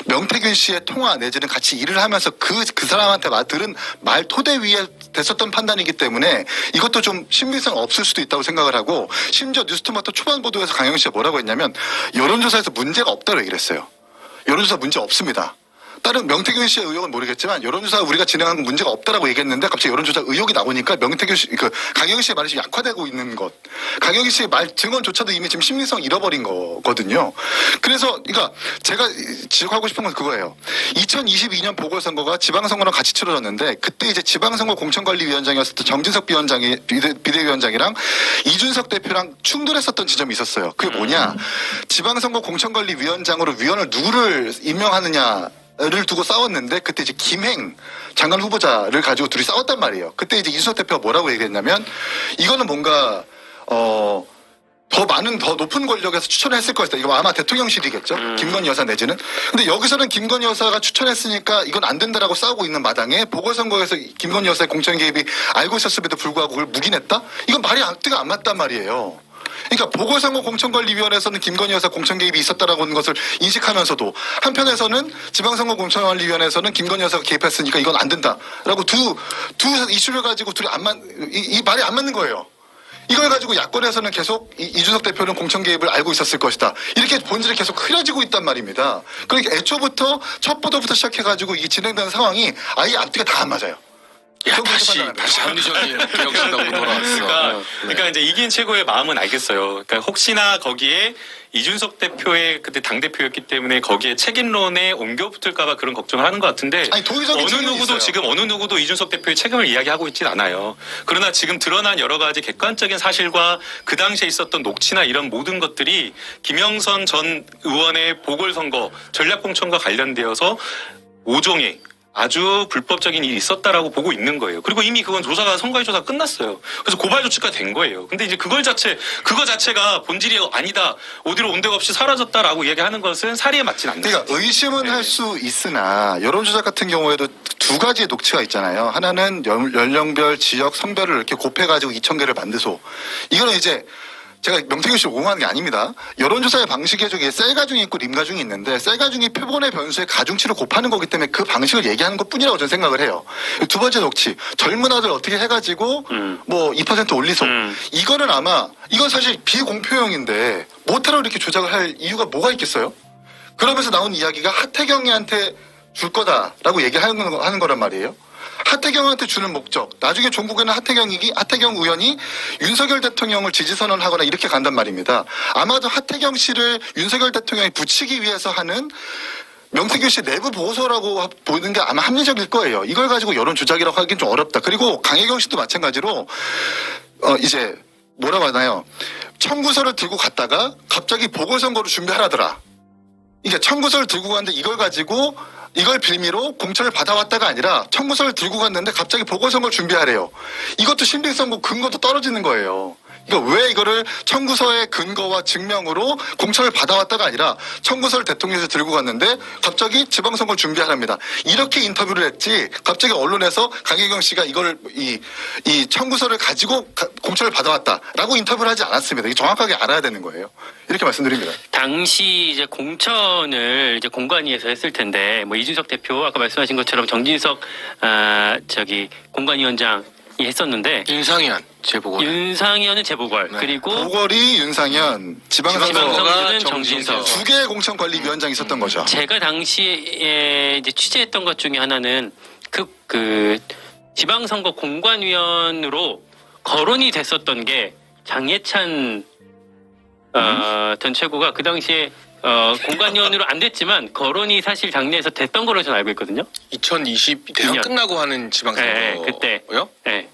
[SPEAKER 3] 명태균 씨의 통화 내지는 같이 일을 하면서 그 사람한테 들은 말 토대 위에 됐었던 판단이기 때문에 이것도 좀 신빙성 없을 수도 있다고 생각을 하고 심지어 뉴스토마토 초반 보도에서 강혜경 씨가 뭐라고 했냐면 여론조사에서 문제가 없다고 얘기를 했어요. 여론조사 문제 없습니다. 다른 명태균 씨의 의혹은 모르겠지만 여론조사 우리가 진행한 건 문제가 없다라고 얘기했는데 갑자기 여론조사 의혹이 나오니까 명태균 씨, 강혜경 씨의 말이 지금 약화되고 있는 것. 강혜경 씨의 말 증언조차도 이미 지금 신빙성 잃어버린 거거든요. 그래서 그러니까 제가 지적하고 싶은 건 그거예요. 2022년 보궐선거가 지방선거랑 같이 치러졌는데 그때 이제 지방선거 공천관리위원장이었을 정진석 비대위원장이랑 이준석 대표랑 충돌했었던 지점이 있었어요. 그게 뭐냐? 지방선거 공천관리위원장으로 위원을 누구를 임명하느냐. 를 두고 싸웠는데 그때 이제 김행 장관 후보자를 가지고 둘이 싸웠단 말이에요. 그때 이제 이준석 대표가 뭐라고 얘기했냐면 이거는 뭔가 더 높은 권력에서 추천을 했을 것이다. 이거 아마 대통령실이겠죠. 김건희 여사 내지는. 근데 여기서는 김건희 여사가 추천했으니까 이건 안 된다라고 싸우고 있는 마당에 보궐선거에서 김건희 여사의 공천 개입이 알고 있었음에도 불구하고 그걸 묵인했다? 이건 말이 앞뒤가 안 맞단 말이에요. 그러니까 보궐선거 공천관리위원회에서는 김건희 여사 공천 개입이 있었다라고 하는 것을 인식하면서도 한편에서는 지방선거 공천관리위원회에서는 김건희 여사가 개입했으니까 이건 안 된다라고 두 이슈를 가지고 둘이 이 말이 안 맞는 거예요. 이걸 가지고 야권에서는 계속 이준석 대표는 공천 개입을 알고 있었을 것이다. 이렇게 본질이 계속 흐려지고 있단 말입니다. 그러니까 애초부터 첫 보도부터 시작해가지고 이 진행되는 상황이 아예 앞뒤가 다 안 맞아요.
[SPEAKER 4] 야, 다시 합리적인 기억신다고 돌아왔어.
[SPEAKER 1] 그러니까 이제 이기인 최고의 마음은 알겠어요. 그러니까 혹시나 거기에 이준석 대표의 그때 당 대표였기 때문에 거기에 책임론에 옮겨 붙을까봐 그런 걱정을 하는 것 같은데
[SPEAKER 3] 아니, 도의적인 책임이 있어요.
[SPEAKER 1] 지금 어느 누구도 이준석 대표의 책임을 이야기하고 있진 않아요. 그러나 지금 드러난 여러 가지 객관적인 사실과 그 당시에 있었던 녹취나 이런 모든 것들이 김영선 전 의원의 보궐선거 전략공천과 관련되어서 5종의 아주 불법적인 일이 있었다라고 보고 있는 거예요. 그리고 이미 그건 선거위 조사가 끝났어요. 그래서 고발 조치가 된 거예요. 근데 이제 그거 자체가 본질이 아니다. 어디로 온 데가 없이 사라졌다라고 얘기하는 것은 사리에 맞진 않는 거예요.
[SPEAKER 3] 그러니까 의심은 할 수 있으나 여론조사 같은 경우에도 두 가지의 녹취가 있잖아요. 하나는 연령별, 지역, 성별을 이렇게 곱해가지고 2,000개를 만드소. 이거는 이제 제가 명태균 씨를 옹호하는 게 아닙니다. 여론조사의 방식의 중에 셀가중이 있고 림가중이 있는데 셀가중이 표본의 변수의 가중치를 곱하는 거기 때문에 그 방식을 얘기하는 것뿐이라고 저는 생각을 해요. 두 번째 녹취. 젊은 아들 어떻게 해가지고 뭐 2% 올리소. 이거는 아마 이건 사실 비공표용인데 모타로 이렇게 조작을 할 이유가 뭐가 있겠어요? 그러면서 나온 이야기가 하태경이한테 줄 거다라고 얘기하는 거란 말이에요. 하태경한테 주는 목적. 나중에 종국에는 하태경 의원이 윤석열 대통령을 지지선언하거나 이렇게 간단 말입니다. 아마도 하태경 씨를 윤석열 대통령이 붙이기 위해서 하는 명태균 씨 내부 보고서라고 보는 게 아마 합리적일 거예요. 이걸 가지고 여론 조작이라고 하긴 좀 어렵다. 그리고 강혜경 씨도 마찬가지로 이제 뭐라고 하나요? 청구서를 들고 갔다가 갑자기 보궐선거를 준비하라더라. 이게 청구서를 들고 갔는데 이걸 빌미로 공천을 받아왔다가 아니라 청구서를 들고 갔는데 갑자기 보궐선거를 준비하래요. 이것도 신빙성과 근거도 떨어지는 거예요. 그러니까 왜 이거를 청구서의 근거와 증명으로 공천을 받아왔다가 아니라 청구서를 대통령에서 들고 갔는데 갑자기 지방선거 준비하랍니다. 이렇게 인터뷰를 했지 갑자기 언론에서 강혜경 씨가 이걸 이 청구서를 가지고 공천을 받아왔다라고 인터뷰를 하지 않았습니다. 이게 정확하게 알아야 되는 거예요. 이렇게 말씀드립니다.
[SPEAKER 2] 당시 이제 공천을 이제 공관위에서 했을 텐데 뭐 이준석 대표 아까 말씀하신 것처럼 정진석 공관위원장이 했었는데
[SPEAKER 4] 윤상현 재보궐.
[SPEAKER 2] 윤상현은 재보궐 그리고
[SPEAKER 3] 보궐이 윤상현, 지방선거가
[SPEAKER 2] 지방선거는
[SPEAKER 4] 정진석.
[SPEAKER 2] 정진석.
[SPEAKER 3] 두 개의 공천관리위원장이 있었던 거죠.
[SPEAKER 2] 제가 당시에 이제 취재했던 것 중에 하나는 그 지방선거 공관위원으로 거론이 됐었던 게 장예찬 전 최고가 그 당시에 공관위원으로 안 됐지만 거론이 사실 당내에서 됐던 걸로 저는 알고 있거든요.
[SPEAKER 4] 2020 대선
[SPEAKER 2] 2년.
[SPEAKER 4] 끝나고 하는 지방선거요?
[SPEAKER 2] 네, 그때요. 네.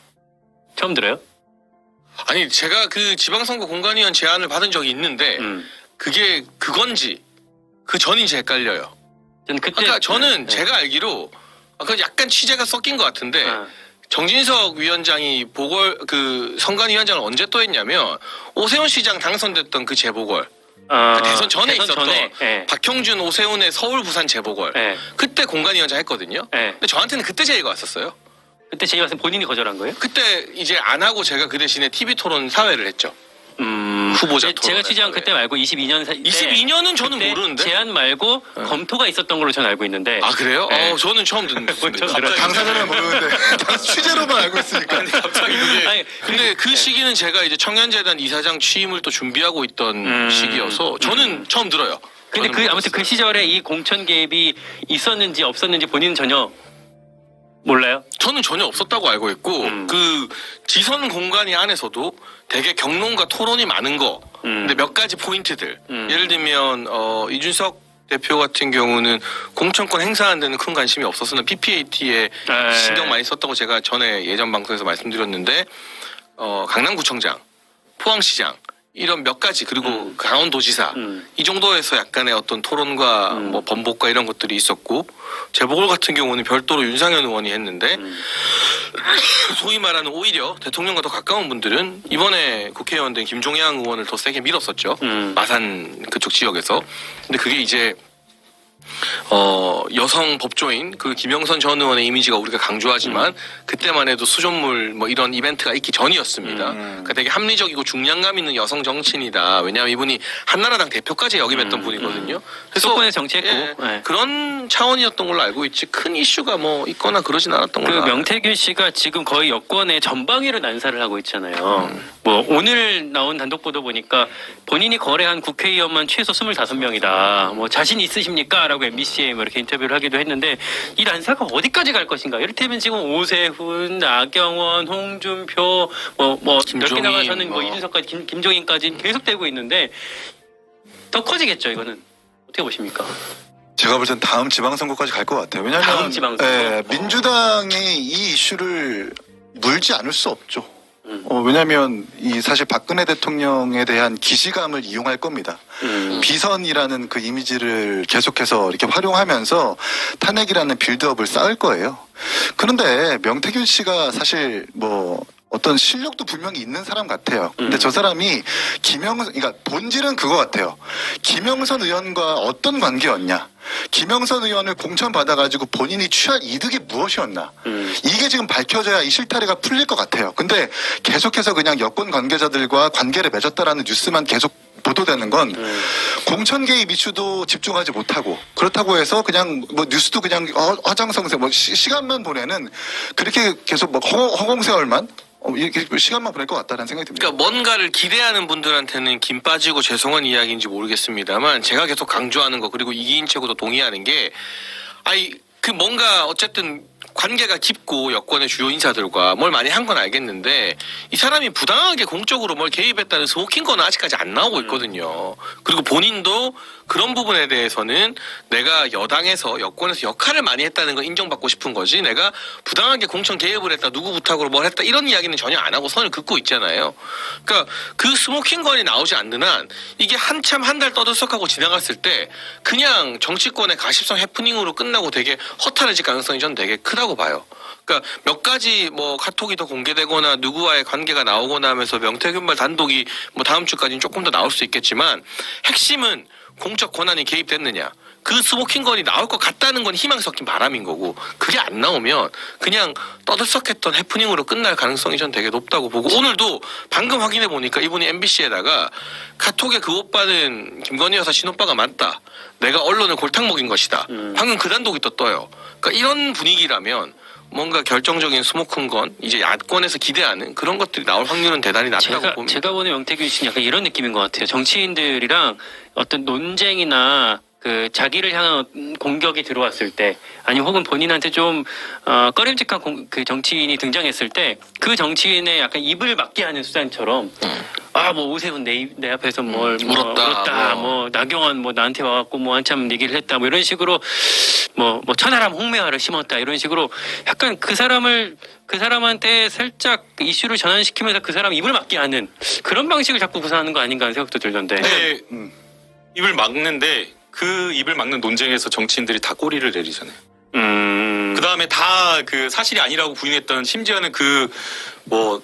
[SPEAKER 2] 처음 들어요?
[SPEAKER 4] 아니 제가 그 지방선거 공관위원 제안을 받은 적이 있는데 그게 그건지 그 전인지 헷갈려요.
[SPEAKER 2] 저는 그때
[SPEAKER 4] 그러니까 저는
[SPEAKER 2] 네.
[SPEAKER 4] 제가 알기로 그 약간 취재가 섞인 것 같은데 정진석 위원장이 그 선관위원장을 언제 또 했냐면 오세훈 시장 당선됐던 그 재보궐 그 대선 전에 있었던
[SPEAKER 2] 네.
[SPEAKER 4] 박형준 오세훈의 서울 부산 재보궐
[SPEAKER 2] 네.
[SPEAKER 4] 그때 공관위원장 했거든요.
[SPEAKER 2] 네.
[SPEAKER 4] 근데 저한테는 그때 제의가 왔었어요.
[SPEAKER 2] 그때 제가 봤을 때 본인이 거절한 거예요?
[SPEAKER 4] 그때 이제 안 하고 제가 그 대신에 TV 토론 사회를 했죠. 후보자
[SPEAKER 2] 제가
[SPEAKER 4] 토론회
[SPEAKER 2] 취재한
[SPEAKER 4] 사회.
[SPEAKER 2] 그때 말고 22년
[SPEAKER 4] 22년은 저는
[SPEAKER 2] 그때
[SPEAKER 4] 모르는데.
[SPEAKER 2] 제안 말고 검토가 있었던 걸로 저는 알고 있는데.
[SPEAKER 4] 아 그래요?
[SPEAKER 2] 네.
[SPEAKER 4] 저는 처음 듣는
[SPEAKER 2] 처음
[SPEAKER 4] 뉴스인데.
[SPEAKER 2] 들어요.
[SPEAKER 3] 당사자는 모르는데 취재로만 알고 있으니까.
[SPEAKER 4] 갑자기 그게.
[SPEAKER 2] 아니,
[SPEAKER 4] 근데 그 시기는 제가 이제 청년재단 이사장 취임을 또 준비하고 있던 시기여서 저는 처음 들어요.
[SPEAKER 2] 근데
[SPEAKER 4] 저는
[SPEAKER 2] 아무튼 그
[SPEAKER 4] 몰랐어요.
[SPEAKER 2] 시절에 이 공천 개입이 있었는지 없었는지 본인은 전혀 몰라요?
[SPEAKER 4] 저는 전혀 없었다고 알고 있고 그 지선 공간이 안에서도 되게 경론과 토론이 많은 거. 근데 몇 가지 포인트들. 예를 들면 이준석 대표 같은 경우는 공천권 행사하는 데는 큰 관심이 없어서는 PPAT에
[SPEAKER 2] 네.
[SPEAKER 4] 신경 많이 썼다고 제가 전에 예전 방송에서 말씀드렸는데 강남구청장, 포항시장 이런 몇 가지 그리고 강원도지사 이 정도에서 약간의 어떤 토론과 뭐 번복과 이런 것들이 있었고 재보궐 같은 경우는 별도로 윤상현 의원이 했는데 소위 말하는 오히려 대통령과 더 가까운 분들은 이번에 국회의원 된 김종양 의원을 더 세게 밀었었죠. 마산 그쪽 지역에서. 근데 그게 이제 여성 법조인 그 김영선 전 의원의 이미지가 우리가 강조하지만 그때만 해도 수존물 뭐 이런 이벤트가 있기 전이었습니다. 그러니까 되게 합리적이고 중량감 있는 여성 정치인이다. 왜냐하면 이분이 한나라당 대표까지 역임했던 분이거든요. 그래서
[SPEAKER 2] 수도권에서 정치했고.
[SPEAKER 4] 예,
[SPEAKER 2] 네.
[SPEAKER 4] 그런 차원이었던 걸로 알고 있지 큰 이슈가 뭐 있거나 그러진 않았던
[SPEAKER 2] 그
[SPEAKER 4] 걸로 알아요.
[SPEAKER 2] 명태균 씨가 지금 거의 여권의 전방위로 난사를 하고 있잖아요. 뭐 오늘 나온 단독 보도 보니까 본인이 거래한 국회의원만 최소 25명이다. 뭐 자신 있으십니까? 라고 MBC에 뭐 이렇게 인터뷰를 하기도 했는데 이 난사가 어디까지 갈 것인가? 이를테면 지금 오세훈, 나경원, 홍준표 뭐 몇 개
[SPEAKER 4] 김종인,
[SPEAKER 2] 나가서는 뭐
[SPEAKER 4] 뭐.
[SPEAKER 2] 이준석까지 김종인까지 계속되고 있는데 더 커지겠죠. 이거는 어떻게 보십니까?
[SPEAKER 3] 제가 볼 땐 다음 지방선거까지 갈 것 같아요. 왜냐하면
[SPEAKER 2] 다음 지방선거?
[SPEAKER 3] 민주당이 이 이슈를 물지 않을 수 없죠. 왜냐하면 이 사실 박근혜 대통령에 대한 기시감을 이용할 겁니다. 비선이라는 그 이미지를 계속해서 이렇게 활용하면서 탄핵이라는 빌드업을 쌓을 거예요. 그런데 명태균 씨가 사실 뭐 어떤 실력도 분명히 있는 사람 같아요. 근데 저 사람이 그러니까 본질은 그거 같아요. 김영선 의원과 어떤 관계였냐? 김영선 의원을 공천 받아가지고 본인이 취할 이득이 무엇이었나? 이게 지금 밝혀져야 이 실타래가 풀릴 것 같아요. 근데 계속해서 그냥 여권 관계자들과 관계를 맺었다라는 뉴스만 계속 보도되는 건 공천 개입 이슈도 집중하지 못하고 그렇다고 해서 그냥 뭐 뉴스도 그냥 화장성세 뭐 시간만 보내는 그렇게 계속 뭐 허공세월만 이렇게 시간만 보낼 것 같다는 생각이 듭니다.
[SPEAKER 4] 그러니까 뭔가를 기대하는 분들한테는 김 빠지고 죄송한 이야기인지 모르겠습니다만 제가 계속 강조하는 거 그리고 이기인 최고도 동의하는 게 그 뭔가 어쨌든 관계가 깊고 여권의 주요 인사들과 뭘 많이 한 건 알겠는데 이 사람이 부당하게 공적으로 뭘 개입했다는 스모킹 건은 아직까지 안 나오고 있거든요. 그리고 본인도 그런 부분에 대해서는 내가 여당에서 여권에서 역할을 많이 했다는 걸 인정받고 싶은 거지 내가 부당하게 공천 개입을 했다 누구 부탁으로 뭘 했다 이런 이야기는 전혀 안 하고 선을 긋고 있잖아요. 그러니까 그 스모킹 건이 나오지 않는 한 이게 한참 한 달 떠들썩하고 지나갔을 때 그냥 정치권의 가십성 해프닝으로 끝나고 되게 허탈해질 가능성이 저는 되게 크다고 없다고 봐요. 그러니까 몇 가지 뭐 카톡이 더 공개되거나 누구와의 관계가 나오거나 하면서 명태균말 단독이 뭐 다음 주까지는 조금 더 나올 수 있겠지만 핵심은 공적 권한이 개입됐느냐. 그 스모킹건이 나올 것 같다는 건 희망이 섞인 바람인 거고 그게 안 나오면 그냥 떠들썩했던 해프닝으로 끝날 가능성이 전 되게 높다고 보고 오늘도 방금 확인해 보니까 이분이 MBC에다가 카톡에 그 오빠는 김건희 여사 친오빠가 맞다. 내가 언론을 골탕 먹인 것이다. 방금 그 단독이 또 떠요. 그러니까 이런 분위기라면 뭔가 결정적인 스모킹건 이제 야권에서 기대하는 그런 것들이 나올 확률은 대단히 낮다고 봅니다.
[SPEAKER 2] 제가 보는 명태균 씨는 약간 이런 느낌인 것 같아요. 정치인들이랑 어떤 논쟁이나 그 자기를 향한 공격이 들어왔을 때 아니면 혹은 본인한테 좀 꺼림직한 그 정치인이 등장했을 때 그 정치인의 약간 입을 막게 하는 수단처럼 아 뭐 오세훈 내 앞에서 뭘
[SPEAKER 4] 울었다,
[SPEAKER 2] 뭐 나경원 뭐 나한테 와갖고 뭐 한참 얘기를 했다 뭐 이런 식으로 뭐 천하람 홍매화를 심었다 이런 식으로 약간 그 사람한테 살짝 이슈를 전환시키면서 그 사람 입을 막게 하는 그런 방식을 자꾸 구사하는 거 아닌가 하는 생각도 들던데.
[SPEAKER 1] 네, 입을 막는데 그 입을 막는 논쟁에서 정치인들이 다 꼬리를 내리잖아요. 그 다음에 다 그 사실이 아니라고 부인했던 심지어는 그 뭐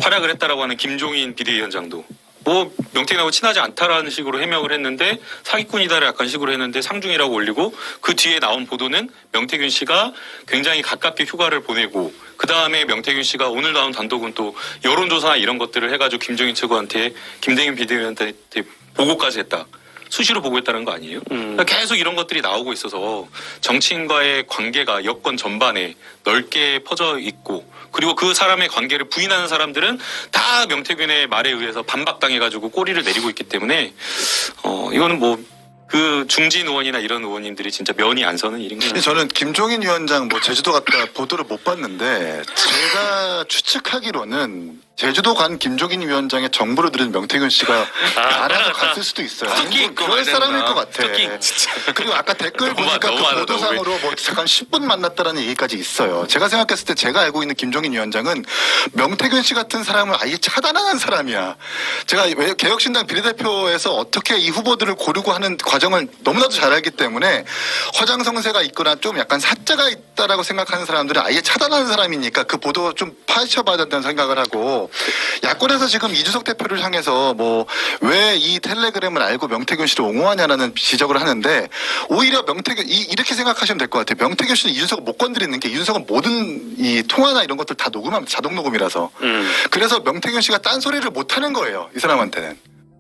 [SPEAKER 1] 활약을 했다라고 하는 김종인 비대위원장도 뭐 명태균하고 친하지 않다라는 식으로 해명을 했는데 사기꾼이다를 약간 식으로 했는데 상중이라고 올리고 그 뒤에 나온 보도는 명태균 씨가 굉장히 가깝게 휴가를 보내고 그 다음에 명태균 씨가 오늘 나온 단독은 또 여론조사나 이런 것들을 해가지고 김종인 최고한테 김대균 비대위원한테 보고까지 했다. 수시로 보고했다는 거 아니에요? 그러니까 계속 이런 것들이 나오고 있어서 정치인과의 관계가 여권 전반에 넓게 퍼져 있고 그리고 그 사람의 관계를 부인하는 사람들은 다 명태균의 말에 의해서 반박당해가지고 꼬리를 내리고 있기 때문에 이거는 뭐 그 중진 의원이나 이런 의원님들이 진짜 면이 안 서는 일인 거예요.
[SPEAKER 3] 저는 김종인 위원장 뭐 제주도 갔다 보도를 못 봤는데 제가 추측하기로는 제주도 간 김종인 위원장의 정보를 들은 명태균 씨가 알아서 갔을 수도 있어요.
[SPEAKER 4] 스토킹
[SPEAKER 3] 그럴 사람일 것 같아.
[SPEAKER 4] 스토킹,
[SPEAKER 3] 그리고 아까 댓글
[SPEAKER 1] 너무
[SPEAKER 3] 보니까
[SPEAKER 1] 너무
[SPEAKER 3] 그
[SPEAKER 1] 많아,
[SPEAKER 3] 보도상으로 뭐 잠깐 10분 만났다라는 얘기까지 있어요. 제가 생각했을 때 제가 알고 있는 김종인 위원장은 명태균 씨 같은 사람을 아예 차단하는 사람이야. 제가 왜 개혁신당 비례대표에서 어떻게 이 후보들을 고르고 하는 과정을 너무나도 잘 알기 때문에 화장성세가 있거나 좀 약간 사자가 있다라고 생각하는 사람들은 아예 차단하는 사람이니까 그 보도 좀 파헤쳐봐야 된다는 생각을 하고 야권에서 지금 이준석 대표를 향해서 뭐 왜 이 텔레그램을 알고 명태균 씨를 옹호하냐라는 지적을 하는데 오히려 명태균 이렇게 생각하시면 될 것 같아요. 명태균 씨는 이준석을 못 건드리는 게 이준석은 모든 이 통화나 이런 것들 다 녹음하면 자동 녹음이라서 그래서 명태균 씨가 딴소리를 못 하는 거예요. 이 사람한테는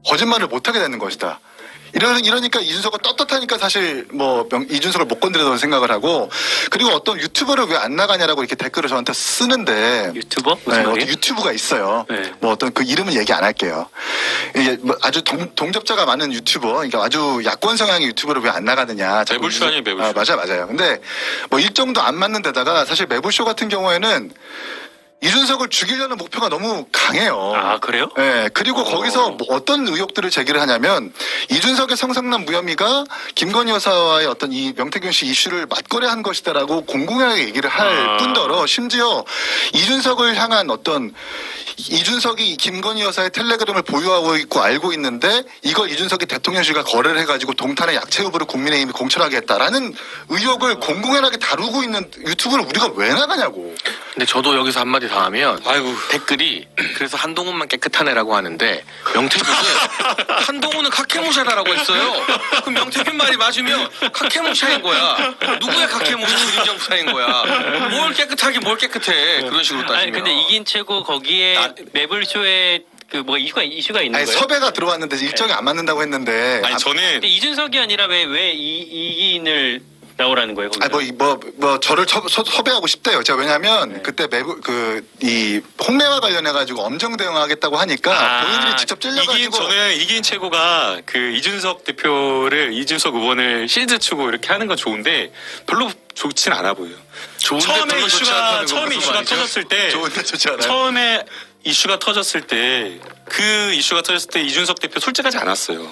[SPEAKER 3] 거짓말을 못 하게 되는 것이다. 이러니까 이준석은 떳떳하니까 사실 뭐 이준석을 못 건드리다고 생각을 하고 그리고 어떤 유튜버를 왜 안 나가냐라고 이렇게 댓글을 저한테 쓰는데
[SPEAKER 2] 유튜버? 무슨
[SPEAKER 3] 네,
[SPEAKER 2] 말이에요?
[SPEAKER 3] 어떤 유튜브가 있어요.
[SPEAKER 2] 네.
[SPEAKER 3] 뭐 어떤 그 이름은 얘기 안 할게요. 이게 뭐 아주 동접자가 많은 유튜버, 그러니까 아주 야권 성향의 유튜버를 왜 안 나가느냐. 자꾸
[SPEAKER 1] 매불쇼 아니에요, 매불쇼.
[SPEAKER 3] 맞아요. 근데 뭐 일정도 안 맞는 데다가 사실 매불쇼 같은 경우에는 이준석을 죽이려는 목표가 너무 강해요.
[SPEAKER 2] 아 그래요?
[SPEAKER 3] 네, 그리고 거기서 뭐 어떤 의혹들을 제기를 하냐면 이준석의 성상남 무혐의가 김건희 여사와의 어떤 이 명태균 씨 이슈를 맞거래한 것이다라고 공공연하게 얘기를 할 뿐더러 심지어 이준석을 향한 어떤 이준석이 김건희 여사의 텔레그램을 보유하고 있고 알고 있는데 이걸 이준석이 대통령실과 거래를 해가지고 동탄의 약체 후보를 국민의힘이 공천하게 했다라는 의혹을 공공연하게 다루고 있는 유튜브를 우리가 왜 나가냐고.
[SPEAKER 4] 근데 저도 여기서 한마디 더 하면
[SPEAKER 1] 아이고.
[SPEAKER 4] 댓글이 그래서 한동훈만 깨끗한 애라고 하는데 명태균은 한동훈은 카케모샤다라고 했어요. 그럼 명태균 말이 맞으면 카케모샤인 거야. 누구의 카케모샤 김정부사인 거야. 뭘 깨끗하게 뭘 깨끗해. 그런 식으로 따지면.
[SPEAKER 2] 아니 근데 이긴 최고 거기에 매불쇼에 그 뭐 이슈가 있는
[SPEAKER 3] 아니
[SPEAKER 2] 거예요?
[SPEAKER 3] 섭외가 들어왔는데 일정이 안 맞는다고 했는데
[SPEAKER 1] 아니 저는
[SPEAKER 2] 근데 이준석이 아니라 왜 이기인을 나오라는 거예요? 거기서?
[SPEAKER 3] 뭐 저를 섭외하고 싶대요. 제가 왜냐면 그때 이 홍매와 관련해 가지고 엄정 대응하겠다고 하니까 본인들이 직접 찔려가지고
[SPEAKER 1] 이기인 최고가 그 이준석 의원을 실드 치고 이렇게 하는 건 좋은데 별로 좋진 않아 보여요.
[SPEAKER 4] 좋은데
[SPEAKER 1] 처음에
[SPEAKER 4] 별로 좋지 않다는 건
[SPEAKER 1] 처음에
[SPEAKER 4] 무슨
[SPEAKER 1] 이슈가
[SPEAKER 4] 말이죠?
[SPEAKER 1] 터졌을 때
[SPEAKER 3] 좋은데 좋지 않아요.
[SPEAKER 1] 처음에 이슈가 터졌을 때 그 이슈가 터졌을 때 이준석 대표 솔직하지 않았어요.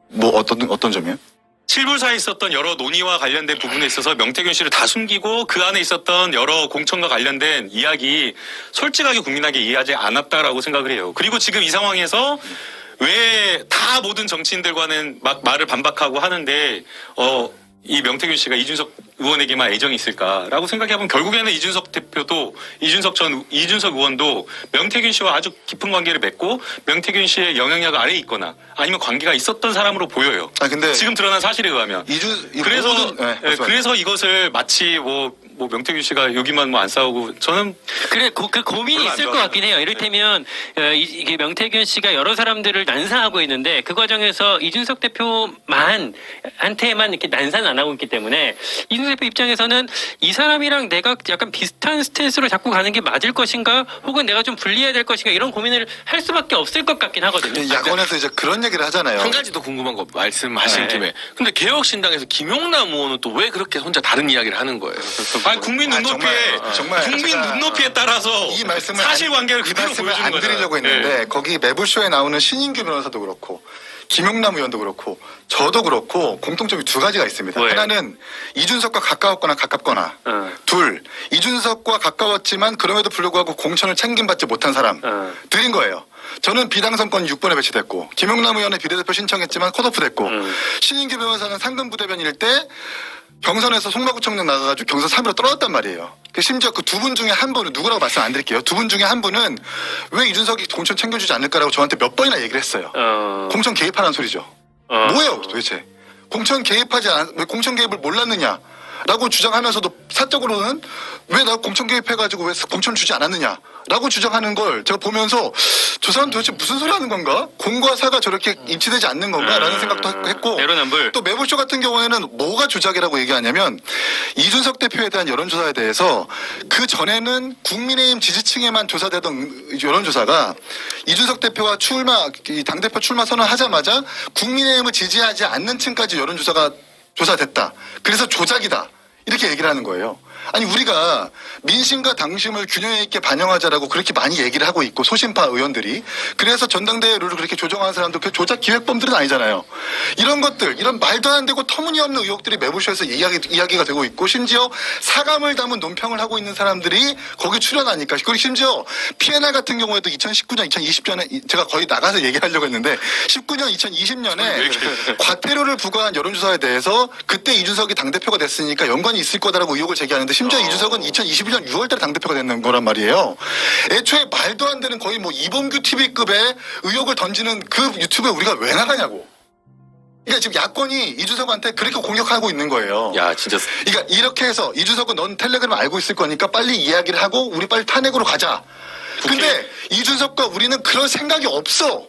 [SPEAKER 3] 뭐 어떤 점이요?
[SPEAKER 1] 실무사에 있었던 여러 논의와 관련된 부분에 있어서 명태균 씨를 다 숨기고 그 안에 있었던 여러 공천과 관련된 이야기 솔직하게 국민에게 이해하지 않았다라고 생각을 해요. 그리고 지금 이 상황에서 왜 다 모든 정치인들과는 막 말을 반박하고 하는데 이 명태균 씨가 이준석 의원에게만 애정이 있을까라고 생각해보면 결국에는 이준석 대표도 이준석 의원도 명태균 씨와 아주 깊은 관계를 맺고 명태균 씨의 영향력 아래에 있거나 아니면 관계가 있었던 사람으로 보여요.
[SPEAKER 3] 아 근데
[SPEAKER 1] 지금 드러난 사실에 의하면. 그래서 그래서 이것을 마치 뭐 명태균 씨가 여기만 뭐 안 싸우고 저는
[SPEAKER 2] 그래 그 고민이
[SPEAKER 1] 별로 안
[SPEAKER 2] 있을 것
[SPEAKER 1] 좋아하죠.
[SPEAKER 2] 같긴 해요. 이를테면 이게 명태균 씨가 여러 사람들을 난사하고 있는데 그 과정에서 이준석 대표만 한테만 이렇게 난사는 안 하고 있기 때문에 이준석 대표 입장에서는 이 사람이랑 내가 약간 비슷한 스탠스로 자꾸 가는 게 맞을 것인가 혹은 내가 좀 분리해야 될 것인가 이런 고민을 할 수밖에 없을 것 같긴 하거든요.
[SPEAKER 3] 야권에서 이제 그런 얘기를 하잖아요.
[SPEAKER 4] 한 가지 더 궁금한 거 말씀하신
[SPEAKER 2] 네.
[SPEAKER 4] 김에. 근데 개혁신당에서 김용남 의원은 또 왜 그렇게 혼자 다른 이야기를 하는 거예요?
[SPEAKER 1] 아니 국민 눈높이에
[SPEAKER 3] 정말
[SPEAKER 1] 국민
[SPEAKER 3] 제가
[SPEAKER 1] 눈높이에 따라서
[SPEAKER 3] 이 말씀을
[SPEAKER 1] 사실관계를
[SPEAKER 3] 이
[SPEAKER 1] 그대로
[SPEAKER 3] 말씀을
[SPEAKER 1] 보여주는
[SPEAKER 3] 안
[SPEAKER 1] 거잖아요.
[SPEAKER 3] 드리려고 했는데
[SPEAKER 1] 네.
[SPEAKER 3] 거기 매불쇼에 나오는 신인규 변호사도 그렇고 김용남 의원도 그렇고 저도 그렇고 공통점이 두 가지가 있습니다.
[SPEAKER 2] 뭐예요?
[SPEAKER 3] 하나는 이준석과 가까웠거나 가깝거나 둘 이준석과 가까웠지만 그럼에도 불구하고 공천을 챙김받지 못한 사람들인 거예요. 저는 비당선권 6번에 배치됐고 김용남 의원의 비례대표 신청했지만 컷오프 됐고 신인규 변호사는 상근부대변일 때 경선에서 송라구청장 나가가지고 경선 3위로 떨어졌단 말이에요. 심지어 그 두 분 중에 한 분은 누구라고 말씀 안 드릴게요. 두 분 중에 한 분은 왜 이준석이 공천 챙겨주지 않을까라고 저한테 몇 번이나 얘기를 했어요. 공천 개입하라는 소리죠. 뭐예요 도대체? 공천 공천 개입을 몰랐느냐라고 주장하면서도 사적으로는 왜 나 공천 개입해가지고 왜 공천 주지 않았느냐라고 주장하는 걸 제가 보면서 저 사람 도대체 무슨 소리 하는 건가? 공과 사가 저렇게 일치되지 않는 건가라는 생각도 했고
[SPEAKER 2] 내로남불.
[SPEAKER 3] 또 매불쇼 같은 경우에는 뭐가 조작이라고 얘기하냐면 이준석 대표에 대한 여론조사에 대해서 그 전에는 국민의힘 지지층에만 조사되던 여론조사가 이준석 대표가 당대표 출마 선언하자마자 국민의힘을 지지하지 않는 층까지 여론조사가 조사됐다. 그래서 조작이다. 이렇게 얘기를 하는 거예요. 아니 우리가 민심과 당심을 균형 있게 반영하자라고 그렇게 많이 얘기를 하고 있고 소신파 의원들이 그래서 전당대회 룰을 그렇게 조정하는 사람들 그 조작 기획범들은 아니잖아요. 이런 것들 이런 말도 안 되고 터무니없는 의혹들이 매부쇼에서 이야기가 되고 있고 심지어 사감을 담은 논평을 하고 있는 사람들이 거기 출연하니까 그리고 심지어 PNR 같은 경우에도 2019년 2020년에 제가 거의 나가서 얘기하려고 했는데 19년 2020년에 과태료를 부과한 여론조사에 대해서 그때 이준석이 당대표가 됐으니까 연관이 있을 거다라고 의혹을 제기하는데 심지어 이준석은 2021년 6월달에 당대표가 됐는 거란 말이에요. 애초에 말도 안 되는 거의 뭐 이범규 TV급의 의혹을 던지는 그 유튜브에 우리가 왜 나가냐고. 그러니까 지금 야권이 이준석한테 그렇게 공격하고 있는 거예요.
[SPEAKER 4] 야 진짜
[SPEAKER 3] 그러니까 이렇게 해서 이준석은 넌 텔레그램 알고 있을 거니까 빨리 이야기를 하고 우리 빨리 탄핵으로 가자. 근데 이준석과 우리는 그런 생각이 없어.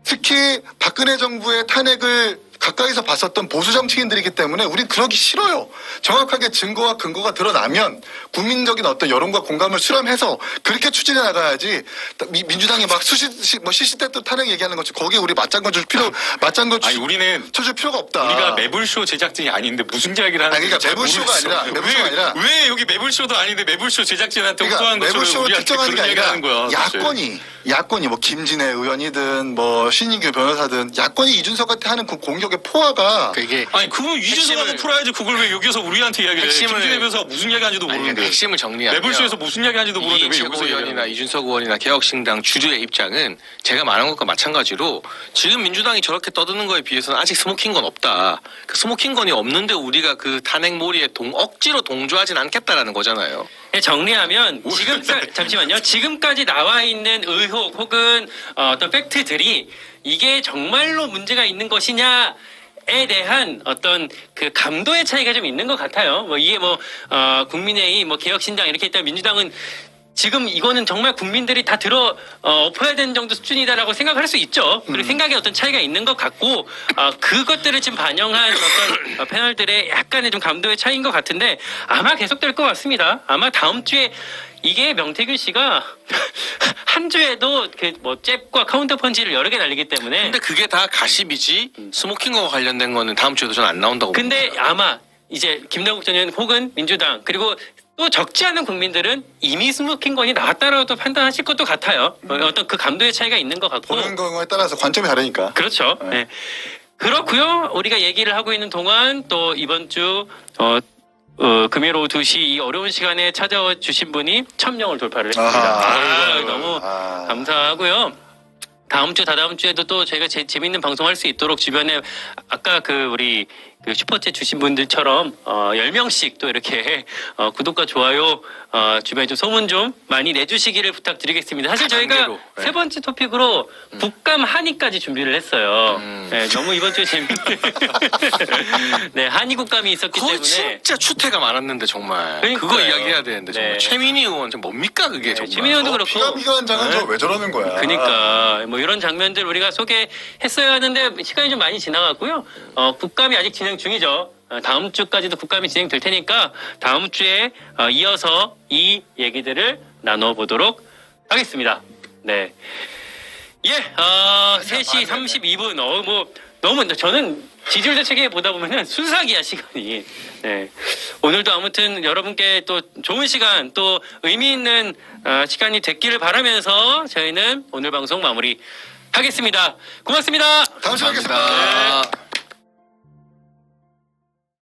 [SPEAKER 3] 특히 박근혜 정부의 탄핵을 가까이서 봤었던 보수 정치인들이기 때문에 우린 그러기 싫어요. 정확하게 증거와 근거가 드러나면 국민적인 어떤 여론과 공감을 수렴해서 그렇게 추진해 나가야지 민주당이 막 시시때때 탄핵 얘기하는 것처럼 거기에 우리 맞장구
[SPEAKER 1] 아니 우리는
[SPEAKER 3] 쳐줄 필요가 없다.
[SPEAKER 1] 우리가 매불쇼 제작진이 아닌데 무슨 이야기를 하는
[SPEAKER 3] 아니, 그러니까 매불쇼가 아니라
[SPEAKER 1] 왜 여기 매불쇼도 아닌데 매불쇼 제작진한테
[SPEAKER 3] 그러니까
[SPEAKER 1] 호소한 것처럼
[SPEAKER 3] 매불쇼
[SPEAKER 1] 우리한테
[SPEAKER 3] 특정하는 게
[SPEAKER 1] 그런
[SPEAKER 3] 아니라
[SPEAKER 1] 얘기하는 거야.
[SPEAKER 3] 야권이 뭐 김진애 의원이든 뭐 신인규 변호사든 야권이 이준석한테 하는 그 공격의 포화가
[SPEAKER 4] 그게
[SPEAKER 1] 아니 그건 이준석하고 풀어야지 그걸 왜 여기서 우리한테 이야기를 해. 김진애 변호사가 무슨 이야기하는지도 모르는데.
[SPEAKER 4] 핵심을 정리하면
[SPEAKER 1] 매불쇼에서 무슨 이야기하는지도 모르는데 왜
[SPEAKER 4] 이인채
[SPEAKER 1] 여기서
[SPEAKER 4] 의원이나
[SPEAKER 1] 얘기하는
[SPEAKER 4] 이준석 의원이나 개혁신당 주주의 입장은 제가 말한 것과 마찬가지로 지금 민주당이 저렇게 떠드는 거에 비해서는 아직 스모킹 건 없다. 그 스모킹 건이 없는데 우리가 그 탄핵 몰이에 억지로 동조하진 않겠다라는 거잖아요.
[SPEAKER 2] 정리하면 잠시만요. 지금까지 나와 있는 의혹 혹은 어떤 팩트들이 이게 정말로 문제가 있는 것이냐에 대한 어떤 그 감도의 차이가 좀 있는 것 같아요. 뭐 이게 국민의힘 개혁신당 이렇게 있다면 민주당은 지금 이거는 정말 국민들이 다 엎어야 되는 정도 수준이다라고 생각할 수 있죠. 그리고 생각에 어떤 차이가 있는 것 같고 그것들을 지금 반영한 어떤 패널들의 약간의 좀 감도의 차이인 것 같은데 아마 계속될 것 같습니다. 아마 다음 주에 이게 명태균 씨가 한 주에도 잽과 카운터 펀치를 여러 개 날리기 때문에
[SPEAKER 4] 근데 그게 다 가십이지 스모킹과 관련된 거는 다음 주에도 전 안 나온다고
[SPEAKER 2] 근데
[SPEAKER 4] 봅니다.
[SPEAKER 2] 아마 이제 김남국 전 의원 혹은 민주당 그리고 또 적지 않은 국민들은 이미 스모킹건이 나왔다라고 판단하실 것도 같아요. 어떤 그 감도의 차이가 있는 것 같고.
[SPEAKER 3] 보는 거에 따라서 관점이 다르니까.
[SPEAKER 2] 그렇죠. 네. 그렇고요. 우리가 얘기를 하고 있는 동안 또 이번 주 금요일 오후 2시 이 어려운 시간에 찾아와 주신 분이 1000명을 돌파를 했습니다. 너무 감사하고요. 다음 주, 다다음 주에도 또 저희가 재밌는 방송할 수 있도록 주변에 아까 우리 그 슈퍼챗 주신 분들처럼 10명씩 또 이렇게 구독과 좋아요 주변에 좀 소문 좀 많이 내주시기를 부탁드리겠습니다. 사실 저희가
[SPEAKER 4] 단계로, 네.
[SPEAKER 2] 세 번째 토픽으로 국감 한의까지 준비를 했어요. 네, 너무 이번 주에 네, 한의 국감이 있었기
[SPEAKER 4] 거의
[SPEAKER 2] 때문에
[SPEAKER 4] 진짜 추태가 많았는데 정말
[SPEAKER 2] 그러니까요.
[SPEAKER 4] 그거 이야기해야 되는데 정말
[SPEAKER 2] 네.
[SPEAKER 4] 최민희 의원 좀 뭡니까 그게 정말.
[SPEAKER 2] 최민희 의원도 그렇고
[SPEAKER 3] 피감기관장은 저 왜 저러는 거야?
[SPEAKER 2] 그러니까 뭐 이런 장면들 우리가 소개했어야 하는데 시간이 좀 많이 지나갔고요. 국감이 아직 진행 중이죠. 다음 주까지도 국감이 진행될 테니까 다음 주에 이어서 이 얘기들을 나눠보도록 하겠습니다. 네. 예, 3시 32분. 뭐 너무 저는 지지율 대책에 보다 보면은 순삭이야 시간이. 네. 오늘도 아무튼 여러분께 또 좋은 시간 또 의미 있는 시간이 됐기를 바라면서 저희는 오늘 방송 마무리 하겠습니다. 고맙습니다.
[SPEAKER 3] 다음 시간에 뵙겠습니다.
[SPEAKER 4] 감사합니다.